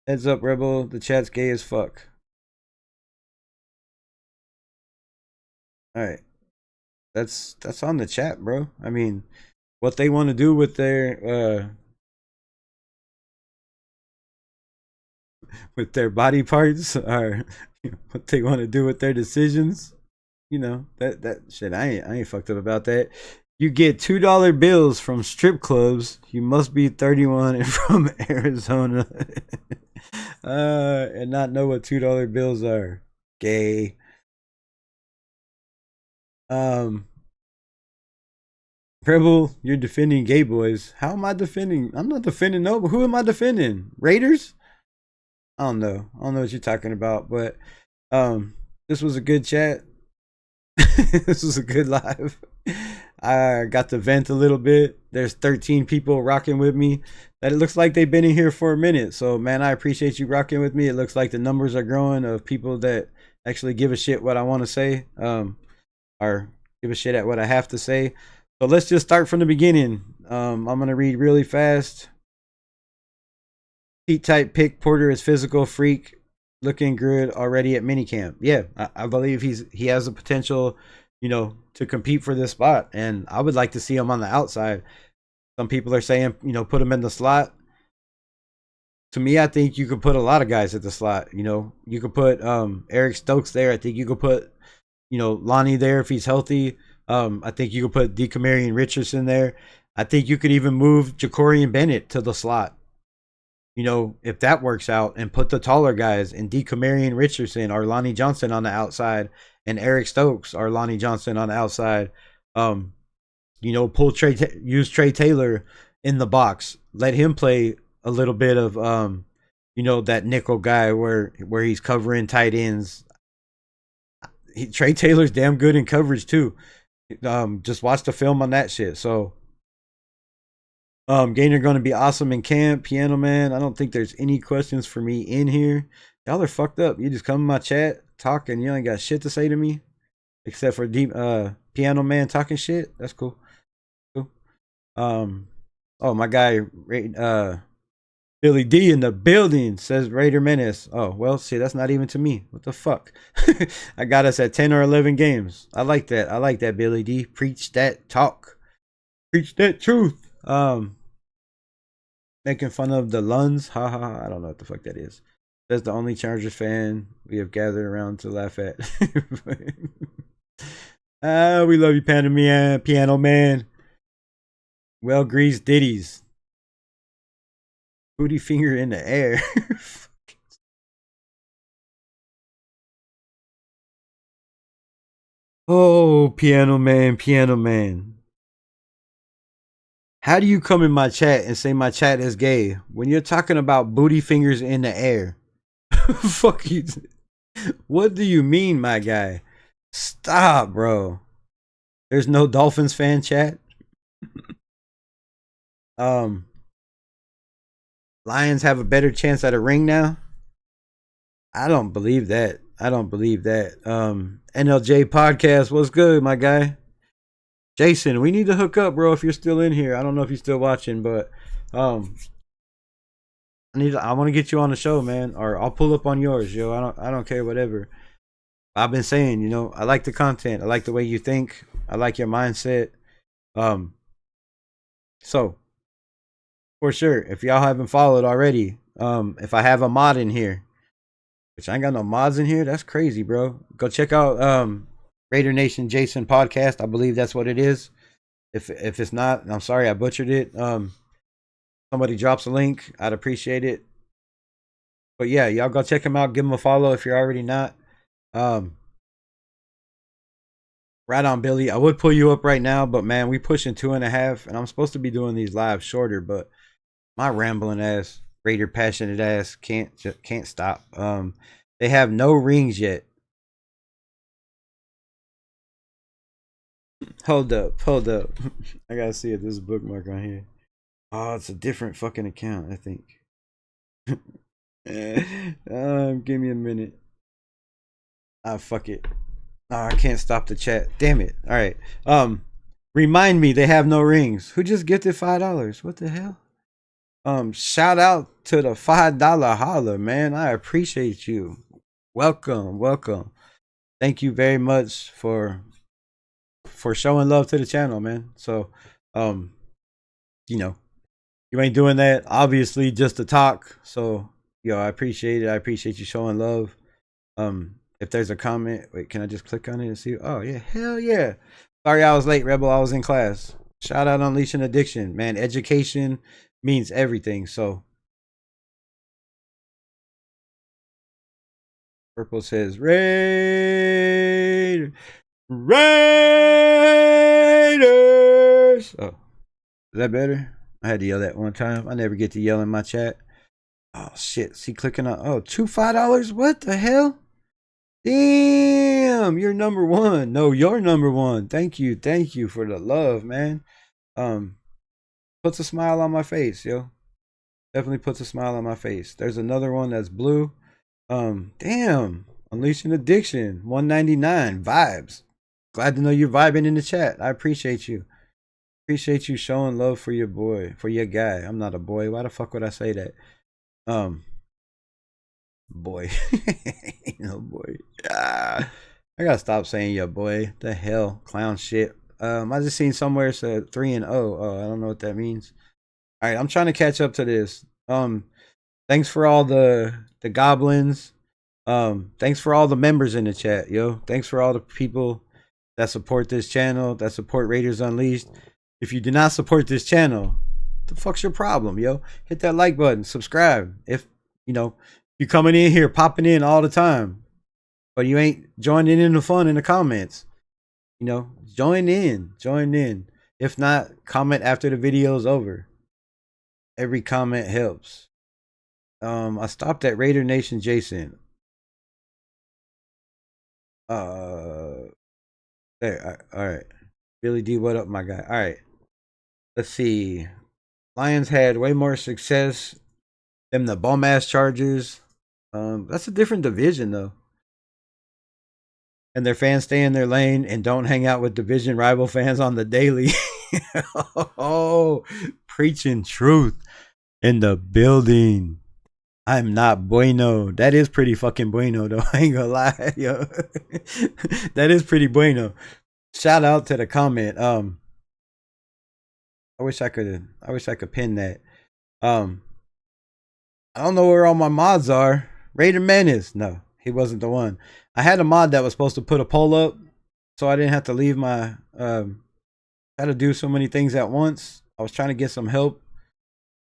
Heads up, Rebel. The chat's gay as fuck. Alright. That's on the chat, bro. I mean, what they want to do with their body parts, or what they want to do with their decisions. That shit, I ain't fucked up about that. You get $2 bills from strip clubs. You must be 31 and from Arizona. And not know what $2 bills are. Gay. Rebel, you're defending gay boys. How am I defending? I'm not defending no, but who am I defending? Raiders? I don't know what you're talking about, but this was a good chat. This was a good live. I got to vent a little bit. There's 13 people rocking with me. That it looks like they've been in here for a minute. So, man, I appreciate you rocking with me. It looks like the numbers are growing of people that actually give a shit what I want to say, or give a shit at what I have to say. So let's just start from the beginning. I'm going to read really fast. Heat type pick. Porter is physical freak. Looking good already at minicamp. Yeah, I believe he has the potential, to compete for this spot. And I would like to see him on the outside. Some people are saying, put him in the slot. To me, I think you could put a lot of guys at the slot. You could put Eric Stokes there. I think you could put, Lonnie there if he's healthy. I think you could put DeCamarion Richardson there. I think you could even move Jacorian Bennett to the slot. If that works out, and put the taller guys and DeCamarion Richardson or Lonnie Johnson on the outside and Eric Stokes or Lonnie Johnson on the outside. Use Trey Taylor in the box. Let him play a little bit of, that nickel guy where he's covering tight ends. Trey Taylor's damn good in coverage too. Just watch the film on that shit. So Gainer gonna be awesome in camp. Piano Man. I don't think there's any questions for me in here. Y'all are fucked up. You just come in my chat, talk, and you ain't got shit to say to me. Except for deep Piano Man talking shit. That's cool. Cool. Oh, my guy Billy D in the building says Raider Menace. Oh, well, see, that's not even to me. What the fuck? I got us at 10 or 11 games. I like that. I like that, Billy D. Preach that talk. Preach that truth. Making fun of the Luns. Ha ha ha. I don't know what the fuck that is. That's the only Chargers fan we have gathered around to laugh at. We love you, Piano Man. Well greased ditties. Booty finger in the air. Oh, Piano Man. How do you come in my chat and say my chat is gay when you're talking about booty fingers in the air? Fuck you. What do you mean, my guy? Stop, bro. There's no Dolphins fan chat. Lions have a better chance at a ring now. I don't believe that. NLJ podcast, what's good, my guy? Jason, we need to hook up, bro. If you're still in here, I don't know if you're still watching, but I want to get you on the show, man. Or I'll pull up on yours, yo. I don't care, whatever. I've been saying, you know, I like the content. I like the way you think. I like your mindset. So for sure, if y'all haven't followed already, if I have a mod in here, which I ain't got no mods in here, that's crazy, bro. Go check out Raider Nation Jason podcast. I believe that's what it is. If it's not, I'm sorry I butchered it. Somebody drops a link, I'd appreciate it. But yeah, y'all go check him out. Give him a follow if you're already not. Right on, Billy. I would pull you up right now, but man, we pushing 2.5, and I'm supposed to be doing these live shorter, but my rambling ass, Raider passionate ass can't stop. They have no rings yet. Hold up. I gotta see if there's a bookmark on here. Oh, it's a different fucking account, I think. Give me a minute. Fuck it. I can't stop the chat. Damn it. All right. Remind me, they have no rings. Who just gifted $5? What the hell? Shout out to the $5 holler, man. I appreciate you. Welcome. Thank you very much for showing love to the channel, man. So, you know, you ain't doing that obviously just to talk. So, yo, I appreciate it. I appreciate you showing love. If there's a comment, wait, can I just click on it and see? Oh yeah, hell yeah. Sorry I was late, Rebel. I was in class. Shout out Unleashing Addiction, man. Education means everything. So Purple says Raiders. Oh, is that better? I had to yell that one time. I never get to yell in my chat. Oh shit. See, clicking on $2 $5. What the hell? Damn, you're number one. No, you're number one. Thank you for the love, man. Puts a smile on my face, yo. Definitely puts a smile on my face. There's another one that's blue. Damn, Unleashing Addiction, 199 vibes. Glad to know you're vibing in the chat. I appreciate you. Appreciate you showing love for your boy, for your guy. I'm not a boy. Why the fuck would I say that? Boy. No boy. I gotta stop saying your boy. The hell, clown shit. I just seen somewhere it said 3-0. Oh, I don't know what that means. All right, I'm trying to catch up to this. Thanks for all the goblins. Thanks for all the members in the chat, yo. Thanks for all the people that support this channel, that support Raiders Unleashed. If you do not support this channel, the fuck's your problem, yo? Hit that like button, subscribe. If you know you're coming in here, popping in all the time, but you ain't joining in the fun in the comments, you know, join in. If not, comment after the video's over. Every comment helps. I stopped at Raider Nation Jason. There. All right. Billy D, what up, my guy? All right. Let's see. Lions had way more success than the bum ass Chargers. That's a different division though. And their fans stay in their lane and don't hang out with division rival fans on the daily. Oh, preaching truth in the building. I'm not bueno. That is pretty fucking bueno though. I ain't gonna lie, yo. That is pretty bueno. Shout out to the comment. I wish I could pin that. I don't know where all my mods are. Raider Menace. No, he wasn't the one. I had a mod that was supposed to put a poll up, so I didn't have to leave my had to do so many things at once. I was trying to get some help.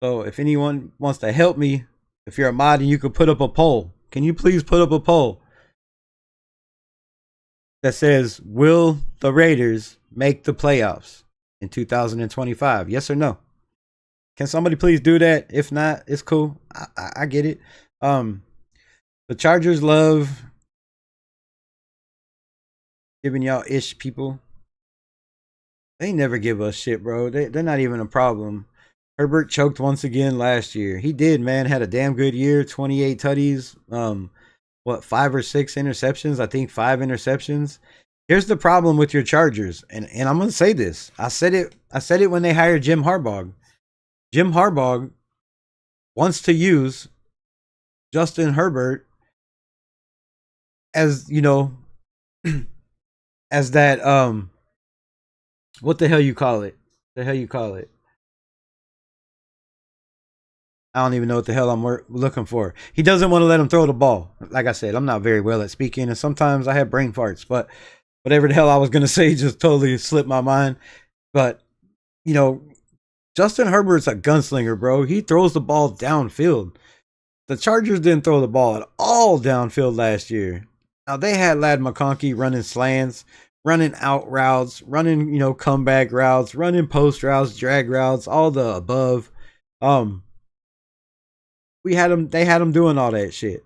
So if anyone wants to help me, if you're a mod and you could put up a poll, can you please put up a poll that says, will the Raiders make the playoffs in 2025? Yes or no? Can somebody please do that? If not, it's cool. I get it. The Chargers love giving y'all ish people. They never give us shit, bro. They're not even a problem. Herbert choked once again last year. He did, man. Had a damn good year. 28 tutties. 5 or 6 interceptions? I think 5 interceptions. Here's the problem with your Chargers, and I'm gonna say this. I said it when they hired Jim Harbaugh. Jim Harbaugh wants to use Justin Herbert as, you know, as that what the hell you call it? I don't even know what the hell I'm looking for. He doesn't want to let him throw the ball. Like I said, I'm not very well at speaking, and sometimes I have brain farts, but whatever the hell I was going to say just totally slipped my mind. But, you know, Justin Herbert's a gunslinger, bro. He throws the ball downfield. The Chargers didn't throw the ball at all downfield last year. Now, they had Ladd McConkey running slants, running out routes, running, you know, comeback routes, running post routes, drag routes, all the above. They had him doing all that shit.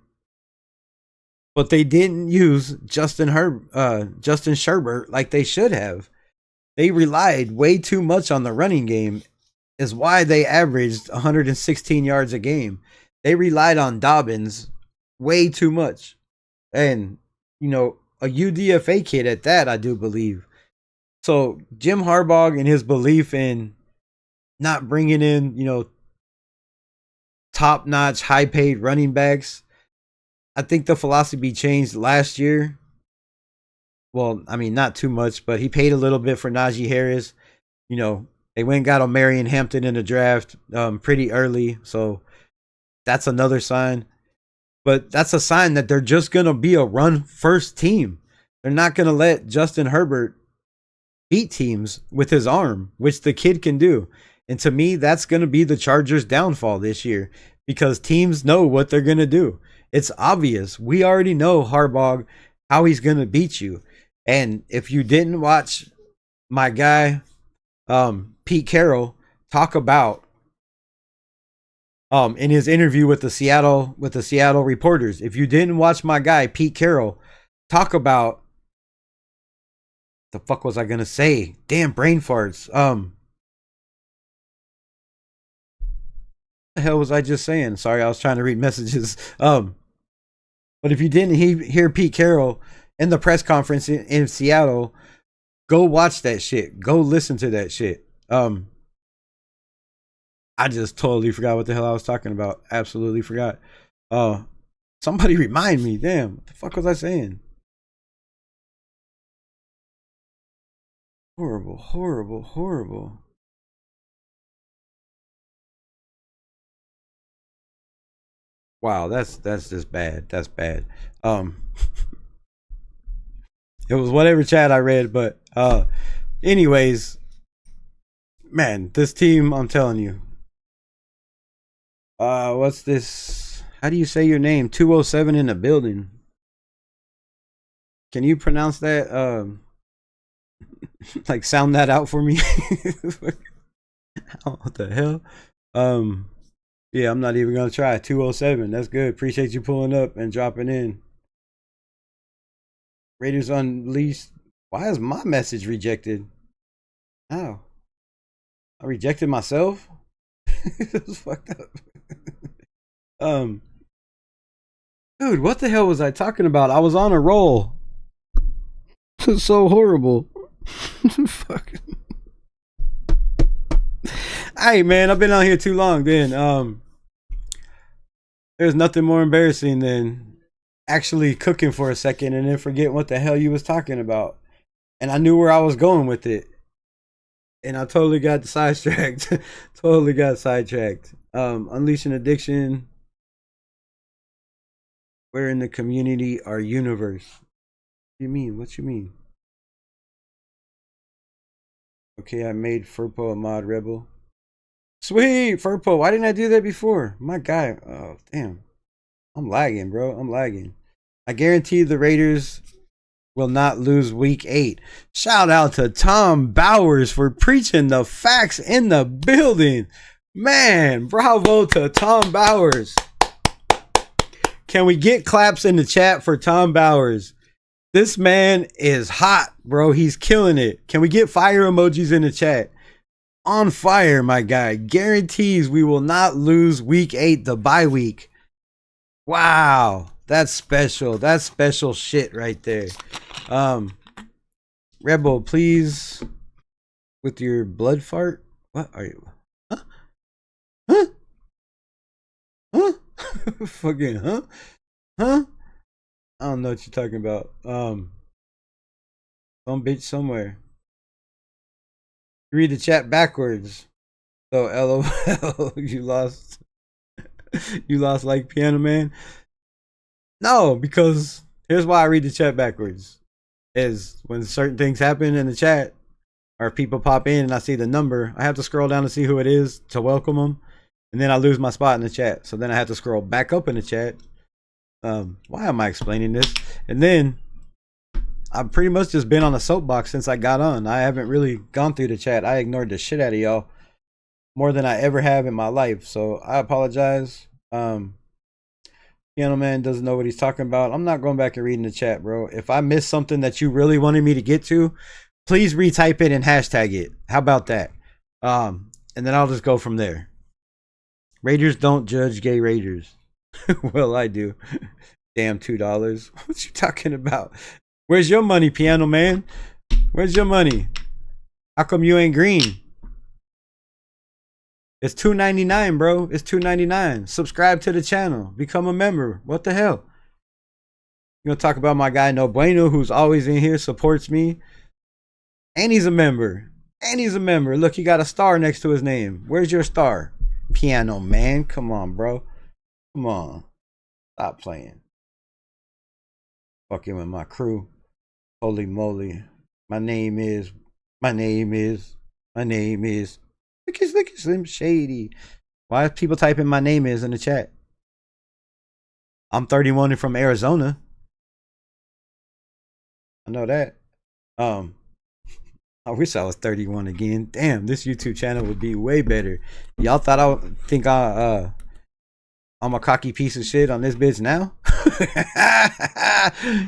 But they didn't use Justin Sherbert like they should have. They relied way too much on the running game, is why they averaged 116 yards a game. They relied on Dobbins way too much. And, you know, a UDFA kid at that, I do believe. So Jim Harbaugh and his belief in not bringing in, you know, top-notch, high-paid running backs, I think the philosophy changed last year. Well, I mean, not too much, but he paid a little bit for Najee Harris. You know, they went and got O'Marion Hampton in the draft pretty early, so that's another sign. But that's a sign that they're just going to be a run-first team. They're not going to let Justin Herbert beat teams with his arm, which the kid can do. And to me, that's going to be the Chargers' downfall this year because teams know what they're going to do. It's obvious. We already know Harbaugh, how he's going to beat you. And if you didn't watch my guy, Pete Carroll, talk about in his interview with the Seattle reporters, if you didn't watch my guy, Pete Carroll, talk about the fuck was I going to say? Damn brain farts. The hell was I just saying? Sorry, I was trying to read messages. But if you didn't hear Pete Carroll in the press conference in Seattle, go watch that shit. Go listen to that shit. I just totally forgot what the hell I was talking about. Absolutely forgot. Somebody remind me. Damn, what the fuck was I saying? Horrible, horrible, horrible. Wow, that's just bad. That's bad. It was whatever chat I read, but anyways, man, this team, I'm telling you. What's this? How do you say your name? 207 in the building. Can you pronounce that? Like sound that out for me? What the hell? Yeah, I'm not even gonna try. 207. That's good. Appreciate you pulling up and dropping in. Raiders Unleashed. Why is my message rejected? How? I rejected myself? It was fucked up. Dude, what the hell was I talking about? I was on a roll. It's so horrible. Fuck. Alright, man, I've been out here too long. Then, there's nothing more embarrassing than actually cooking for a second and then forget what the hell you was talking about. And I knew where I was going with it. And I totally got sidetracked. Totally got sidetracked. Unleashing addiction. We're in the community, our universe. What do you mean? What you mean? Okay, I made Furpo a mod rebel. Sweet, Furpo. Why didn't I do that before? My guy. Oh, damn. I'm lagging, bro. I'm lagging. I guarantee the Raiders will not lose week 8. Shout out to Tom Bowers for preaching the facts in the building. Man, bravo to Tom Bowers. Can we get claps in the chat for Tom Bowers? This man is hot, bro. He's killing it. Can we get fire emojis in the chat? On fire, my guy. Guarantees we will not lose week 8, the bye week. Wow. That's special. That's special shit right there. Rebel, please, with your blood fart. What are you? Huh? Huh? Huh? Fucking huh? Huh? I don't know what you're talking about. Some bitch somewhere. Read the chat backwards. So LOL, you lost. You lost like Piano Man. No, because here's why I read the chat backwards. Is when certain things happen in the chat or people pop in and I see the number, I have to scroll down to see who it is to welcome them. And then I lose my spot in the chat. So then I have to scroll back up in the chat. Why am I explaining this? And then I've pretty much just been on a soapbox since I got on. I haven't really gone through the chat. I ignored the shit out of y'all more than I ever have in my life. So I apologize. Piano Man doesn't know what he's talking about. I'm not going back and reading the chat, bro. If I missed something that you really wanted me to get to, please retype it and hashtag it. How about that? And then I'll just go from there. Raiders don't judge gay Raiders. Well, I do. Damn $2. What you talking about? Where's your money, Piano Man? Where's your money? How come you ain't green? It's $2.99, bro. It's $2.99. Subscribe to the channel. Become a member. What the hell? You gonna talk about my guy No Bueno, who's always in here, supports me. And he's a member. And he's a member. Look, he got a star next to his name. Where's your star? Piano Man. Come on, bro. Come on. Stop playing. Fucking with my crew. Holy moly. My name is. Look at Slim Shady. Why is people typing my name is in the chat? I'm 31 and from Arizona. I know that. I wish I was 31 again. Damn, this YouTube channel would be way better. Y'all thought I'm a cocky piece of shit on this bitch now?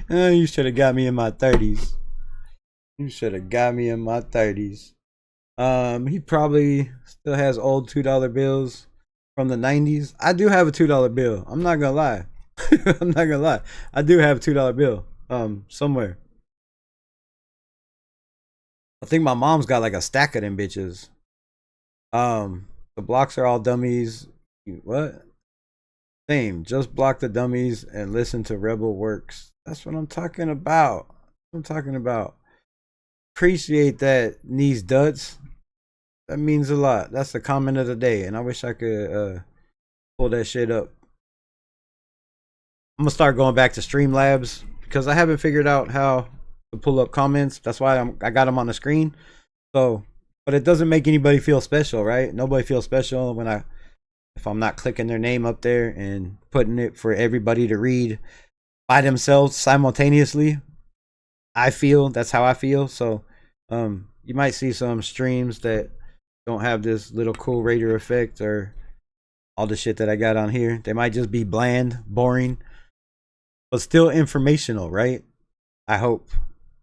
You should have got me in my 30s. You should have got me in my 30s. He probably still has old $2 bills from the 90s. I do have a $2 bill. I'm not gonna lie. I'm not gonna lie. I do have a $2 bill. Somewhere. I think my mom's got like a stack of them bitches. The blocks are all dummies. What? Same. Just block the dummies and listen to Rebel Works. That's what I'm talking about. I'm talking about. Appreciate that, Knees Duds. That means a lot. That's the comment of the day, and I wish I could pull that shit up. I'm gonna start going back to Streamlabs because I haven't figured out how to pull up comments. That's why I got them on the screen. So, but it doesn't make anybody feel special, right? Nobody feels special when if I'm not clicking their name up there and putting it for everybody to read by themselves simultaneously. That's how I feel. So, you might see some streams that don't have this little cool Raider effect or all the shit that I got on here. They might just be bland, boring, but still informational, right? I hope.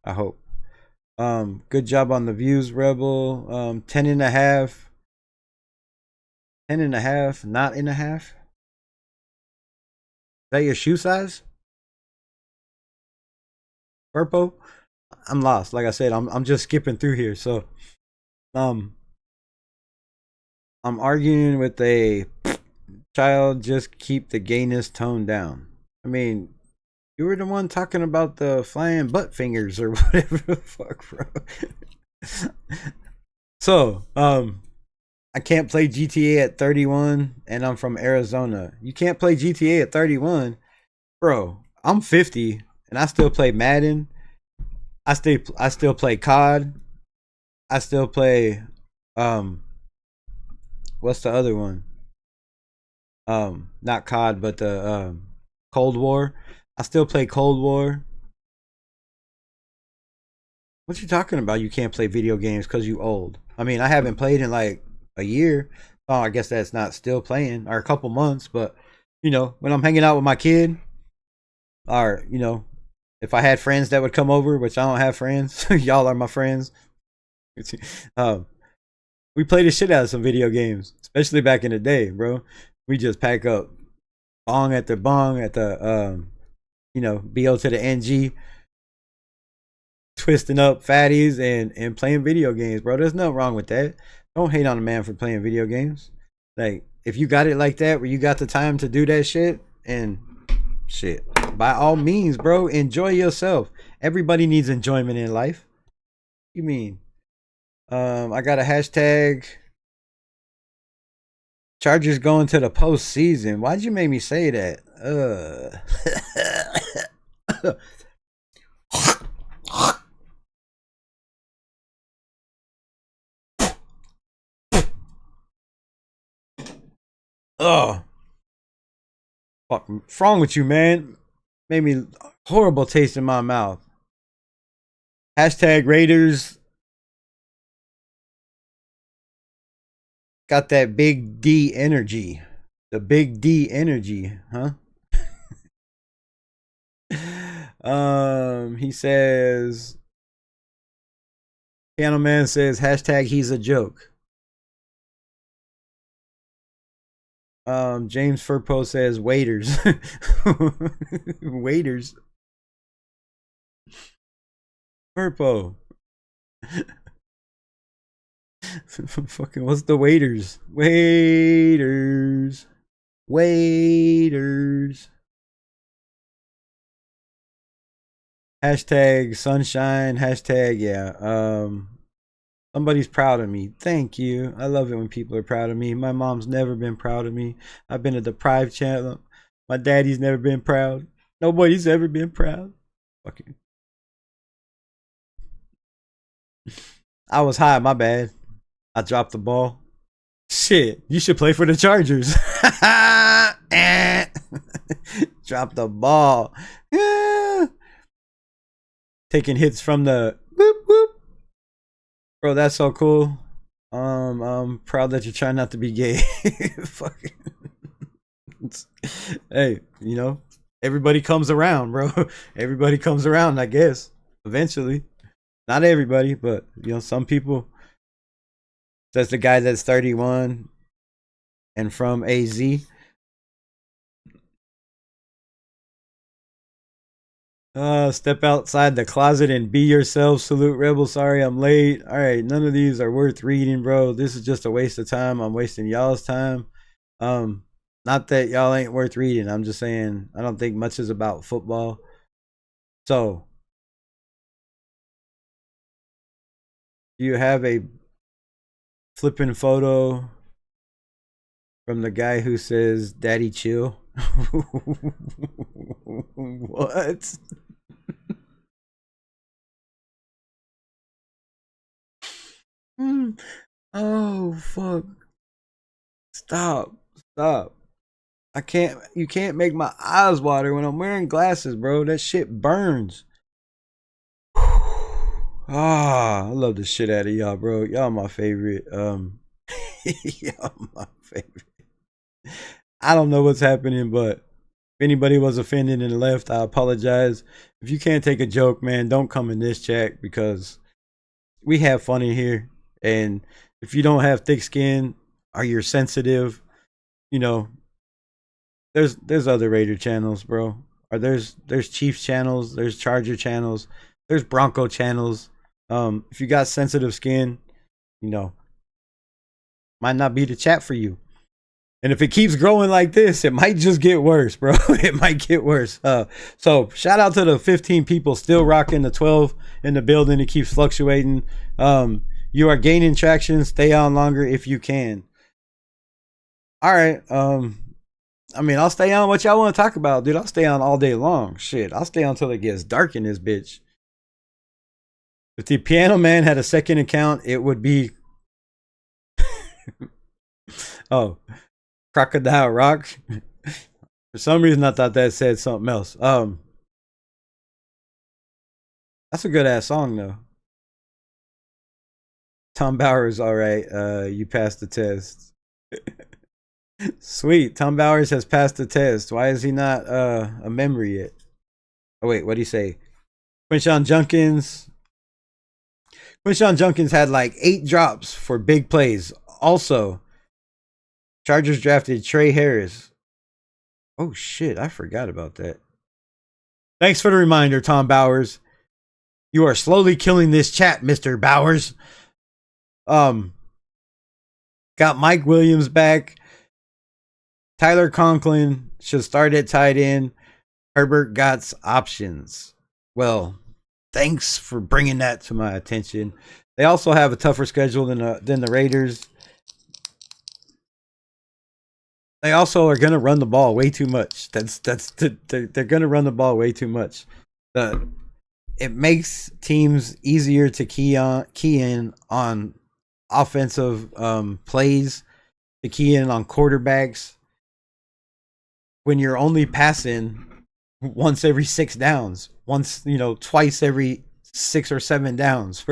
Good job on the views, Rebel. 10.5 10 and a half, not in a half. Is that your shoe size? Purple? I'm lost. Like I said, I'm just skipping through here. So I'm arguing with a child, just keep the gayness tone down. I mean, you were the one talking about the flying butt fingers or whatever the fuck, bro. So, I can't play GTA at 31 and I'm from Arizona. You can't play GTA at 31? Bro, I'm 50 and I still play Madden. I still play COD. I still play what's the other one? Not COD, but the Cold War. I still play Cold War. What you talking about? You can't play video games because you old. I mean, I haven't played in like a year. Oh, I guess that's not still playing, or a couple months. But you know, when I'm hanging out with my kid, or you know, if I had friends that would come over, which I don't have friends, y'all are my friends. We play the shit out of some video games, especially back in the day, bro. We just pack up bong at the you know, BO to the NG, twisting up fatties and playing video games, bro. There's nothing wrong with that. Don't hate on a man for playing video games. Like, if you got it like that, where you got the time to do that shit, and shit, by all means, bro, enjoy yourself. Everybody needs enjoyment in life. You mean? I got a hashtag. Chargers going to the postseason. Why'd you make me say that? Ugh. Fuck, what's wrong with you, man? Made me horrible taste in my mouth. Hashtag Raiders. Got that big D energy. The big D energy, huh? He says, Piano Man says, hashtag he's a joke. James Furpo says waiters. Waiters. Furpo. Fucking what's the waiters? Waiters. Waiters. Hashtag sunshine. Hashtag yeah. Somebody's proud of me. Thank you. I love it when people are proud of me. My mom's never been proud of me. I've been a deprived child. My daddy's never been proud. Nobody's ever been proud. Fucking. I was high, my bad. I dropped the ball. Shit, you should play for the Chargers. Drop the ball. Taking hits from the whoop whoop. Bro, that's so cool. I'm proud that you're trying not to be gay. Fucking. Hey, you know, everybody comes around, bro. Everybody comes around, I guess. Eventually. Not everybody, but you know, some people. That's the guy that's 31 and from AZ. Step outside the closet and be yourself. Salute Rebel. Sorry I'm late. All right, none of these are worth reading, bro. This is just a waste of time. I'm wasting y'all's time. Not that y'all ain't worth reading. I'm just saying I don't think much is about football. So, do you have a flipping photo from the guy who says "Daddy chill"? What? Oh fuck. Stop. I can't, you can't make my eyes water when I'm wearing glasses, bro. That shit burns. I love the shit out of y'all, bro. Y'all my favorite. Y'all my favorite. I don't know what's happening, but if anybody was offended and left, I apologize. If you can't take a joke, man, don't come in this chat because we have fun in here. And if you don't have thick skin, or you're sensitive, you know, there's other Raider channels, bro. Or there's Chiefs channels, there's Charger channels, there's Bronco channels. If you got sensitive skin, you know, might not be the chat for you. And if it keeps growing like this, it might just get worse, bro. It might get worse. So shout out to the 15 people still rocking, the 12 in the building. It keeps fluctuating. You are gaining traction. Stay on longer if you can. All right. I mean, I'll stay on what y'all want to talk about, dude. I'll stay on all day long. Shit, I'll stay on until it gets dark in this bitch. If the Piano Man had a second account, it would be oh, Crocodile Rock. For some reason, I thought that said something else. That's a good ass song though. Tom Bowers, all right. You passed the test. Sweet. Tom Bowers has passed the test. Why is he not a memory yet? Oh wait, what do you say? Quinshon Junkins. Quinshon Junkins had like 8 drops for big plays. Also, Chargers drafted Trey Harris. Oh shit, I forgot about that. Thanks for the reminder, Tom Bowers. You are slowly killing this chat, Mr. Bowers. Got Mike Williams back. Tyler Conklin should start at tight end. Herbert got options. Well, thanks for bringing that to my attention. They also have a tougher schedule than the Raiders. They also are going to run the ball way too much. They're going to run the ball way too much. It makes teams easier to key in on offensive plays, to key in on quarterbacks when you're only passing once every 6 downs, twice every 6 or 7 downs.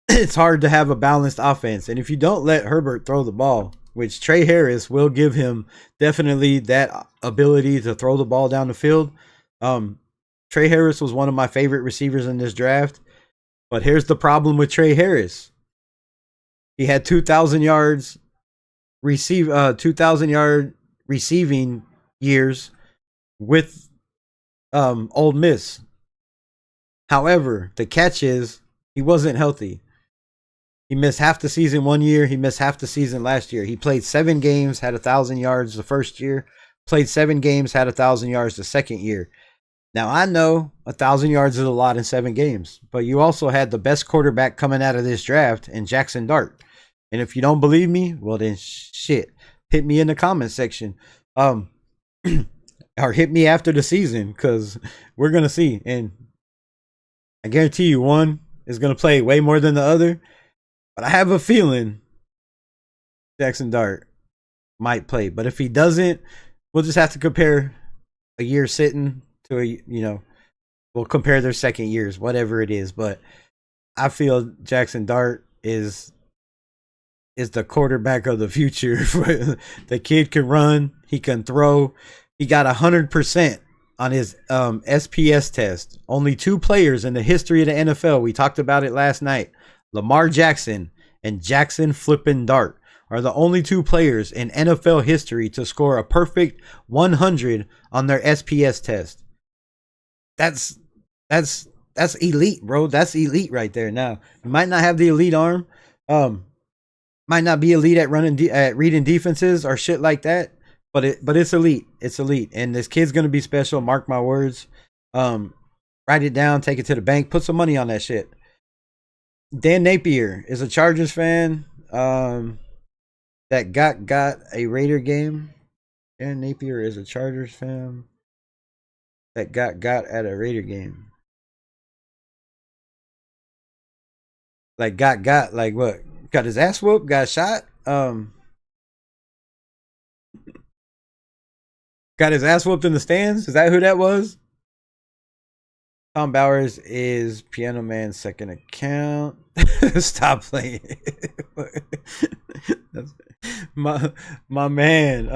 It's hard to have a balanced offense. And if you don't let Herbert throw the ball, which Trey Harris will give him definitely that ability to throw the ball down the field. Trey Harris was one of my favorite receivers in this draft. But here's the problem with Trey Harris. He had 2,000 yards 2,000 yard receiving years with Ole Miss. However, the catch is he wasn't healthy. He missed half the season one year. He missed half the season last year. He played 7 games, had 1,000 yards the first year. Played 7 games, had 1,000 yards the second year. Now, I know 1,000 yards is a lot in 7 games, but you also had the best quarterback coming out of this draft in Jackson Dart. And if you don't believe me, well then shit, hit me in the comment section. Or hit me after the season, because we're going to see. And I guarantee you one is going to play way more than the other. But I have a feeling Jackson Dart might play. But if he doesn't, we'll just have to compare a year sitting to we'll compare their second years, whatever it is. But I feel Jackson Dart is the quarterback of the future. The kid can run, he can throw. He got 100% on his SPS test. Only 2 players in the history of the NFL, we talked about it last night, Lamar Jackson and Jackson Flippin' Dart, are the only 2 players in NFL history to score a perfect 100 on their SPS test. That's elite, bro. That's elite right there. Now, you might not have the elite arm, might not be elite at reading defenses or shit like that, but it's elite. It's elite, and this kid's gonna be special. Mark my words. Write it down, take it to the bank, put some money on that shit. Dan Napier is a Chargers fan that got a Raider game. Dan Napier is a Chargers fan that got at a Raider game. Like got like what? Got his ass whooped? Got shot? Got his ass whooped in the stands? Is that who that was? Tom Bowers is Piano Man's second account. Stop playing. my man.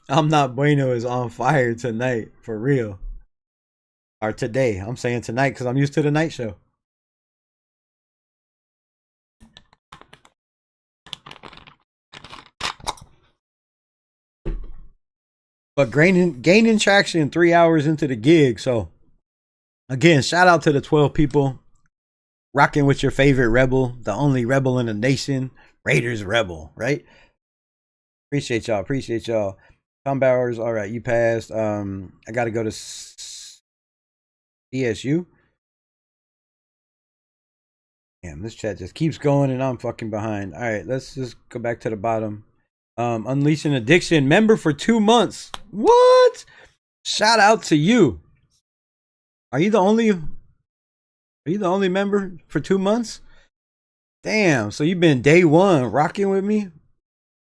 I'm Not Bueno is on fire tonight, for real. Or today. I'm saying tonight because I'm used to the night show. But gaining traction 3 hours into the gig. So again, shout out to the 12 people rocking with your favorite rebel, the only rebel in the nation, Raiders Rebel, right? Appreciate y'all. Appreciate y'all. Tom Bowers, all right, you passed. I got to go to CSU. Damn, this chat just keeps going and I'm fucking behind. All right, let's just go back to the bottom. Unleashing Addiction, member for 2 months. What? Shout out to you. Are you the only member for 2 months? Damn, so you've been day one rocking with me?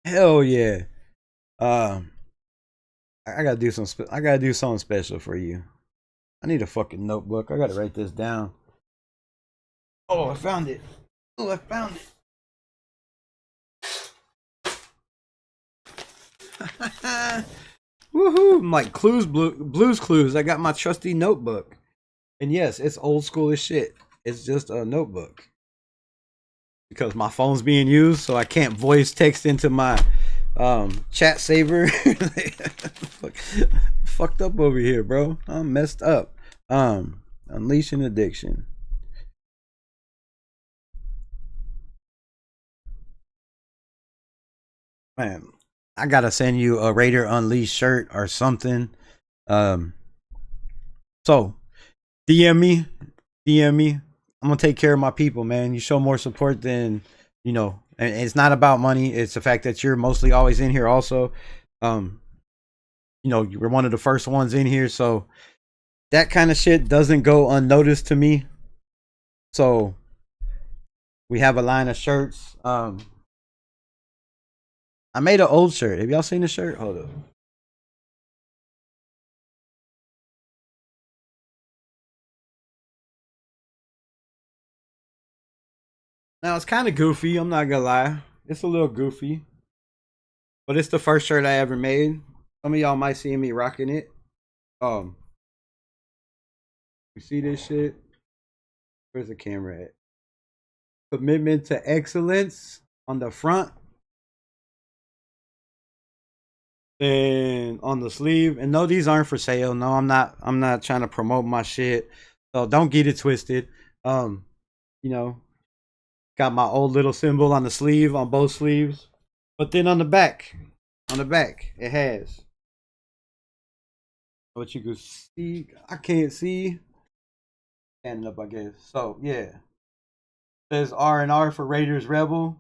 Hell yeah. I gotta do something special for you. I need a fucking notebook. I gotta write this down. Oh, I found it. Oh, I found it. Woohoo! I'm like Blues Clues. I got my trusty notebook. And yes, it's old school as shit. It's just a notebook. Because my phone's being used, so I can't voice text into my chat saver. Fucked up over here, bro. I'm messed up. Unleashing Addiction. Man, I gotta send you a Raider Unleashed shirt or something. So DM me. I'm gonna take care of my people, man. You show more support than, and it's not about money. It's the fact that you're mostly always in here also. You were one of the first ones in here, so that kind of shit doesn't go unnoticed to me. So we have a line of shirts. I made an old shirt. Have y'all seen the shirt? Hold up. Now it's kind of goofy. I'm not gonna lie. It's a little goofy, but it's the first shirt I ever made. Some of y'all might see me rocking it. You see this shit? Where's the camera at? Commitment to excellence on the front. And on the sleeve. And no, these aren't for sale. No, I'm not trying to promote my shit. So don't get it twisted. Got my old little symbol on the sleeve, on both sleeves. But then on the back, it has what you can see. I can't see. Standing up, I guess. So yeah. It says R&R for Raiders Rebel.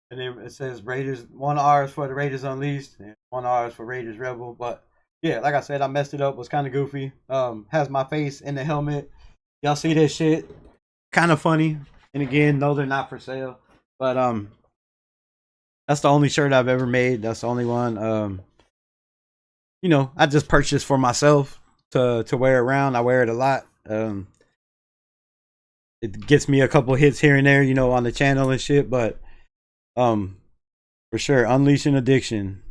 And then it says Raiders, 1 R is for the Raiders Unleashed, and 1 R is for Raiders Rebel. But yeah, like I said, I messed it up. It was kind of goofy. Has my face in the helmet. Y'all see that shit? Kind of funny. And again, no, they're not for sale. But that's the only shirt I've ever made. That's the only one. I just purchased for myself to wear around. I wear it a lot. It gets me a couple hits here and there, on the channel and shit. But for sure, Unleashing Addiction.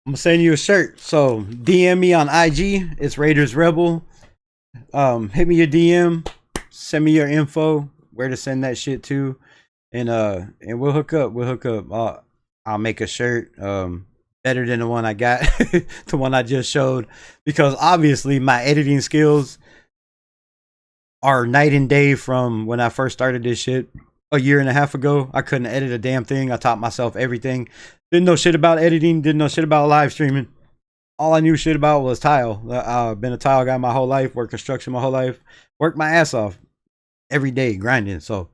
I'm gonna send you a shirt. So DM me on IG. It's Raiders Rebel. Hit me your DM. Send me your info, where to send that shit to, and we'll hook up. I'll make a shirt. Better than the one I got, the one I just showed, because obviously my editing skills are night and day from when I first started this shit a year and a half ago. I couldn't edit a damn thing. I taught myself everything. Didn't know shit about editing. Didn't know shit about live streaming. All I knew shit about was tile. I've been a tile guy my whole life. Worked construction my whole life. Worked my ass off every day grinding. So,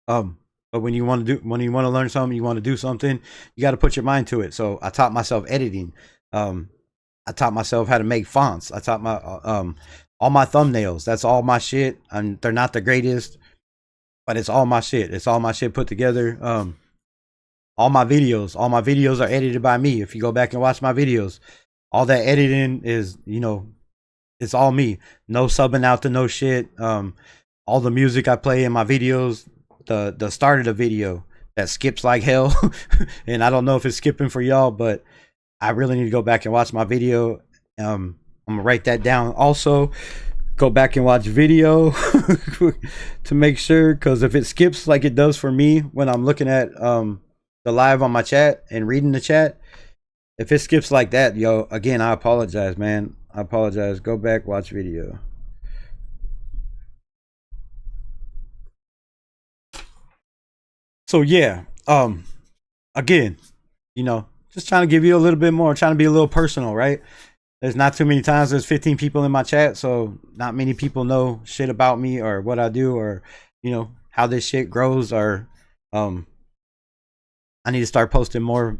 but when you want to learn something, you want to do something, you got to put your mind to it. So I taught myself editing. I taught myself how to make fonts. I taught my all my thumbnails. That's all my shit. And they're not the greatest, but it's all my shit. It's all my shit put together. All my videos are edited by me. If you go back and watch my videos, all that editing is, it's all me. No subbing out to no shit. All the music I play in my videos, the start of the video that skips like hell. And I don't know if it's skipping for y'all, but I really need to go back and watch my video. I'm gonna write that down. Also, go back and watch video to make sure, because if it skips like it does for me when I'm looking at the live on my chat and reading the chat, if it skips like that, yo, again, I apologize, man. I apologize. Go back, watch video. So yeah, again, you know, just trying to give you a little bit more, trying to be a little personal, right? There's not too many times. There's 15 people in my chat, so not many people know shit about me or what I do, or you know how this shit grows. Or I need to start posting more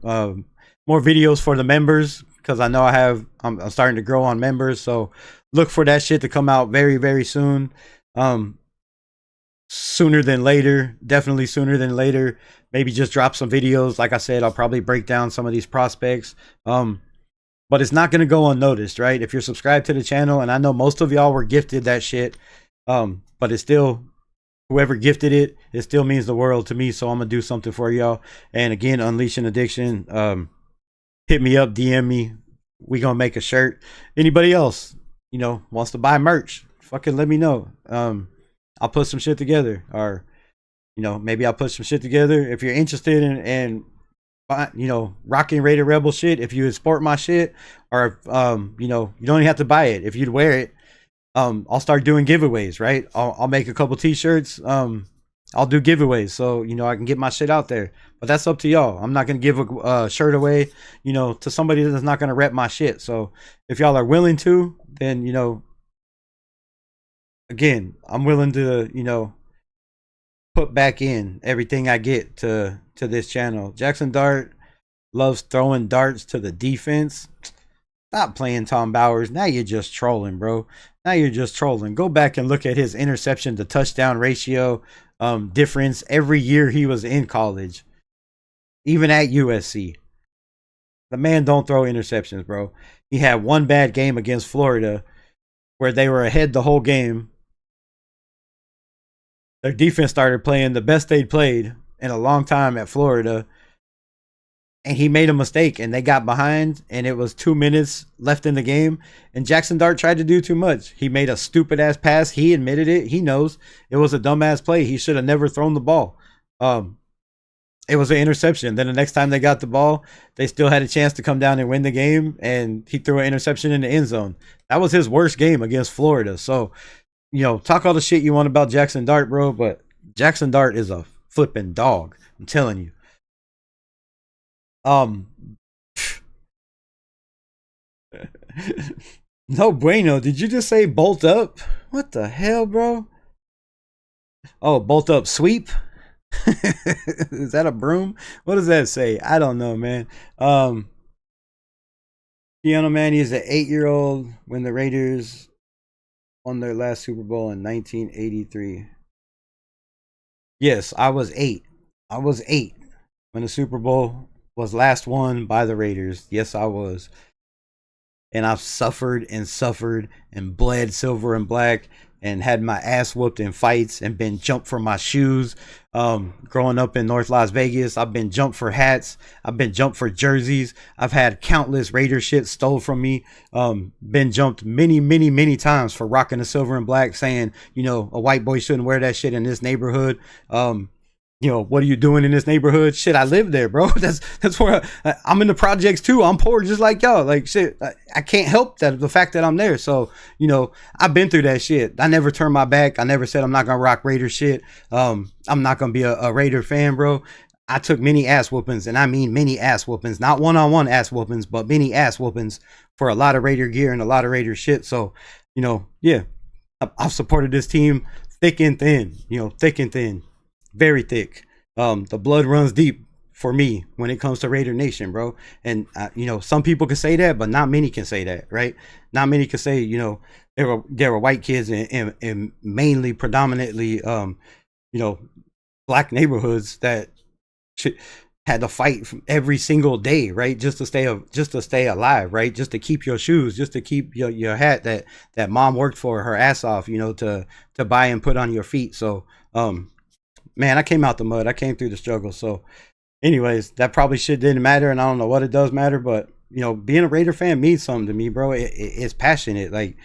videos for the members, because I know I'm starting to grow on members. So look for that shit to come out very, very soon. Sooner than later, definitely sooner than later. Maybe just drop some videos. Like I said, I'll probably break down some of these prospects. But it's not going to go unnoticed, right? If you're subscribed to the channel, and I know most of y'all were gifted that shit, but it's still, whoever gifted it, it still means the world to me. So I'm going to do something for y'all. And again, Unleashing Addiction, hit me up, DM me. We going to make a shirt. Anybody else, you know, wants to buy merch, fucking let me know. I'll put some shit together, or, you know, maybe I'll put some shit together. If you're interested in you know, rocking Raider Rebel shit, if you would sport my shit, or you know, you don't even have to buy it. If you'd wear it, I'll start doing giveaways, right? I'll make a couple t-shirts. I'll do giveaways, so you know I can get my shit out there. But that's up to y'all. I'm not gonna give a shirt away, you know, to somebody that's not gonna rep my shit. So if y'all are willing to, then, you know, again, I'm willing to, you know, put back in everything I get to this channel. Jackson Dart loves throwing darts to the defense. Stop playing Tom Bowers. Now you're just trolling, bro. Now you're just trolling. Go back and look at his interception to touchdown ratio difference every year he was in college, even at USC. The man don't throw interceptions, bro. He had one bad game against Florida where they were ahead the whole game. Their defense started playing the best they'd played in a long time at Florida, and he made a mistake, and they got behind, and it was 2 minutes left in the game, and Jackson Dart tried to do too much. He made a stupid ass pass. He admitted it. He knows it was a dumbass play. He should have never thrown the ball. It was an interception. Then the next time they got the ball, they still had a chance to come down and win the game, and he threw an interception in the end zone. That was his worst game against Florida. So, you know, talk all the shit you want about Jackson Dart, bro, but Jackson Dart is a flipping dog. I'm telling you. No bueno. Did you just say bolt up? What the hell, bro? Oh, bolt up sweep? Is that a broom? What does that say? I don't know, man. Piano Manny is an 8-year-old when the Raiders won their last Super Bowl in 1983. Yes, I was 8. I was 8 when the Super Bowl was last won by the Raiders. Yes, I was. And I've suffered and bled silver and black and had my ass whooped in fights and been jumped for my shoes. Growing up in North Las Vegas, I've been jumped for hats. I've been jumped for jerseys. I've had countless Raider shit stole from me. Been jumped many times for rocking the silver and black, saying, you know, a white boy shouldn't wear that shit in this neighborhood. You know, what are you doing in this neighborhood? Shit, I live there, bro. That's where I'm in the projects too. I'm poor just like y'all. Like, shit, I can't help that, the fact that I'm there. So, you know, I've been through that shit. I never turned my back. I never said I'm not gonna rock Raider shit. I'm not gonna be a Raider fan, bro. I took many ass whoopings, and I mean many ass whoopings, not one-on-one ass whoopings, but many ass whoopings for a lot of Raider gear and a lot of Raider shit. So, you know, yeah, I've supported this team thick and thin, you know, thick and thin. Very thick. The blood runs deep for me when it comes to Raider Nation, bro. And you know, some people can say that, but not many can say that, right? Not many can say, you know, there were white kids in mainly predominantly you know, black neighborhoods that had to fight every single day, right? Just to stay alive, right? Just to keep your shoes, just to keep your hat that mom worked for her ass off, you know, to buy and put on your feet. So man, I came out the mud. I came through the struggle. So anyways, that probably shit didn't matter, and I don't know what it does matter, but being a Raider fan means something to me, bro. It's passionate. Like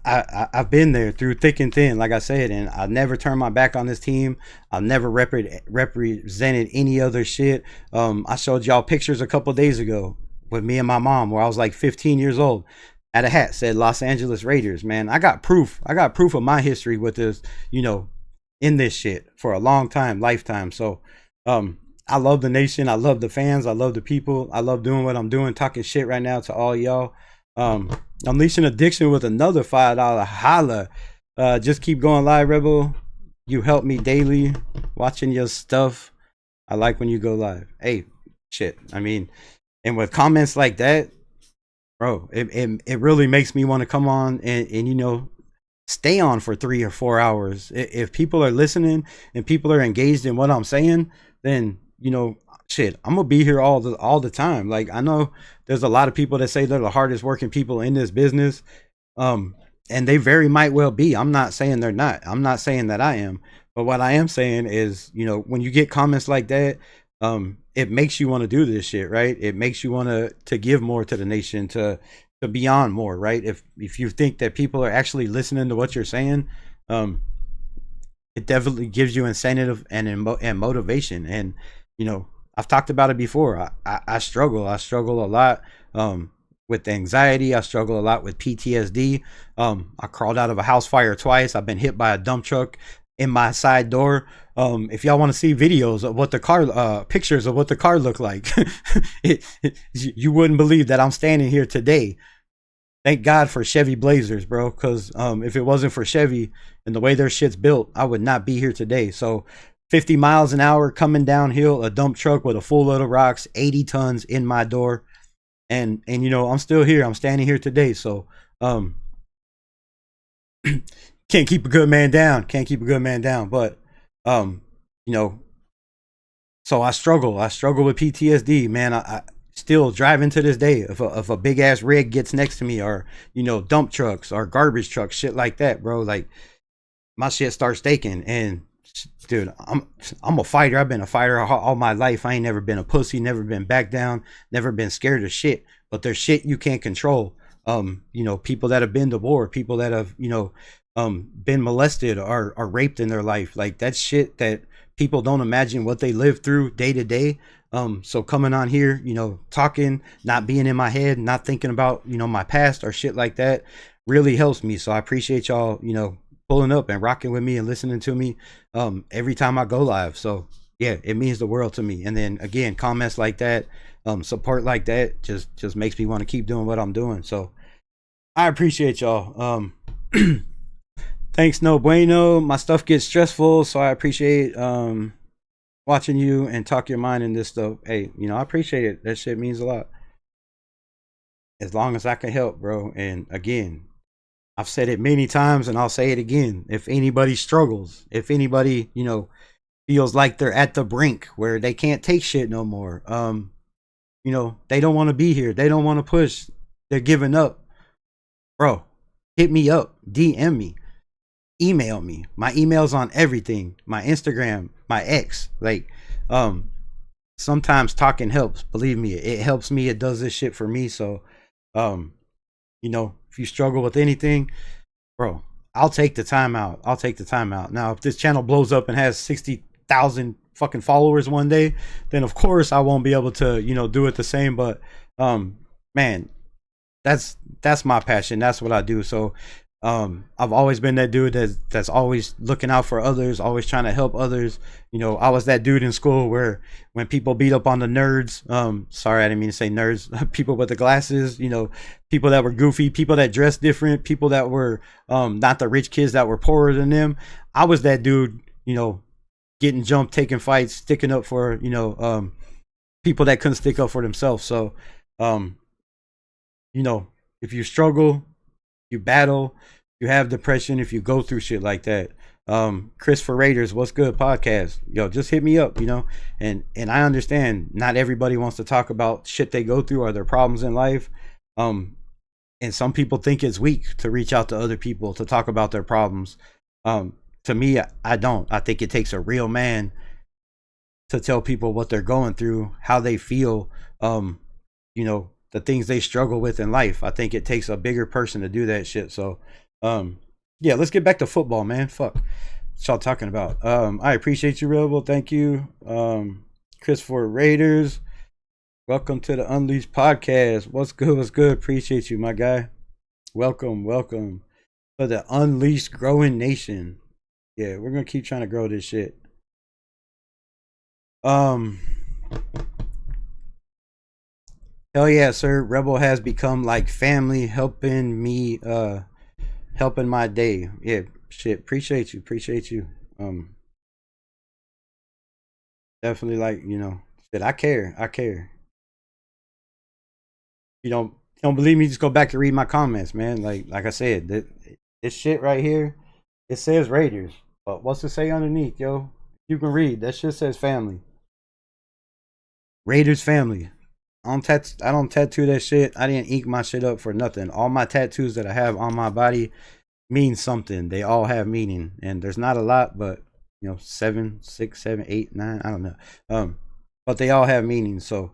I've been there through thick and thin, like I said, and I never turned my back on this team. I never represented any other shit. I showed y'all pictures a couple days ago with me and my mom where I was like 15 years old. Had a hat said Los Angeles Raiders. Man, I got proof. I got proof of my history with this, in this shit for a long time, lifetime. So, I love the nation. I love the fans. I love the people. I love doing what I'm doing, talking shit right now to all y'all. Unleashing Addiction with another $5 holla. Just keep going live, Rebel. You help me daily watching your stuff. I like when you go live. Hey, shit. I mean, and with comments like that, bro, it really makes me want to come on and stay on for 3 or 4 hours. If people are listening and people are engaged in what I'm saying, then shit, I'm gonna be here all the time. Like, I know there's a lot of people that say they're the hardest working people in this business, and they very might well be. I'm not saying they're not. I'm not saying that I am. But what I am saying is, when you get comments like that, it makes you want to do this shit, right? It makes you want to give more to the nation, to beyond more, right? If you think that people are actually listening to what you're saying, it definitely gives you incentive and motivation. And I've talked about it before. I struggle a lot with anxiety. I struggle a lot with PTSD. I crawled out of a house fire twice. I've been hit by a dump truck in my side door. If y'all want to see videos of what the car, pictures of what the car looked like, you wouldn't believe that I'm standing here today. Thank God for Chevy Blazers, bro. Because if it wasn't for Chevy and the way their shit's built, I would not be here today. So 50 miles an hour coming downhill, a dump truck with a full load of rocks, 80 tons in my door. And I'm still here. I'm standing here today. So can't keep a good man down. But so I struggle with PTSD, man. I still driving to this day. If a big ass rig gets next to me, or dump trucks or garbage trucks, shit like that, bro, like my shit starts staking. And dude, I'm a fighter. I've been a fighter all my life. I ain't never been a pussy, never been back down, never been scared of shit. But there's shit you can't control. People that have been to war, people that have been molested or raped in their life, like that's shit that people don't imagine what they live through day to day. So coming on here, talking, not being in my head, not thinking about my past or shit like that, really helps me. So I appreciate y'all pulling up and rocking with me and listening to me every time I go live. So yeah, it means the world to me. And then again, comments like that, support like that just makes me want to keep doing what I'm doing. So I appreciate y'all. Thanks, no bueno. My stuff gets stressful, so I appreciate watching you and talk your mind in this stuff. Hey, I appreciate it. That shit means a lot. As long as I can help, bro. And again, I've said it many times and I'll say it again. If anybody struggles, if anybody, feels like they're at the brink where they can't take shit no more, they don't want to be here. They don't want to push. They're giving up. Bro, hit me up. DM me. Email me. My email's on everything. My Instagram, my X. Like, sometimes talking helps. Believe me, it helps me. It does this shit for me. So, if you struggle with anything, bro, I'll take the time out. Now, if this channel blows up and has 60,000 fucking followers one day, then of course I won't be able to, do it the same. But, man, that's my passion. That's what I do. So, I've always been that dude that's always looking out for others, always trying to help others. I was that dude in school where when people beat up on the nerds, sorry, I didn't mean to say nerds, people with the glasses, people that were goofy, people that dressed different, people that were not the rich kids that were poorer than them. I was that dude, getting jumped, taking fights, sticking up for, people that couldn't stick up for themselves. So, if you struggle, you battle, you have depression, if you go through shit like that, Chris for Raiders, what's good podcast, just hit me up, and I understand not everybody wants to talk about shit they go through or their problems in life, and some people think it's weak to reach out to other people to talk about their problems. To me, I don't. I think it takes a real man to tell people what they're going through, how they feel, the things they struggle with in life. I think it takes a bigger person to do that shit. So, yeah, let's get back to football, man. Fuck. What y'all talking about? I appreciate you, Rebel. Thank you. Chris for Raiders. Welcome to the Unleashed podcast. What's good? What's good? Appreciate you, my guy. Welcome to the Unleashed growing nation. Yeah, we're gonna keep trying to grow this shit. Hell yeah, sir. Rebel has become like family, helping me, helping my day. Yeah, shit. Appreciate you. Definitely like, shit, I care. You don't believe me, just go back and read my comments, man. Like I said, this shit right here, it says Raiders. But what's it say underneath, yo? You can read. That shit says family. Raiders family. I don't tattoo that shit. I didn't ink my shit up for nothing. All my tattoos that I have on my body mean something. They all have meaning. And there's not a lot, but 7, 6, 7, 8, 9, I don't know. But they all have meaning. So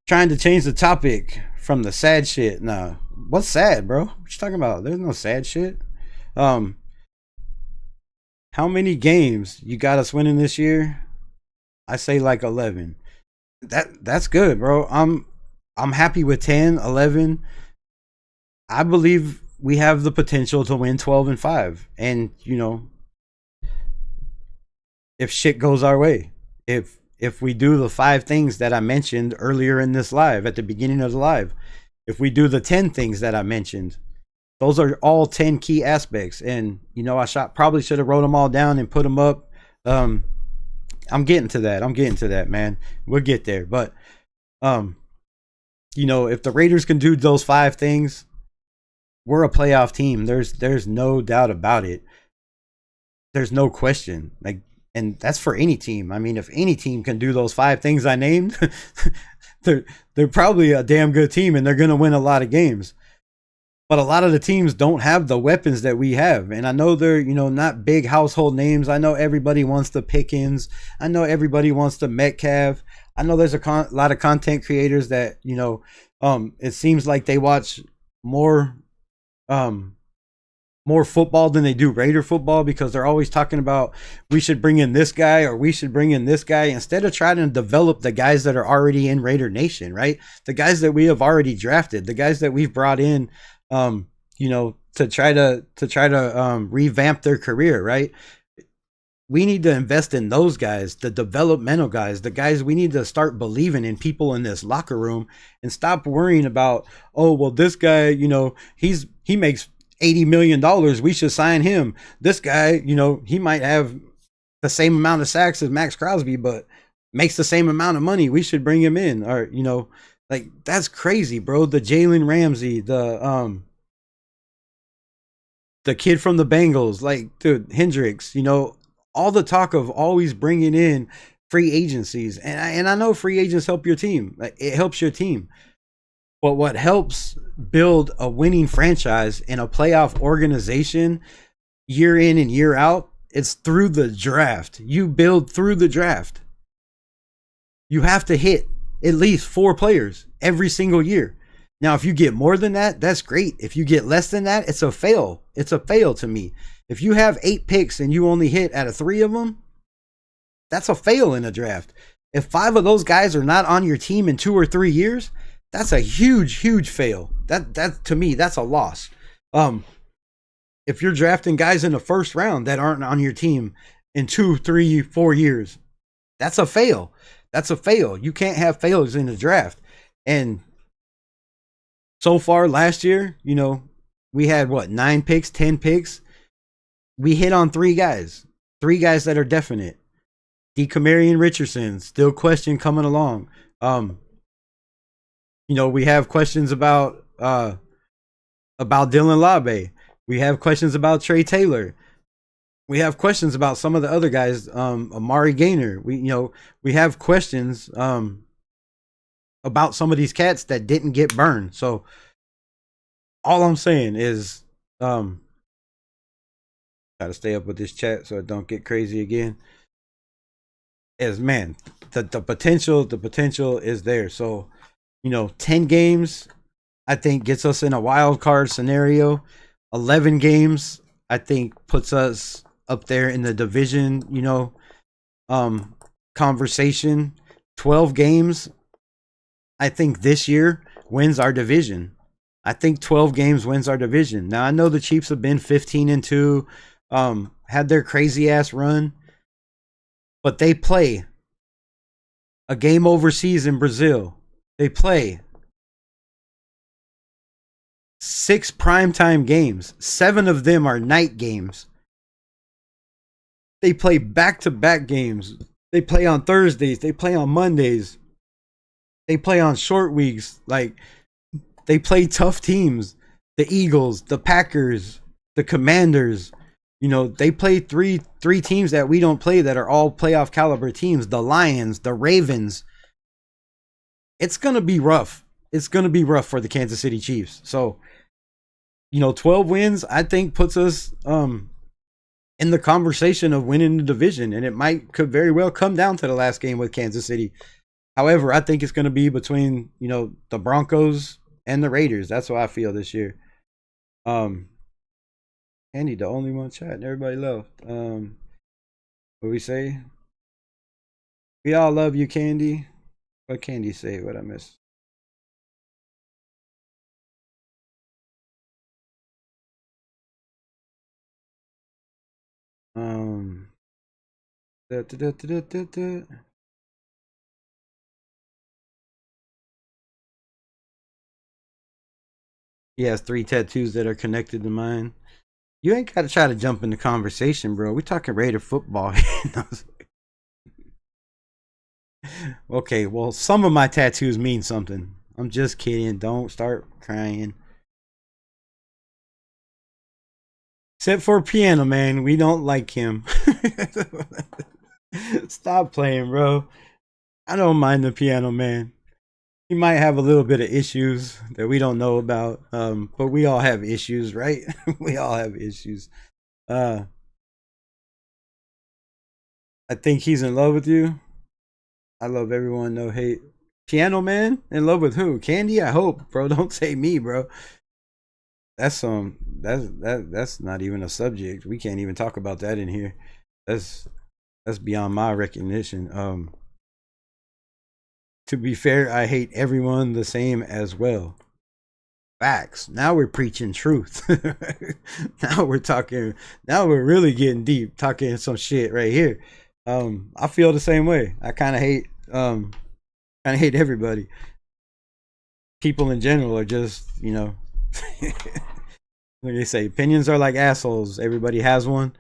trying to change the topic from the sad shit. Nah. What's sad, bro? What you talking about? There's no sad shit. How many games you got us winning this year? I say like 11. That's good, bro. I'm happy with 10, 11. I believe we have the potential to win 12-5. And, if shit goes our way. If we do the 5 things that I mentioned earlier in this live, at the beginning of the live, if we do the 10 things that I mentioned, those are all 10 key aspects. And, I probably should have wrote them all down and put them up. I'm getting to that, man. We'll get there. But, if the Raiders can do those 5 things, we're a playoff team. There's no doubt about it. There's no question. And that's for any team. I mean, if any team can do those 5 things I named, they're probably a damn good team and they're going to win a lot of games. But a lot of the teams don't have the weapons that we have. And I know they're, not big household names. I know everybody wants the Pickens. I know everybody wants the Metcalf. I know there's a lot of content creators that, it seems like they watch more football than they do Raider football, because they're always talking about we should bring in this guy or we should bring in this guy, instead of trying to develop the guys that are already in Raider Nation, right? The guys that we have already drafted, the guys that we've brought in, to try to revamp their career, right? We need to invest in those guys, the developmental guys, the guys. We need to start believing in people in this locker room and stop worrying about, oh, well, this guy, he makes $80 million. We should sign him. This guy, he might have the same amount of sacks as Maxx Crosby, but makes the same amount of money. We should bring him in. Or, that's crazy, bro. The Jalen Ramsey, the kid from the Bengals, dude, Hendricks, all the talk of always bringing in free agencies. And I know free agents help your team. It helps your team. But what helps build a winning franchise and a playoff organization year in and year out, it's through the draft. You build through the draft. You have to hit at least 4 players every single year. Now, if you get more than that, that's great. If you get less than that, it's a fail. It's a fail to me. If you have 8 picks and you only hit out of 3 of them, that's a fail in a draft. If 5 of those guys are not on your team in 2 or 3 years, that's a huge fail. That to me, that's a loss. If you're drafting guys in the first round that aren't on your team in 2, 3, 4 years, that's a fail. That's a fail. You can't have failures in the draft. And so far last year, we had 9 picks, 10 picks. We hit on 3 guys that are definite. DeCamarion Richardson, still question coming along. We have questions about Dylan Labe. We have questions about Trey Taylor. We have questions about some of the other guys, Amari Gaynor. We have questions about some of these cats that didn't get burned. So all I'm saying is try to stay up with this chat so it don't get crazy again. is, man, the potential is there. So, 10 games I think gets us in a wild card scenario. 11 games I think puts us up there in the division, conversation. 12 games I think this year wins our division. I think 12 games wins our division. Now I know the Chiefs have been 15-2, had their crazy ass run, but they play a game overseas in Brazil. They play 6 primetime games. 7 of them are night games. They play back-to-back games. They play on Thursdays. They play on Mondays. They play on short weeks. Like, they play tough teams. The Eagles, the Packers, the Commanders. They play three teams that we don't play that are all playoff caliber teams. The Lions, the Ravens. It's going to be rough. It's going to be rough for the Kansas City Chiefs. So, 12 wins, I think, puts us in the conversation of winning the division. And it could very well come down to the last game with Kansas City. However, I think it's going to be between, the Broncos and the Raiders. That's what I feel this year. Andy, the only one chatting. Everybody left. What we say? We all love you, Candy. What Candy say? What I missed? Da, da, da, da, da, da. He has 3 tattoos that are connected to mine. You ain't got to try to jump in the conversation, bro. We talking Raider football. Okay, well, some of my tattoos mean something. I'm just kidding. Don't start crying. Except for Piano Man. We don't like him. Stop playing, bro. I don't mind the Piano Man. He might have a little bit of issues that we don't know about. But we all have issues, right? We all have issues. I think he's in love with you. I love everyone, no hate. Piano Man? In love with who? Candy? I hope, bro. Don't say me, bro. That's not even a subject. We can't even talk about that in here. That's beyond my recognition. To be fair, I hate everyone the same as well. Facts. Now we're preaching truth. Now we're really getting deep, talking some shit right here. I feel the same way. I kind of hate everybody. People in general are just, like they say, opinions are like assholes. Everybody has one.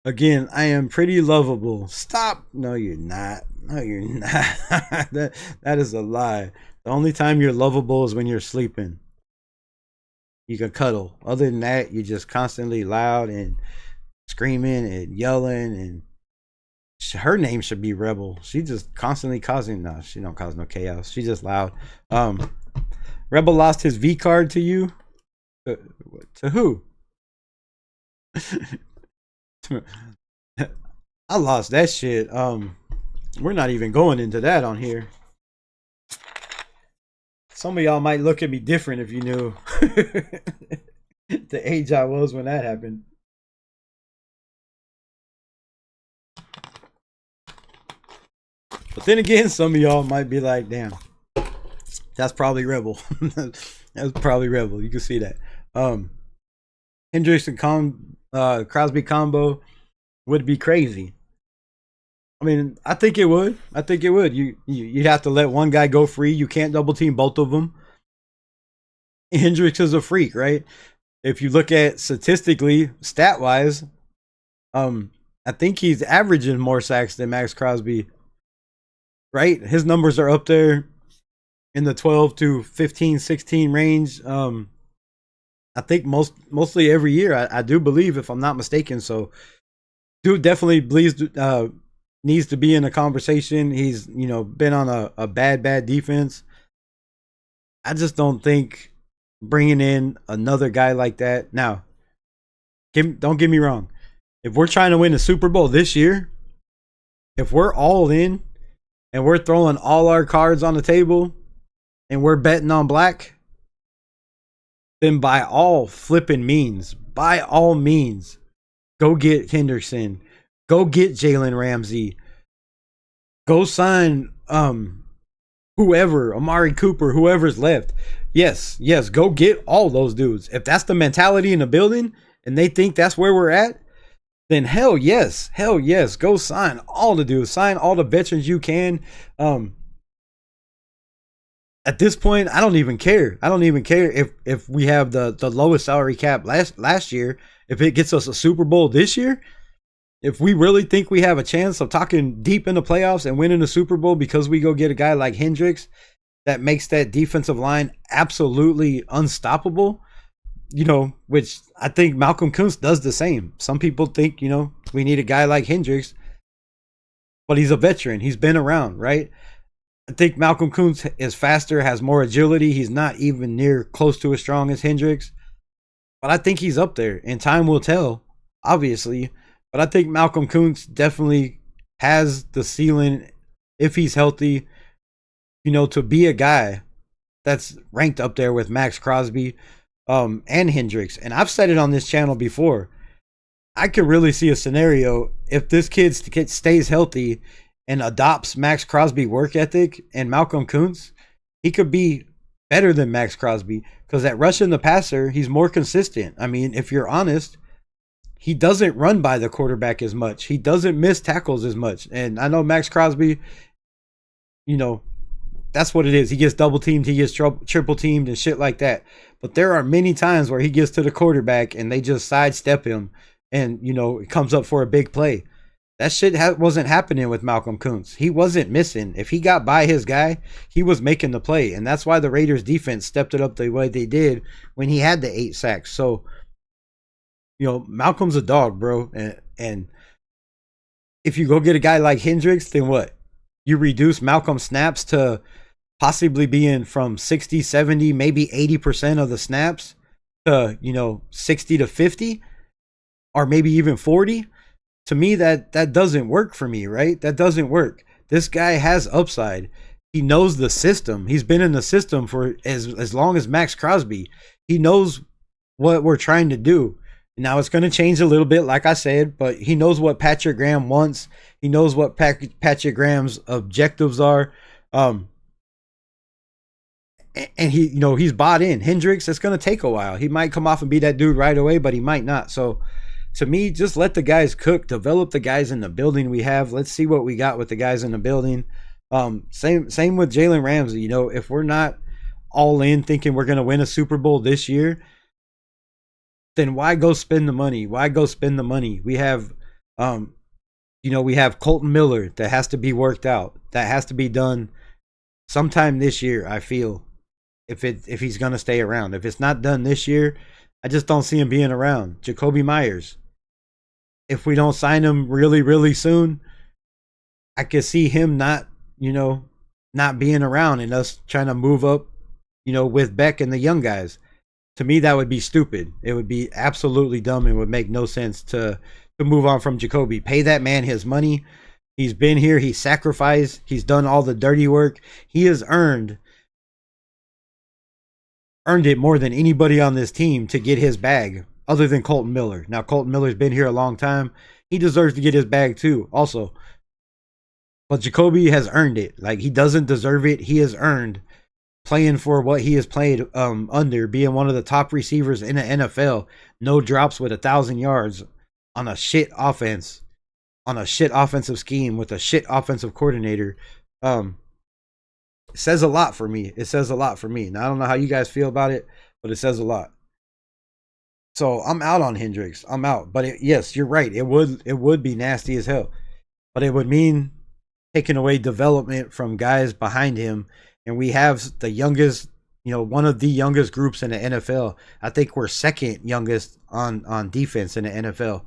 Again, I am pretty lovable. Stop. No, you're not. No, you're not. that is a lie. The only time you're lovable is when you're sleeping. You can cuddle. Other than that, you're just constantly loud and screaming and yelling. And her name should be Rebel. She just constantly causing. No, she don't cause no chaos. She's just loud. Rebel lost his V card to you. To who? I lost that shit. We're not even going into that on here. Some of y'all might look at me different if you knew the age I was when that happened. But then again, some of y'all might be like, damn, that's probably Rebel. That's probably Rebel. You can see that. Hendricks and Crosby combo would be crazy. I mean, I think it would. You'd have to let one guy go free. You can't double team both of them. Hendricks is a freak, right? If you look at statistically, stat wise, I think he's averaging more sacks than Maxx Crosby. Right? His numbers are up there in the 12 to 15, 16 range. I think mostly every year. I do believe, if I'm not mistaken. So, dude definitely needs to be in a conversation. He's been on a bad defense. I just don't think bringing in another guy like that. Now, don't get me wrong. If we're trying to win a Super Bowl this year, if we're all in and we're throwing all our cards on the table and we're betting on black, then by all flipping means, by all means, go get Hendrickson, go get Jalen Ramsey, go sign whoever, Amari Cooper, whoever's left. Yes, go get all those dudes. If that's the mentality in the building and they think that's where we're at, then hell yes, go sign all the dudes, sign all the veterans you can. At this point, I don't even care. I don't even care if we have the lowest salary cap last year. If it gets us a Super Bowl this year, if we really think we have a chance of talking deep in the playoffs and winning the Super Bowl because we go get a guy like Hendricks that makes that defensive line absolutely unstoppable, you know, which I think Malcolm Kuntz does the same. Some people think, you know, we need a guy like Hendricks, but he's a veteran. He's been around, right? I think Malcolm Kuntz is faster, has more agility. He's not even near close to as strong as Hendricks, but I think he's up there, and time will tell, obviously. But I think Malcolm Kuntz definitely has the ceiling, if he's healthy, you know, to be a guy that's ranked up there with Maxx Crosby and Hendricks. And I've said it on this channel before. I could really see a scenario if this kid stays healthy and adopts Maxx Crosby work ethic and Malcolm Kuntz, he could be better than Maxx Crosby, because at rushing the passer, he's more consistent. I mean, if you're honest, he doesn't run by the quarterback as much. He doesn't miss tackles as much. And I know Maxx Crosby, you know, that's what it is. He gets double teamed, he gets triple teamed and shit like that. But there are many times where he gets to the quarterback and they just sidestep him and, you know, it comes up for a big play. That shit wasn't happening with Malcolm Kuntz. He wasn't missing. If he got by his guy, he was making the play. And that's why the Raiders defense stepped it up the way they did when he had the 8 sacks. So, you know, Malcolm's a dog, bro. And if you go get a guy like Hendricks, then what? You reduce Malcolm's snaps to possibly being from 60, 70, maybe 80% of the snaps to, you know, 60 to 50, or maybe even 40. To me, that doesn't work for me, right? That doesn't work. This guy has upside. He knows the system. He's been in the system for as long as Maxx Crosby. He knows what we're trying to do. Now it's going to change a little bit, like I said, but he knows what Patrick Graham wants. He knows what Patrick Graham's objectives are. And he, you know, he's bought in. Hendricks, it's going to take a while. He might come off and be that dude right away, but he might not. So to me, just let the guys cook, develop the guys in the building we have. Let's see what we got with the guys in the building. Same with Jalen Ramsey. You know, if we're not all in thinking we're going to win a Super Bowl this year, then why go spend the money? Why go spend the money? We have, you know, we have Colton Miller that has to be worked out. That has to be done sometime this year, I feel, if he's going to stay around. If it's not done this year, I just don't see him being around. Jacoby Myers, if we don't sign him really, really soon, I could see him not, you know, not being around and us trying to move up, you know, with Beck and the young guys. To me, that would be stupid. It would be absolutely dumb and would make no sense to move on from Jacoby. Pay that man his money. He's been here. He's sacrificed. He's done all the dirty work. He has earned it more than anybody on this team to get his bag, other than Colton Miller. Now, Colton Miller's been here a long time. He deserves to get his bag too, also. But Jacoby has earned it. Like, he doesn't deserve it. He has earned playing for what he has played under, being one of the top receivers in the NFL. No drops with 1,000 yards on a shit offense, on a shit offensive scheme with a shit offensive coordinator. It says a lot for me. It says a lot for me. Now, I don't know how you guys feel about it, but it says a lot. So I'm out on Hendricks. I'm out. But yes, you're right. It would be nasty as hell. But it would mean taking away development from guys behind him. And we have the youngest, you know, one of the youngest groups in the NFL. I think we're second youngest on defense in the NFL.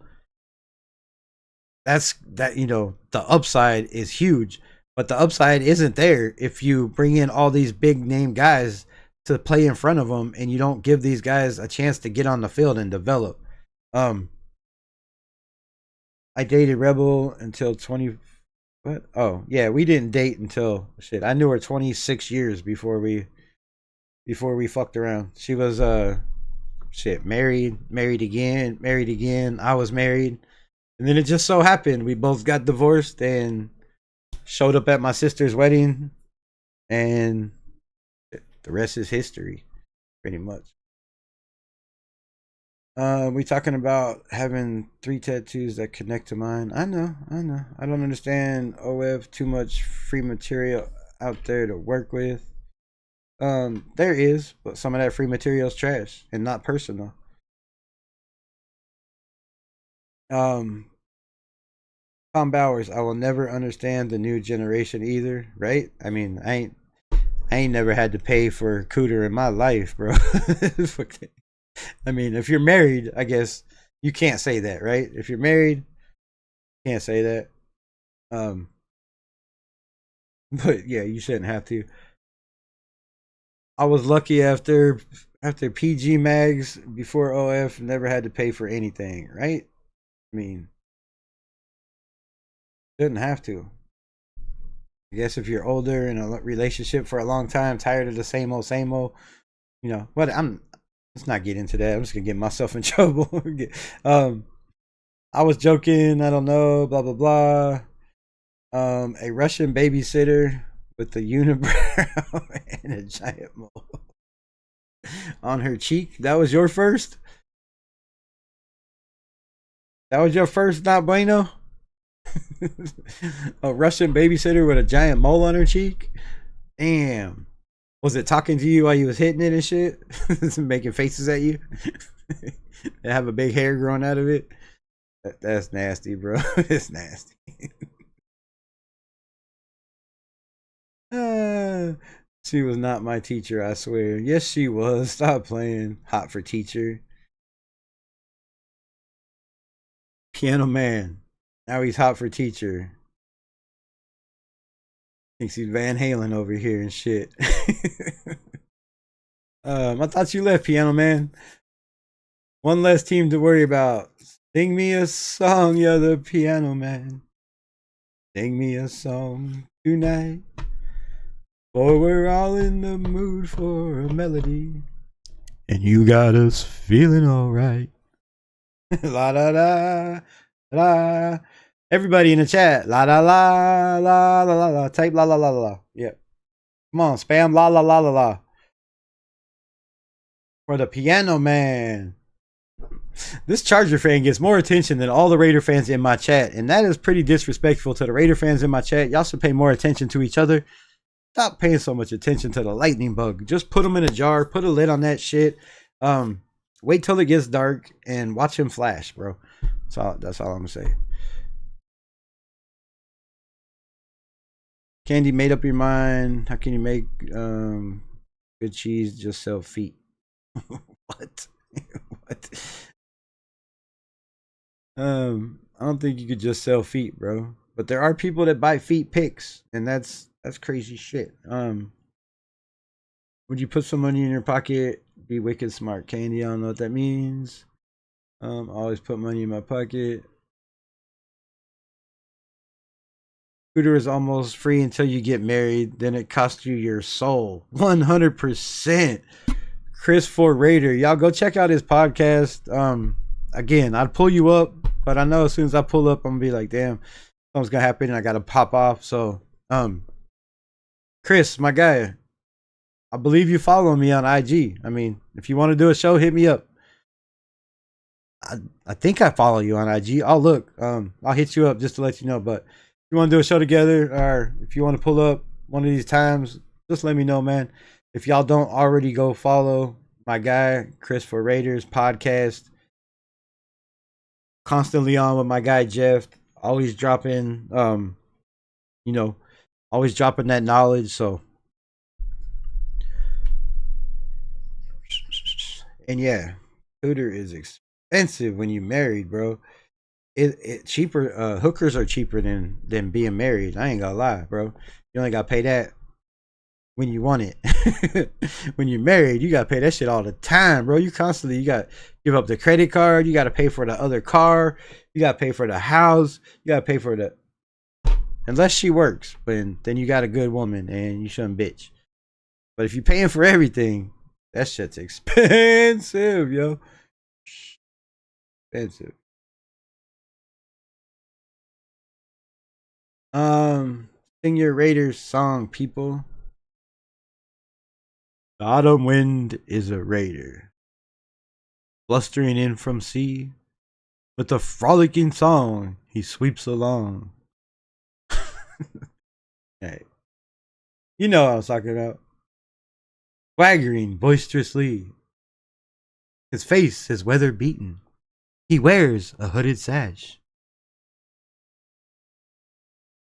That, you know, the upside is huge. But the upside isn't there if you bring in all these big name guys to play in front of them and you don't give these guys a chance to get on the field and develop. I dated Rebel until 20. What? Oh, yeah, we didn't date until shit. I knew her 26 years before we fucked around. She was shit, married again. I was married. And then it just so happened we both got divorced and showed up at my sister's wedding, and the rest is history, pretty much. We talking about having 3 tattoos that connect to mine. I know. I don't understand OF, too much free material out there to work with. There is, but some of that free material is trash and not personal. Tom Bowers, I will never understand the new generation either, right? I mean, I ain't never had to pay for Cooter in my life, bro. I mean, if you're married, I guess you can't say that, right? If you're married, you can't say that. But yeah, you shouldn't have to. I was lucky after PG Mags, before OF, never had to pay for anything, right? I mean, shouldn't have to. I guess if you're older in a relationship for a long time, tired of the same old, you know. But let's not get into that. I'm just gonna get myself in trouble. I was joking. I don't know. Blah blah blah. A Russian babysitter with a unibrow and a giant mole on her cheek. That was your first? That was your first, not bueno? A Russian babysitter with a giant mole on her cheek? Damn. Was it talking to you while you was hitting it and shit? Making faces at you? And have a big hair growing out of it? That's nasty, bro. It's nasty. She was not my teacher, I swear. Yes, she was. Stop playing. Hot for teacher. Piano Man. Now he's hot for teacher. Thinks he's Van Halen over here and shit. I thought you left, Piano Man. One less team to worry about. Sing me a song, you're the Piano Man. Sing me a song tonight. For we're all in the mood for a melody. And you got us feeling alright. La la la la. Everybody in the chat. La la la la la la la. Type la la la la. Yeah. Come on, spam la la la la la. For the Piano Man. This Charger fan gets more attention than all the Raider fans in my chat, and that is pretty disrespectful to the Raider fans in my chat. Y'all should pay more attention to each other. Stop paying so much attention to the lightning bug. Just put them in a jar, put a lid on that shit. Wait till it gets dark and watch him flash, bro. That's all I'm gonna say. Candy, made up your mind. How can you make good cheese just sell feet? What? What? I don't think you could just sell feet, bro. But there are people that buy feet pics, and that's crazy shit. Would you put some money in your pocket? Be wicked smart, Candy. I don't know what that means. Always put money in my pocket. Scooter is almost free until you get married. Then it costs you your soul. 100%. Chris for Raider. Y'all go check out his podcast. Again, I'd pull you up, but I know as soon as I pull up, I'm gonna be like, damn, something's gonna happen and I gotta pop off. So, Chris, my guy, I believe you follow me on IG. I mean, if you want to do a show, hit me up. I think I follow you on IG. I'll look. I'll hit you up just to let you know. But if you want to do a show together, or if you want to pull up one of these times, just let me know, man. If y'all don't already, go follow my guy, Chris for Raiders podcast. Constantly on with my guy, Jeff. Always dropping, always dropping that knowledge. So, and yeah, Scooter is expensive when you married, bro. It cheaper. Hookers are cheaper than being married. I ain't gonna lie, bro. You only gotta pay that. when you want it. When you're married, you gotta pay that shit all the time, bro. You gotta give up the credit card, you gotta pay for the other car, you gotta pay for the house, you gotta pay for the, unless she works, but then you got a good woman and you shouldn't bitch. But if you're paying for everything, that shit's expensive, yo. Expensive. Sing your Raiders song, people. The autumn wind is a raider, blustering in from sea. With a frolicking song, he sweeps along. Hey, you know what I was talking about. Swaggering boisterously. His face is weather beaten. He wears a hooded sash.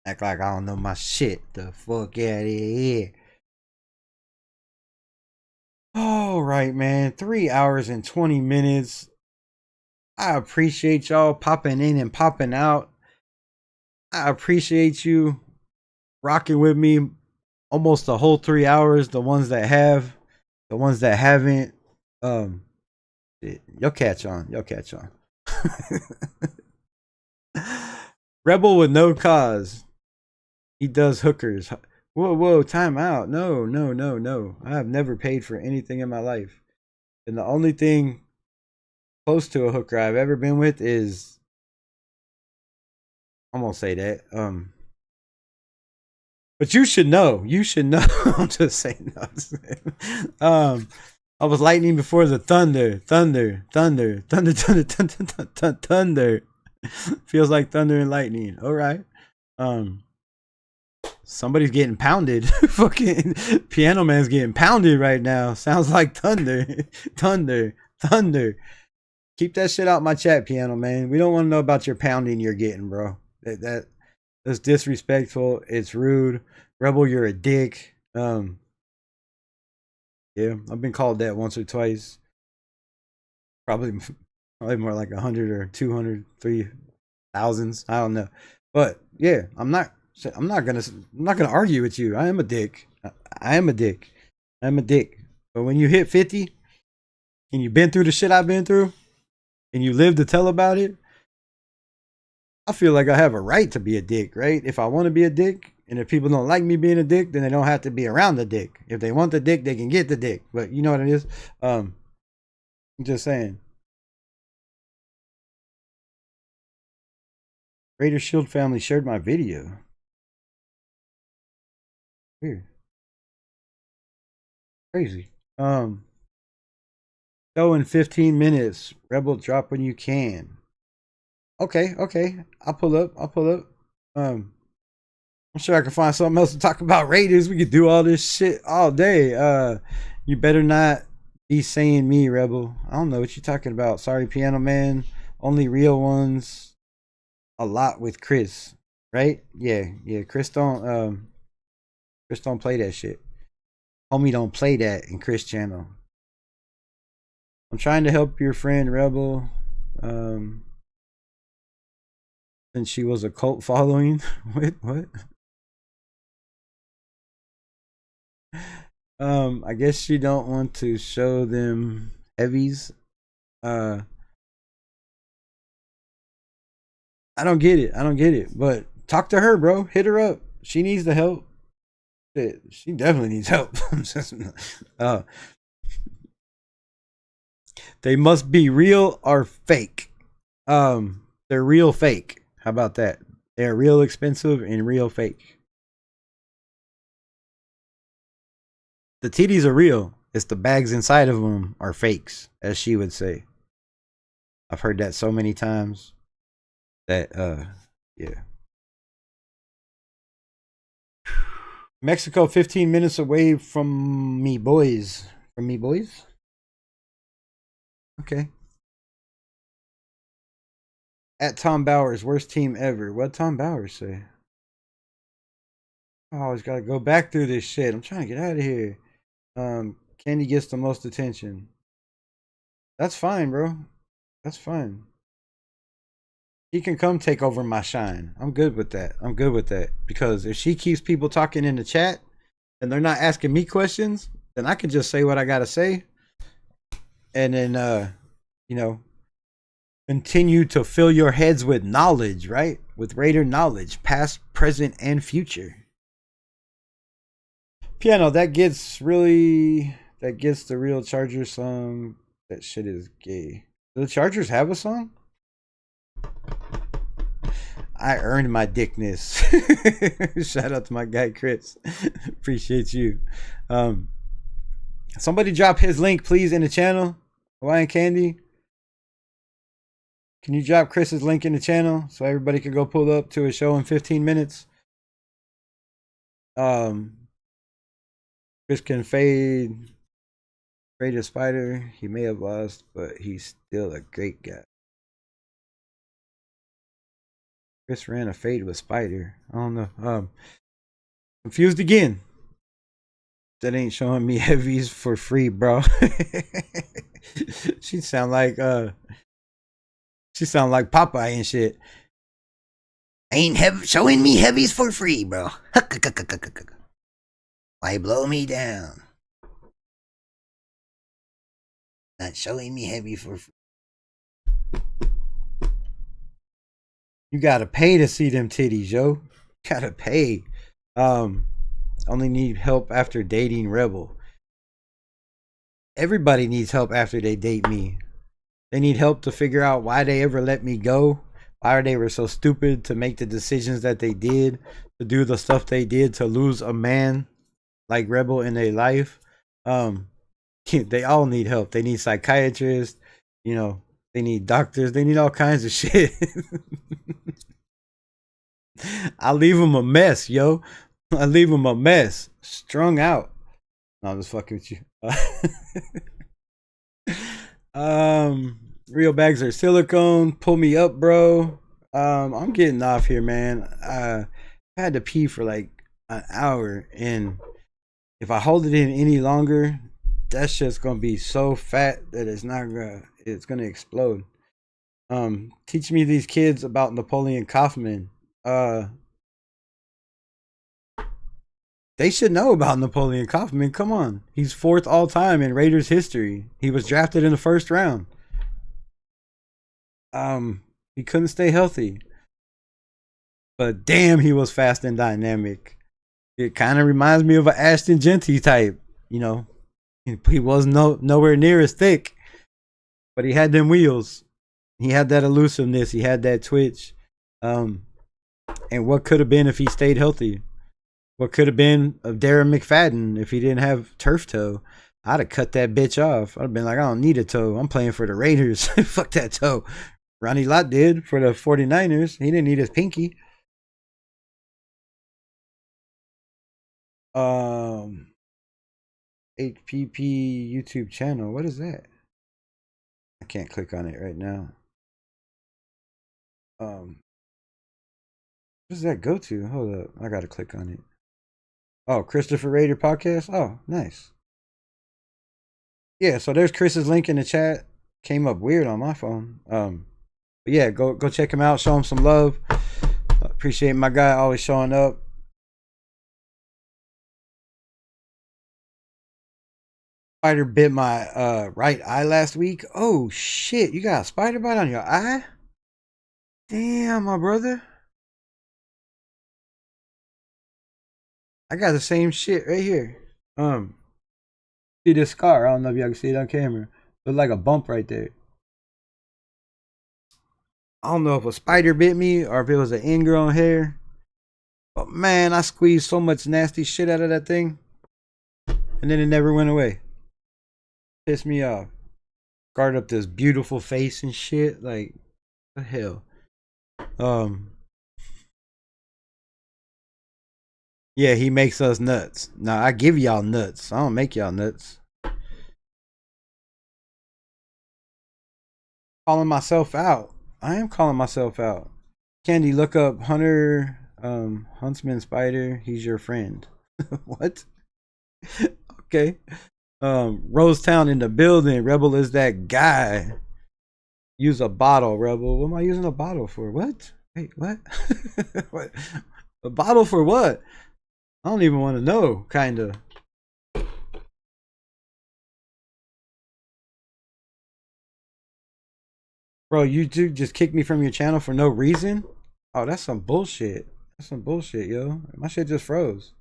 Act like I don't know my shit. The fuck out of here. All right, man. 3 hours and 20 minutes. I appreciate y'all popping in and popping out. I appreciate you rocking with me almost the whole 3 hours. The ones that have, the ones that haven't, you'll catch on. You'll catch on. Rebel with no cause. He does hookers. Whoa, time out. No. I have never paid for anything in my life. And the only thing close to a hooker I've ever been with is, I'm gonna say that. But you should know. You should know. I'm just saying. I was lightning before the thunder. Thunder. Feels like thunder and lightning. All right. Somebody's getting pounded. Fucking Piano Man's getting pounded right now. Sounds like thunder. Thunder. Keep that shit out my chat, Piano Man. We don't want to know about your pounding you're getting, bro. That's disrespectful. It's rude. Rebel, you're a dick. Yeah, I've been called that once or twice. Probably more like 100 or 200, 3,000s. I don't know. But yeah, I'm not gonna argue with you. I am a dick. I'm a dick. But when you hit 50 and you've been through the shit I've been through and you live to tell about it, I feel like I have a right to be a dick, right? If I want to be a dick, and if people don't like me being a dick, then they don't have to be around the dick. If they want the dick, they can get the dick. But you know what it is? I'm just saying. Raider Shield family shared my video. Weird. Crazy. Go in 15 minutes. Rebel, drop when you can. Okay. I'll pull up. I'm sure I can find something else to talk about Raiders. We could do all this shit all day. You better not be saying me, Rebel. I don't know what you're talking about. Sorry, Piano Man. Only real ones. A lot with Chris, right? Yeah. Chris don't play that shit. Homie don't play that in Chris channel. I'm trying to help your friend Rebel. Since she was a cult following. What? I guess she don't want to show them heavies. I don't get it. But talk to her, bro. Hit her up. She needs the help. Shit, she definitely needs help. They must be real or fake. They're real fake. How about that? They're real expensive and real fake. The titties are real. It's the bags inside of them are fakes, as she would say. I've heard that so many times that yeah. Mexico 15 minutes away from me boys. Okay. At Tom Bowers, worst team ever. What Tom Bowers say? Oh, I always gotta go back through this shit. I'm trying to get out of here. Candy gets the most attention. That's fine, bro. That's fine. He can come take over my shine. I'm good with that. Because if she keeps people talking in the chat, and they're not asking me questions, then I can just say what I gotta say, and then you know, continue to fill your heads with knowledge, right? With Raider knowledge, past, present, and future. Piano, that gets the real Charger song. That shit is gay. Do the Chargers have a song? I earned my dickness. Shout out to my guy Chris. Appreciate you. Somebody drop his link, please, in the channel. Hawaiian Candy. Can you drop Chris's link in the channel so everybody can go pull up to a show in 15 minutes? Chris can fade a spider. He may have lost, but he's still a great guy. Chris ran a fade with spider. I don't know. Confused again. That ain't showing me heavies for free, bro. She sound like Popeye and shit. Ain't showing me heavies for free, bro. Why blow me down? Not showing me heavy for free. You gotta pay to see them titties, yo. Gotta pay. Only need help after dating Rebel. Everybody needs help after they date me. They need help to figure out why they ever let me go. Why they were so stupid to make the decisions that they did, to do the stuff they did, to lose a man like Rebel in their life. They all need help. They need psychiatrists, you know, they need doctors, they need all kinds of shit. I leave them a mess, yo. I leave them a mess. Strung out. No, I'm just fucking with you. Real bags are silicone. Pull me up, bro. I'm getting off here, man. I had to pee for like an hour, and if I hold it in any longer, that's just gonna be so fat that it's gonna explode. Teach me these kids about Napoleon Kaufman. They should know about Napoleon Kaufman. Come on. He's 4th all time in Raiders history. He was drafted in the 1st round. He couldn't stay healthy. But damn, he was fast and dynamic. It kind of reminds me of an Ashton Genty type, you know. He was nowhere near as thick, but he had them wheels. He had that elusiveness. He had that twitch. And what could have been if he stayed healthy? What could have been of Darren McFadden if he didn't have turf toe? I'd have cut that bitch off. I'd have been like, I don't need a toe. I'm playing for the Raiders. Fuck that toe. Ronnie Lott did for the 49ers. He didn't need his pinky. HPP YouTube channel. What is that? I can't click on it right now. What does that go to? Hold up. I gotta click on it. Oh, Christopher Raider podcast. Oh, nice. Yeah, so there's Chris's link in the chat. Came up weird on my phone. But yeah, go check him out. Show him some love. Appreciate my guy always showing up. Spider bit my right eye last week. Oh shit, you got a spider bite on your eye? Damn, my brother. I got the same shit right here. See this scar? I don't know if y'all can see it on camera. Look like a bump right there. I don't know if a spider bit me or if it was an ingrown hair. But man, I squeezed so much nasty shit out of that thing. And then it never went away. Pissed me off. Scarred up this beautiful face and shit. Like, what the hell? Yeah, he makes us nuts. Nah, I give y'all nuts. I don't make y'all nuts. Calling myself out. I am calling myself out. Candy, look up Hunter Huntsman Spider. He's your friend. What? Okay. Rosetown in the building. Rebel is that guy. Use a bottle, Rebel. What am I using a bottle for? What? Wait, what? What? A bottle for what? I don't even want to know, kinda. Bro, YouTube just kicked me from your channel for no reason? Oh, that's some bullshit. That's some bullshit, yo. My shit just froze.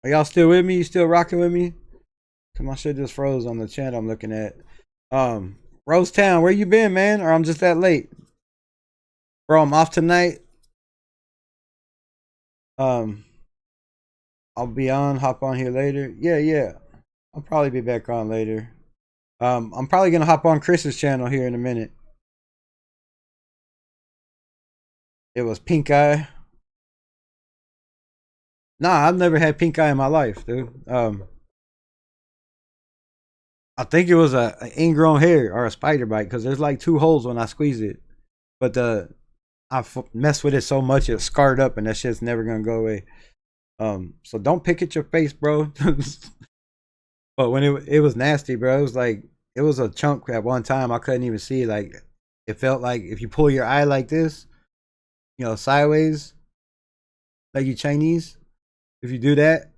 Are y'all still with me? You still rocking with me? Cause my shit just froze on the channel I'm looking at. Rosetown, where you been, man? Or I'm just that late? Bro, I'm off tonight. I'll be on, hop on here later. Yeah. I'll probably be back on later. I'm probably gonna hop on Chris's channel here in a minute. It was pink eye. Nah, I've never had pink eye in my life, dude. I think it was a ingrown hair or a spider bite because there's like 2 holes when I squeeze it. But I messed with it so much it scarred up and that shit's never gonna go away. So don't pick at your face, bro. But when it was nasty, bro, it was a chunk at one time. I couldn't even see. Like it felt like if you pull your eye like this, you know, sideways, like you Chinese. If you do that,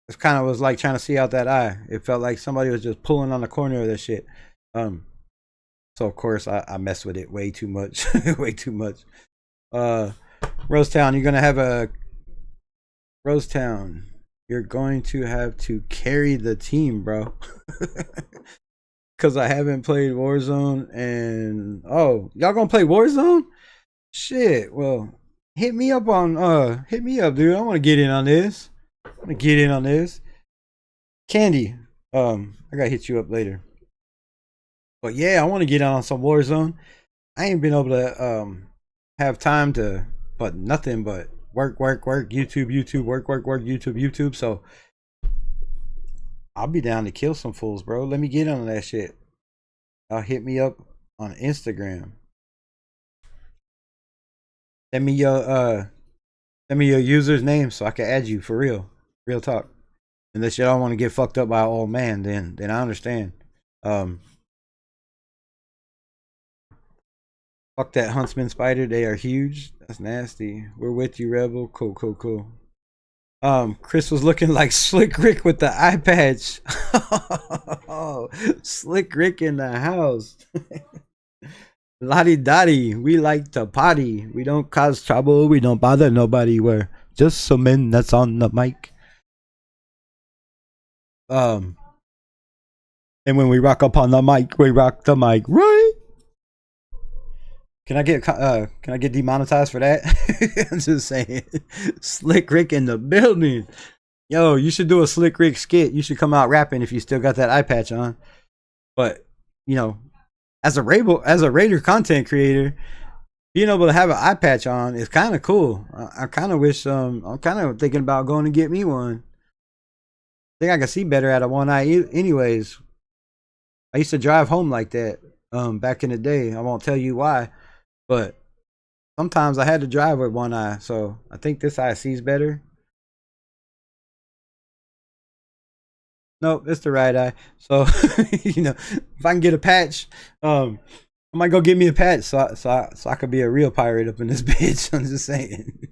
it kind of was like trying to see out that eye. It felt like somebody was just pulling on the corner of that shit. So of course I messed with it way too much. Way too much. Rosetown, you're gonna have a Rosetown. You're going to have to carry the team, bro. Cause I haven't played Warzone and oh, y'all gonna play Warzone? Shit, well, hit me up, dude. I wanna get in on this. Candy, I gotta hit you up later. But yeah, I want to get on some Warzone. I ain't been able to have time to but nothing but work, YouTube, work, YouTube. So I'll be down to kill some fools, bro. Let me get on that shit. Hit me up on Instagram. Send me your user's name so I can add you for real. Real talk. Unless you don't want to get fucked up by an old man, then I understand. Fuck that huntsman spider, they are huge. That's nasty. We're with you, Rebel. Cool. Chris was looking like Slick Rick with the eye patch. Oh, Slick Rick in the house. Lottie Dottie, we like to potty. We don't cause trouble. We don't bother nobody. We're just some men that's on the mic. And when we rock up on the mic, we rock the mic, right? Can I get demonetized for that? I'm just saying. Slick Rick in the building. Yo, you should do a Slick Rick skit. You should come out rapping if you still got that eye patch on. But, you know, as a Raider content creator, being able to have an eye patch on is kind of cool. I kind of wish I'm kind of thinking about going to get me one. I think I can see better out of one eye anyways. I used to drive home like that back in the day. I won't tell you why, but sometimes I had to drive with one eye, so I think this eye sees better. Nope, it's the right eye. So you know, if I can get a patch, I might go get me a patch so I could be a real pirate up in this bitch. I'm just saying.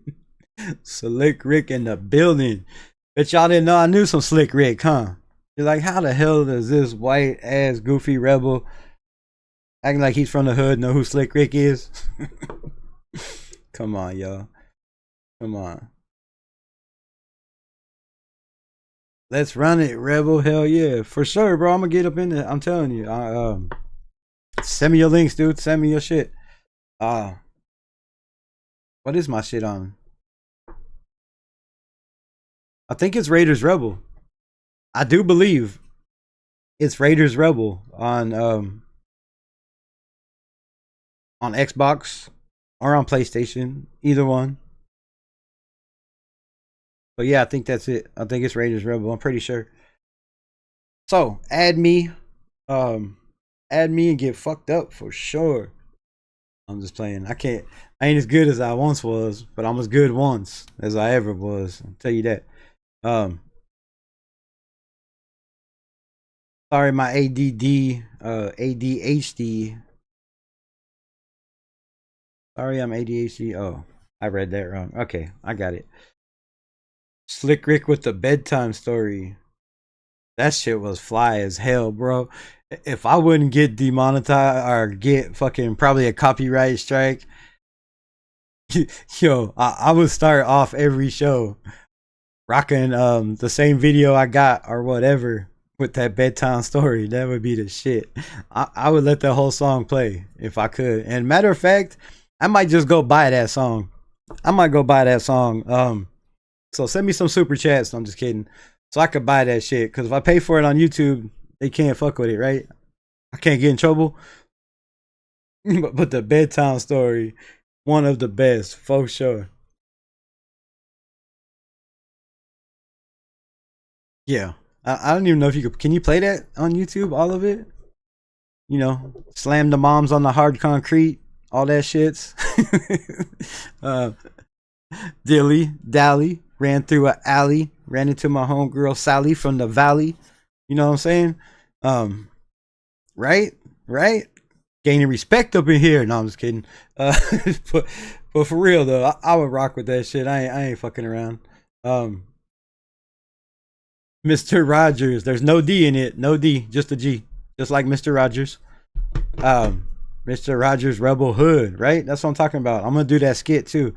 Slick Rick in the building. Bet y'all didn't know I knew some Slick Rick, huh? You're like, how the hell does this white ass goofy rebel acting like he's from the hood know who Slick Rick is? Come on, y'all. Come on. Let's run it, Rebel. Hell yeah. For sure, bro. I'm gonna get up in there. I'm telling you. Send me your links, dude. Send me your shit. What is my shit on? I think it's RaidersRebel. I do believe it's RaidersRebel on Xbox or on PlayStation, either one. But yeah, I think that's it. I think it's RaidersRebel. I'm pretty sure. So add me and get fucked up for sure. I'm just playing. I ain't as good as I once was, but I'm as good once as I ever was. I'll tell you that. Sorry, my ADHD. Sorry, I'm ADHD. Oh, I read that wrong. Okay, I got it. Slick Rick with the bedtime story. That shit was fly as hell, bro. If I wouldn't get demonetized or get fucking probably a copyright strike, yo, I would start off every show rocking the same video I got or whatever with that bedtime story. That would be the shit. I would let the whole song play if I could. And matter of fact, I might just go buy that song. I might go buy that song. So send me some super chats. No, I'm just kidding. So I could buy that shit. Because if I pay for it on YouTube, they can't fuck with it, right? I can't get in trouble. But the bedtime story, one of the best, for sure. Yeah. I don't even know if you could. Can you play that on YouTube? All of it? You know, slam the moms on the hard concrete. All that shits. uh, Dilly Dally ran through an alley, ran into my homegirl Sally from the valley. You know what I'm saying? Right? Right? Gaining respect up in here. No, I'm just kidding. But, but for real though, I would rock with that shit. I ain't fucking around. Mr. Rogers. There's no D in it. No D, just a G. Just like Mr. Rogers. Mr. Rogers Rebel Hood, right? That's what I'm talking about. I'm gonna do that skit too.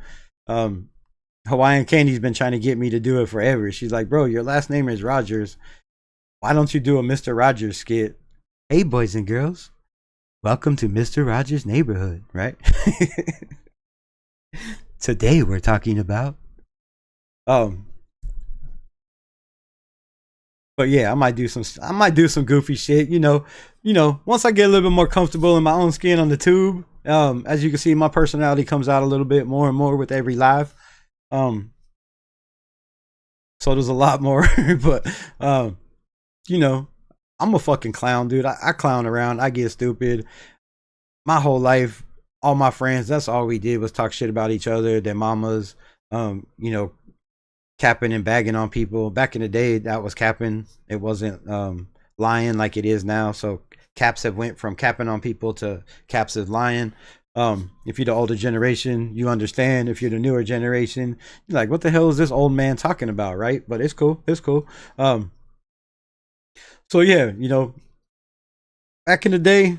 Hawaiian Candy's been trying to get me to do it forever. She's like, bro, your last name is Rogers. Why don't you do a Mr. Rogers skit? Hey, boys and girls. Welcome to Mr. Rogers' neighborhood, right? Today we're talking about but yeah, I might do some goofy shit, you know, once I get a little bit more comfortable in my own skin on the tube. As you can see, my personality comes out a little bit more and more with every live. So there's a lot more, but you know, I'm a fucking clown, dude. I clown around, I get stupid. My whole life, all my friends, that's all we did was talk shit about each other, their mamas, you know, capping and bagging on people. Back in the day, that was capping. It wasn't lying like it is now. So caps have went from capping on people to caps of lying. If you're the older generation, you understand. If you're the newer generation, you're like, what the hell is this old man talking about, right? But it's cool. It's cool. So yeah, you know, back in the day,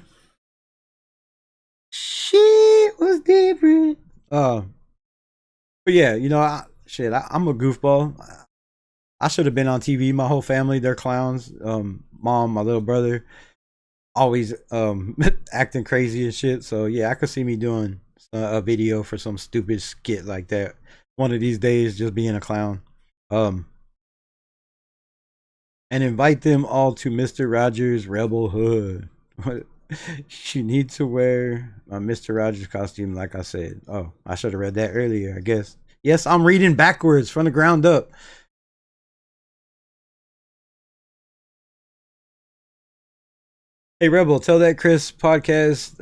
shit was different. But yeah, you know, I'm a goofball. I should have been on TV. My whole family, they're clowns. Mom, my little brother, always acting crazy and shit. So yeah, I could see me doing a video for some stupid skit like that one of these days, just being a clown. And invite them all to Mr. Rogers Rebel Hood. You need to wear a Mr. Rogers costume, like I said. Oh, I should have read that earlier, I guess. Yes, I'm reading backwards from the ground up. Hey, Rebel, tell that Chris podcast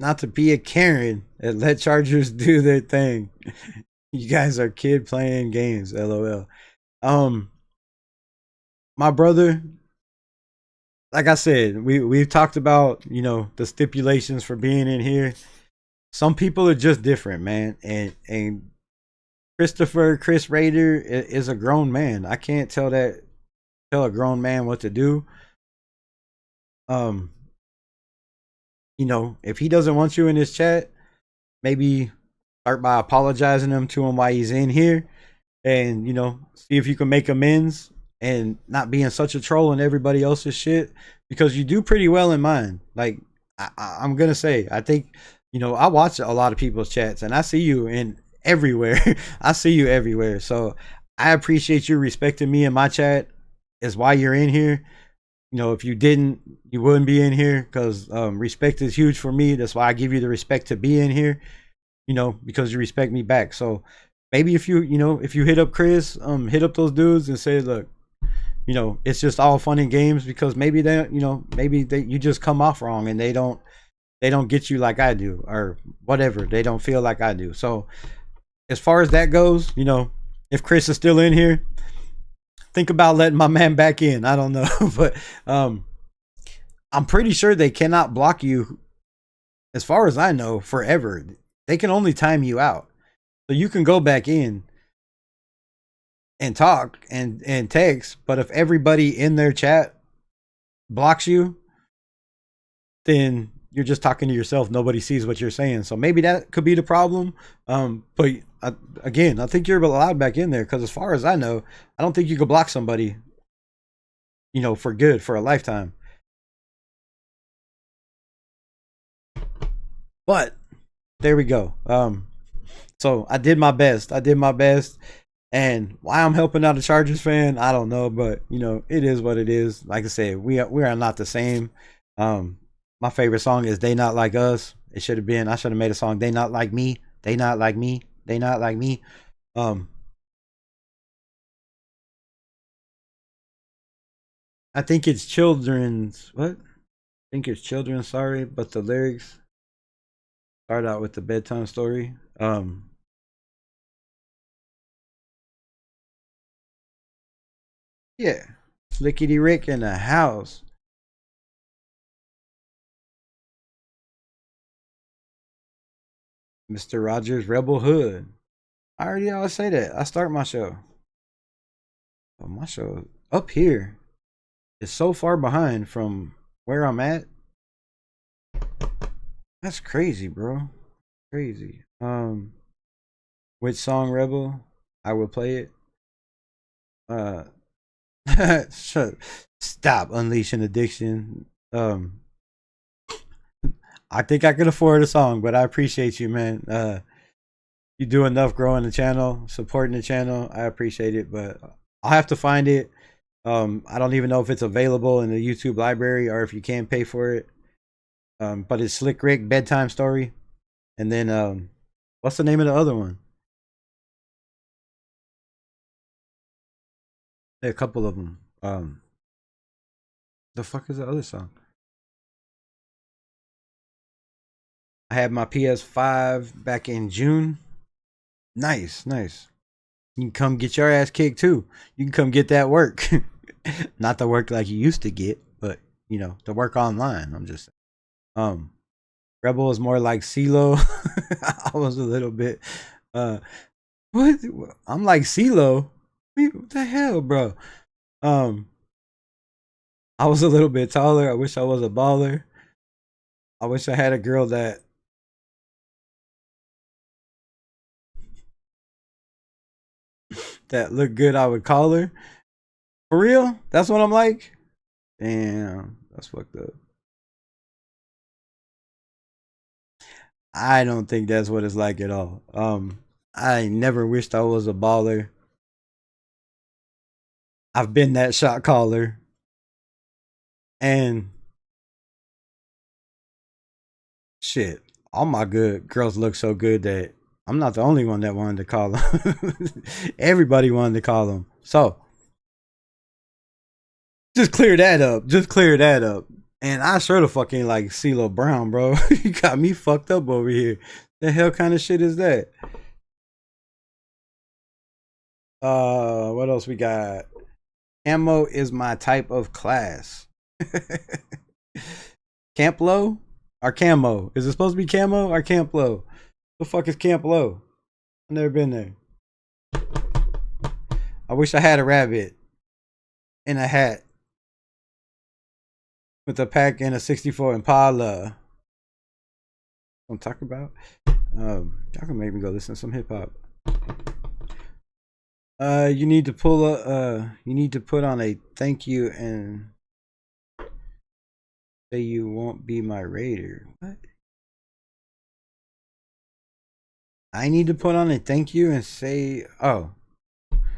not to be a Karen and let Chargers do their thing. You guys are kid playing games, LOL. My brother, like I said, we've talked about, you know, the stipulations for being in here. Some people are just different, man. And Chris Raider is a grown man. I can't tell a grown man what to do. You know, if he doesn't want you in his chat, maybe start by apologizing to him why he's in here, and you know, see if you can make amends and not being such a troll in everybody else's shit, because you do pretty well in mine. Like I'm gonna say, I think, you know, I watch a lot of people's chats and I see you in everywhere. I see you everywhere. So I appreciate you respecting me in my chat. Is why you're in here. You know, if you didn't, you wouldn't be in here, because respect is huge for me. That's why I give you the respect to be in here, you know, because you respect me back. So maybe if you hit up Chris, hit up those dudes and say, look, you know, it's just all fun and games, because maybe you just come off wrong and they don't get you like I do, or whatever. They don't feel like I do. So as far as that goes, you know, if Chris is still in here, think about letting my man back in. I don't know, but I'm pretty sure they cannot block you, as far as I know, forever. They can only time you out. So you can go back in and talk and text, but if everybody in their chat blocks you, then you're just talking to yourself. Nobody sees what you're saying. So maybe that could be the problem. But again, I think you're allowed back in there because as far as I know, I don't think you could block somebody, for good for a lifetime. But there we go. So I did my best. And why I'm helping out a Chargers fan, I don't know, but it is what it is. Like I said, we are not the same. My favorite song is "They Not Like Us." I should have made a song "They Not Like Me." They not like me. They not like me. I think it's children's. What? I think it's children's. Sorry, but the lyrics start out with the bedtime story. Yeah, Lickety Rick in the house. Mr. Rogers Rebel Hood. I already always say that. I start my show. Oh, my show up here is so far behind from where I'm at. That's crazy, bro. Crazy. Which song, Rebel? I will play it. Stop unleashing addiction. I think I could afford a song, but I appreciate you, man. You do enough growing the channel, supporting the channel. I appreciate it, but I'll have to find it. I don't even know if it's available in the YouTube library or if you can pay for it. But it's Slick Rick Bedtime Story. And then what's the name of the other one? There are a couple of them. The fuck is the other song? I had my PS5 back in June. Nice. You can come get your ass kicked too. You can come get that work. Not the work like you used to get, but the work online. I'm just Rebel is more like CeeLo. I was a little bit what? I'm like CeeLo. What the hell, bro? I was a little bit taller. I wish I was a baller. I wish I had a girl that looked good. I would call her. For real? That's what I'm like? Damn, that's fucked up. I don't think that's what it's like at all. I never wished I was a baller. I've been that shot caller. And shit, all my good girls look so good that I'm not the only one that wanted to call them. Everybody wanted to call them. So just clear that up. And I sure the fuck ain't like CeeLo Brown, bro. You got me fucked up over here. The hell kind of shit is that? What else we got? Camo is my type of class. Camp Low or Camo? Is it supposed to be Camo or Camp Low? The fuck is Camp Low? I've never been there. I wish I had a rabbit in a hat with a pack and a 64 Impala. I'm talking about. Y'all can make me go listen to some hip hop. You need to you need to put on a thank you and say you won't be my raider. What? I need to put on a thank you and say, oh,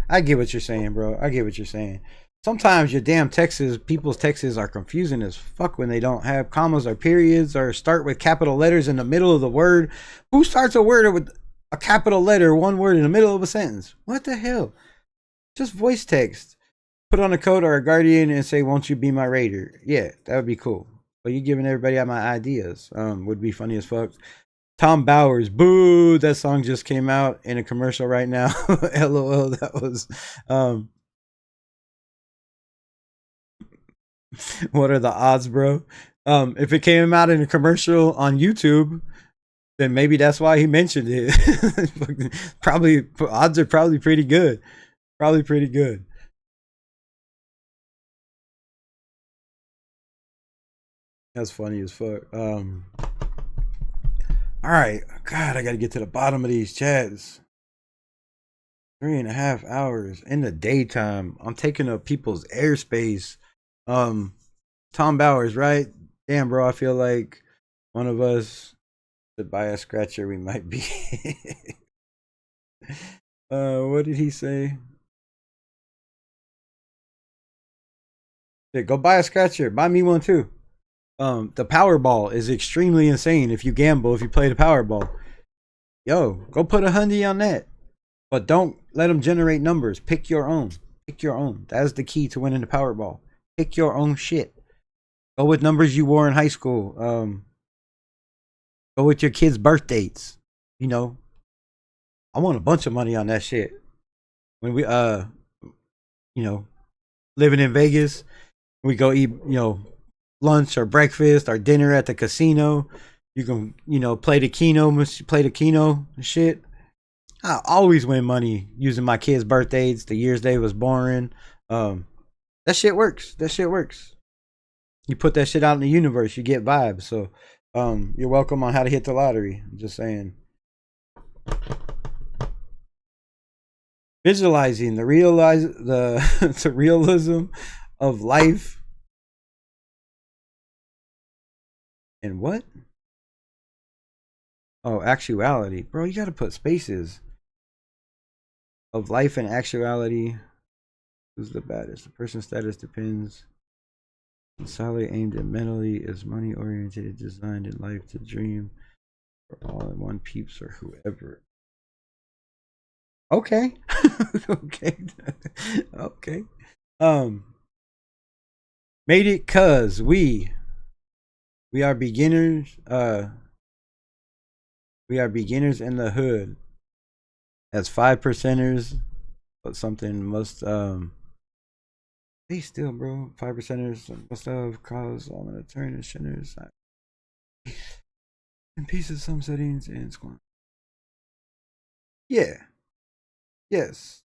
I get what you're saying, bro. I get what you're saying. Sometimes your damn people's texts are confusing as fuck when they don't have commas or periods or start with capital letters in the middle of the word. Who starts a word with a capital letter, one word in the middle of a sentence? What the hell? Just voice text. Put on a code or a guardian and say, won't you be my raider? Yeah, that would be cool. But you giving everybody out my ideas. Would be funny as fuck. Tom Bowers, boo! That song just came out in a commercial right now. LOL, that was what are the odds, bro? If it came out in a commercial on YouTube, Then maybe that's why he mentioned it. Probably odds are probably pretty good. Probably pretty good. That's funny as fuck. All right, God, I got to get to the bottom of these chats. 3.5 hours in the daytime. I'm taking up people's airspace. Tom Bowers, right? Damn, bro, I feel like one of us should buy a scratcher. We might be. What did he say? Yeah, go buy a scratcher. Buy me one too. The Powerball is extremely insane if you gamble, if you play the Powerball. Yo, go put $100 on that. But don't let them generate numbers. Pick your own. Pick your own. That is the key to winning the Powerball. Pick your own shit. Go with numbers you wore in high school. Go with your kids' birth dates. You know, I want a bunch of money on that shit. When we living in Vegas, we go eat, lunch or breakfast or dinner at the casino. You can, play the Keno shit. I always win money using my kids' birthdays, the years they was born. That shit works. That shit works. You put that shit out in the universe, you get vibes. So, you're welcome on how to hit the lottery. I'm just saying. Visualizing the the realism of life. And what? Oh, actuality. Bro, you gotta put spaces. Of life and actuality. Who's the baddest? The person's status depends. Solid aimed at mentally is money oriented, designed in life to dream for all in one peeps or whoever. Okay. Okay. Okay. Made it cuz we are beginners. We are beginners in the hood. As 5%ers, but something must hey still bro. 5%ers must have caused all an turn and shinners in pieces some settings and squad. Yeah. Yes.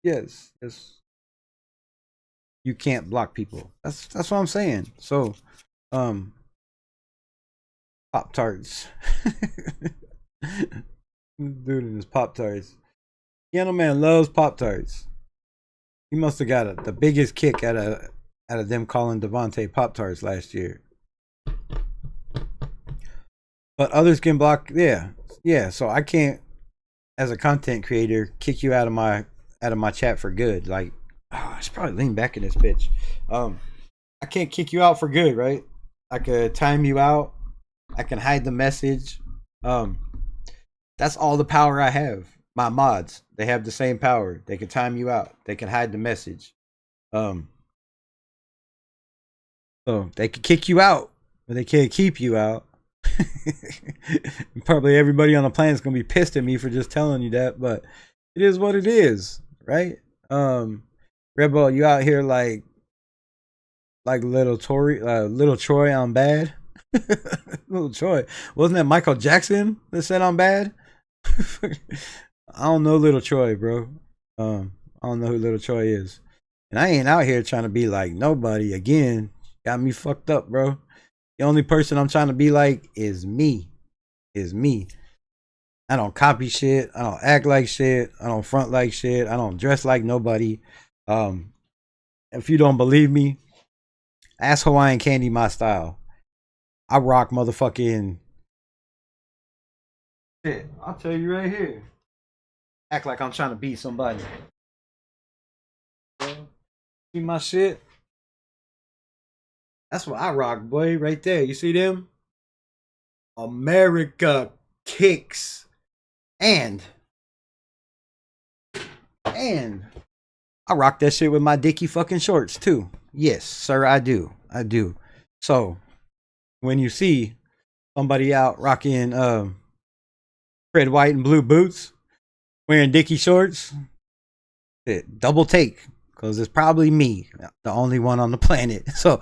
You can't block people. That's what I'm saying. So Pop Tarts. Dude in his Pop Tarts. Piano Man loves Pop Tarts. He must have got the biggest kick out of them calling Devontae Pop Tarts last year. But others can block. Yeah. So I can't, as a content creator, kick you out of my chat for good. Like, I should probably lean back in this bitch. I can't kick you out for good, right? I could time you out. I can hide the message. That's all the power I have. My mods, they have the same power. They can time you out. They can hide the message. So they can kick you out, but they can't keep you out. Probably everybody on the planet is gonna be pissed at me for just telling you that, but it is what it is, right? Rebel, you out here like little Troy on bad. Little Troy, wasn't that Michael Jackson that said I'm bad? I don't know Little Troy, bro. I don't know who Little Troy is, and I ain't out here trying to be like nobody. Again, got me fucked up, bro. The only person I'm trying to be like is me. I don't copy shit. I don't act like shit. I don't front like shit. I don't dress like nobody. If you don't believe me, ask Hawaiian Candy my style. I rock motherfucking shit. I'll tell you right here. Act like I'm trying to be somebody. See my shit? That's what I rock, boy. Right there. You see them? America kicks. And I rock that shit with my dicky fucking shorts too. Yes, sir, I do. So when you see somebody out rocking red, white, and blue boots, wearing dicky shorts, double take, because it's probably me, the only one on the planet. So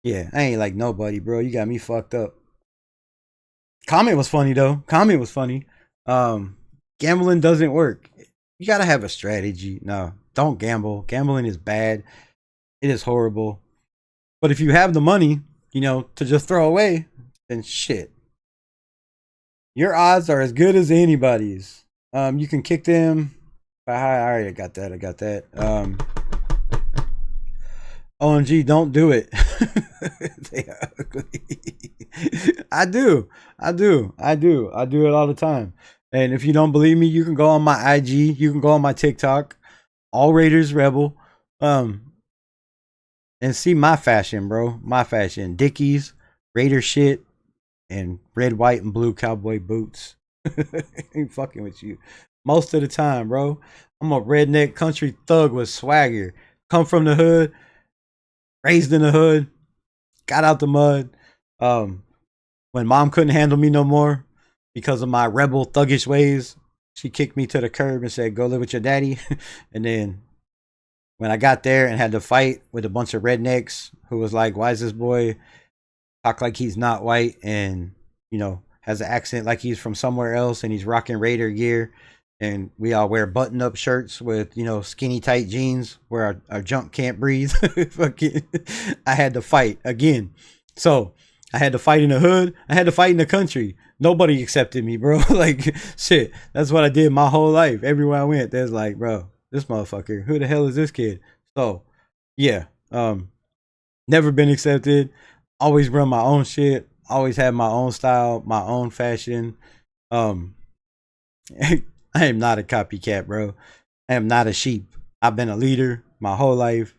yeah, I ain't like nobody, bro. You got me fucked up. Comment was funny though. Comment was funny. Gambling doesn't work. You gotta have a strategy. No, don't gamble. Gambling is bad. It is horrible. But if you have the money, you know, to just throw away, then shit. Your odds are as good as anybody's. You can kick them. I already got that. I got that. OMG, don't do it. They are ugly. I do it all the time. And if you don't believe me, you can go on my IG, you can go on my TikTok, LV-RaidersRebel, and see my fashion, bro. My fashion. Dickies, Raider shit, and red, white, and blue cowboy boots. Ain't fucking with you. Most of the time, bro. I'm a redneck country thug with swagger. Come from the hood, raised in the hood, got out the mud. When mom couldn't handle me no more because of my rebel thuggish ways, she kicked me to the curb and said, go live with your daddy. And then when I got there and had to fight with a bunch of rednecks who was like, why is this boy talk like he's not white and, you know, has an accent like he's from somewhere else and he's rocking Raider gear, and we all wear button-up shirts with, you know, skinny tight jeans where our junk can't breathe. Fucking, I had to fight again. So I had to fight in the hood. I had to fight in the country. Nobody accepted me, bro. Like, shit. That's what I did my whole life. Everywhere I went, there's like, bro, this motherfucker, who the hell is this kid? So, yeah. Never been accepted. Always run my own shit. Always had my own style, my own fashion. I am not a copycat, bro. I am not a sheep. I've been a leader my whole life.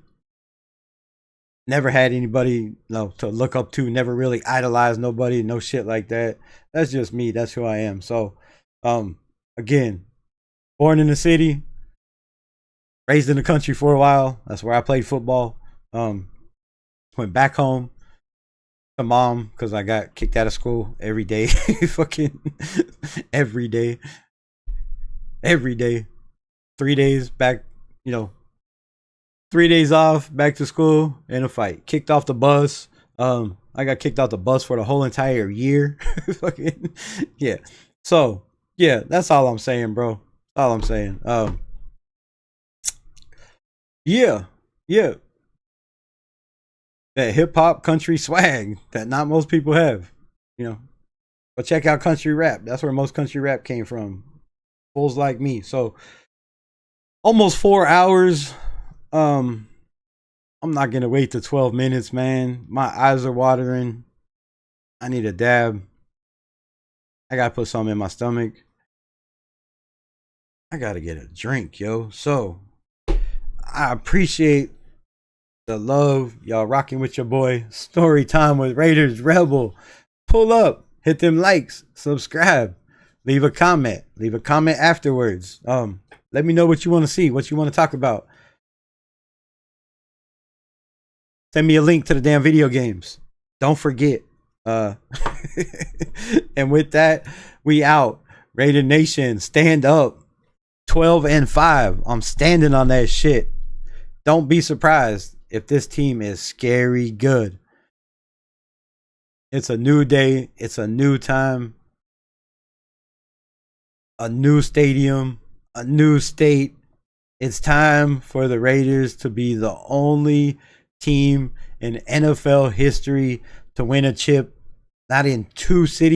Never had anybody, you know, to look up to. Never really idolized nobody. No shit like that. That's just me. That's who I am. So, again, born in the city, raised in the country for a while. That's where I played football. Went back home to mom because I got kicked out of school every day. Fucking every day. 3 days back, you know, 3 days off, back to school, in a fight. Kicked off the bus. I got kicked off the bus for the whole entire year. Fucking, yeah. So, yeah, that's all I'm saying, bro. All I'm saying. Yeah. That hip hop country swag that not most people have, you know. But check out country rap. That's where most country rap came from. Fools like me. So, almost 4 hours. I'm not gonna wait to 12 minutes, man. My eyes are watering. I need a dab. I gotta put something in my stomach. I gotta get a drink, yo. So I appreciate the love. Y'all rocking with your boy. Story time with Raiders Rebel. Pull up, hit them likes, subscribe, leave a comment. Leave a comment afterwards. Let me know what you want to see, what you want to talk about. Send me a link to the damn video games. Don't forget. And with that, we out. Raider Nation, stand up. 12-5. I'm standing on that shit. Don't be surprised if this team is scary good. It's a new day. It's a new time. A new stadium. A new state. It's time for the Raiders to be the only team in NFL history to win a chip, not in 2 cities.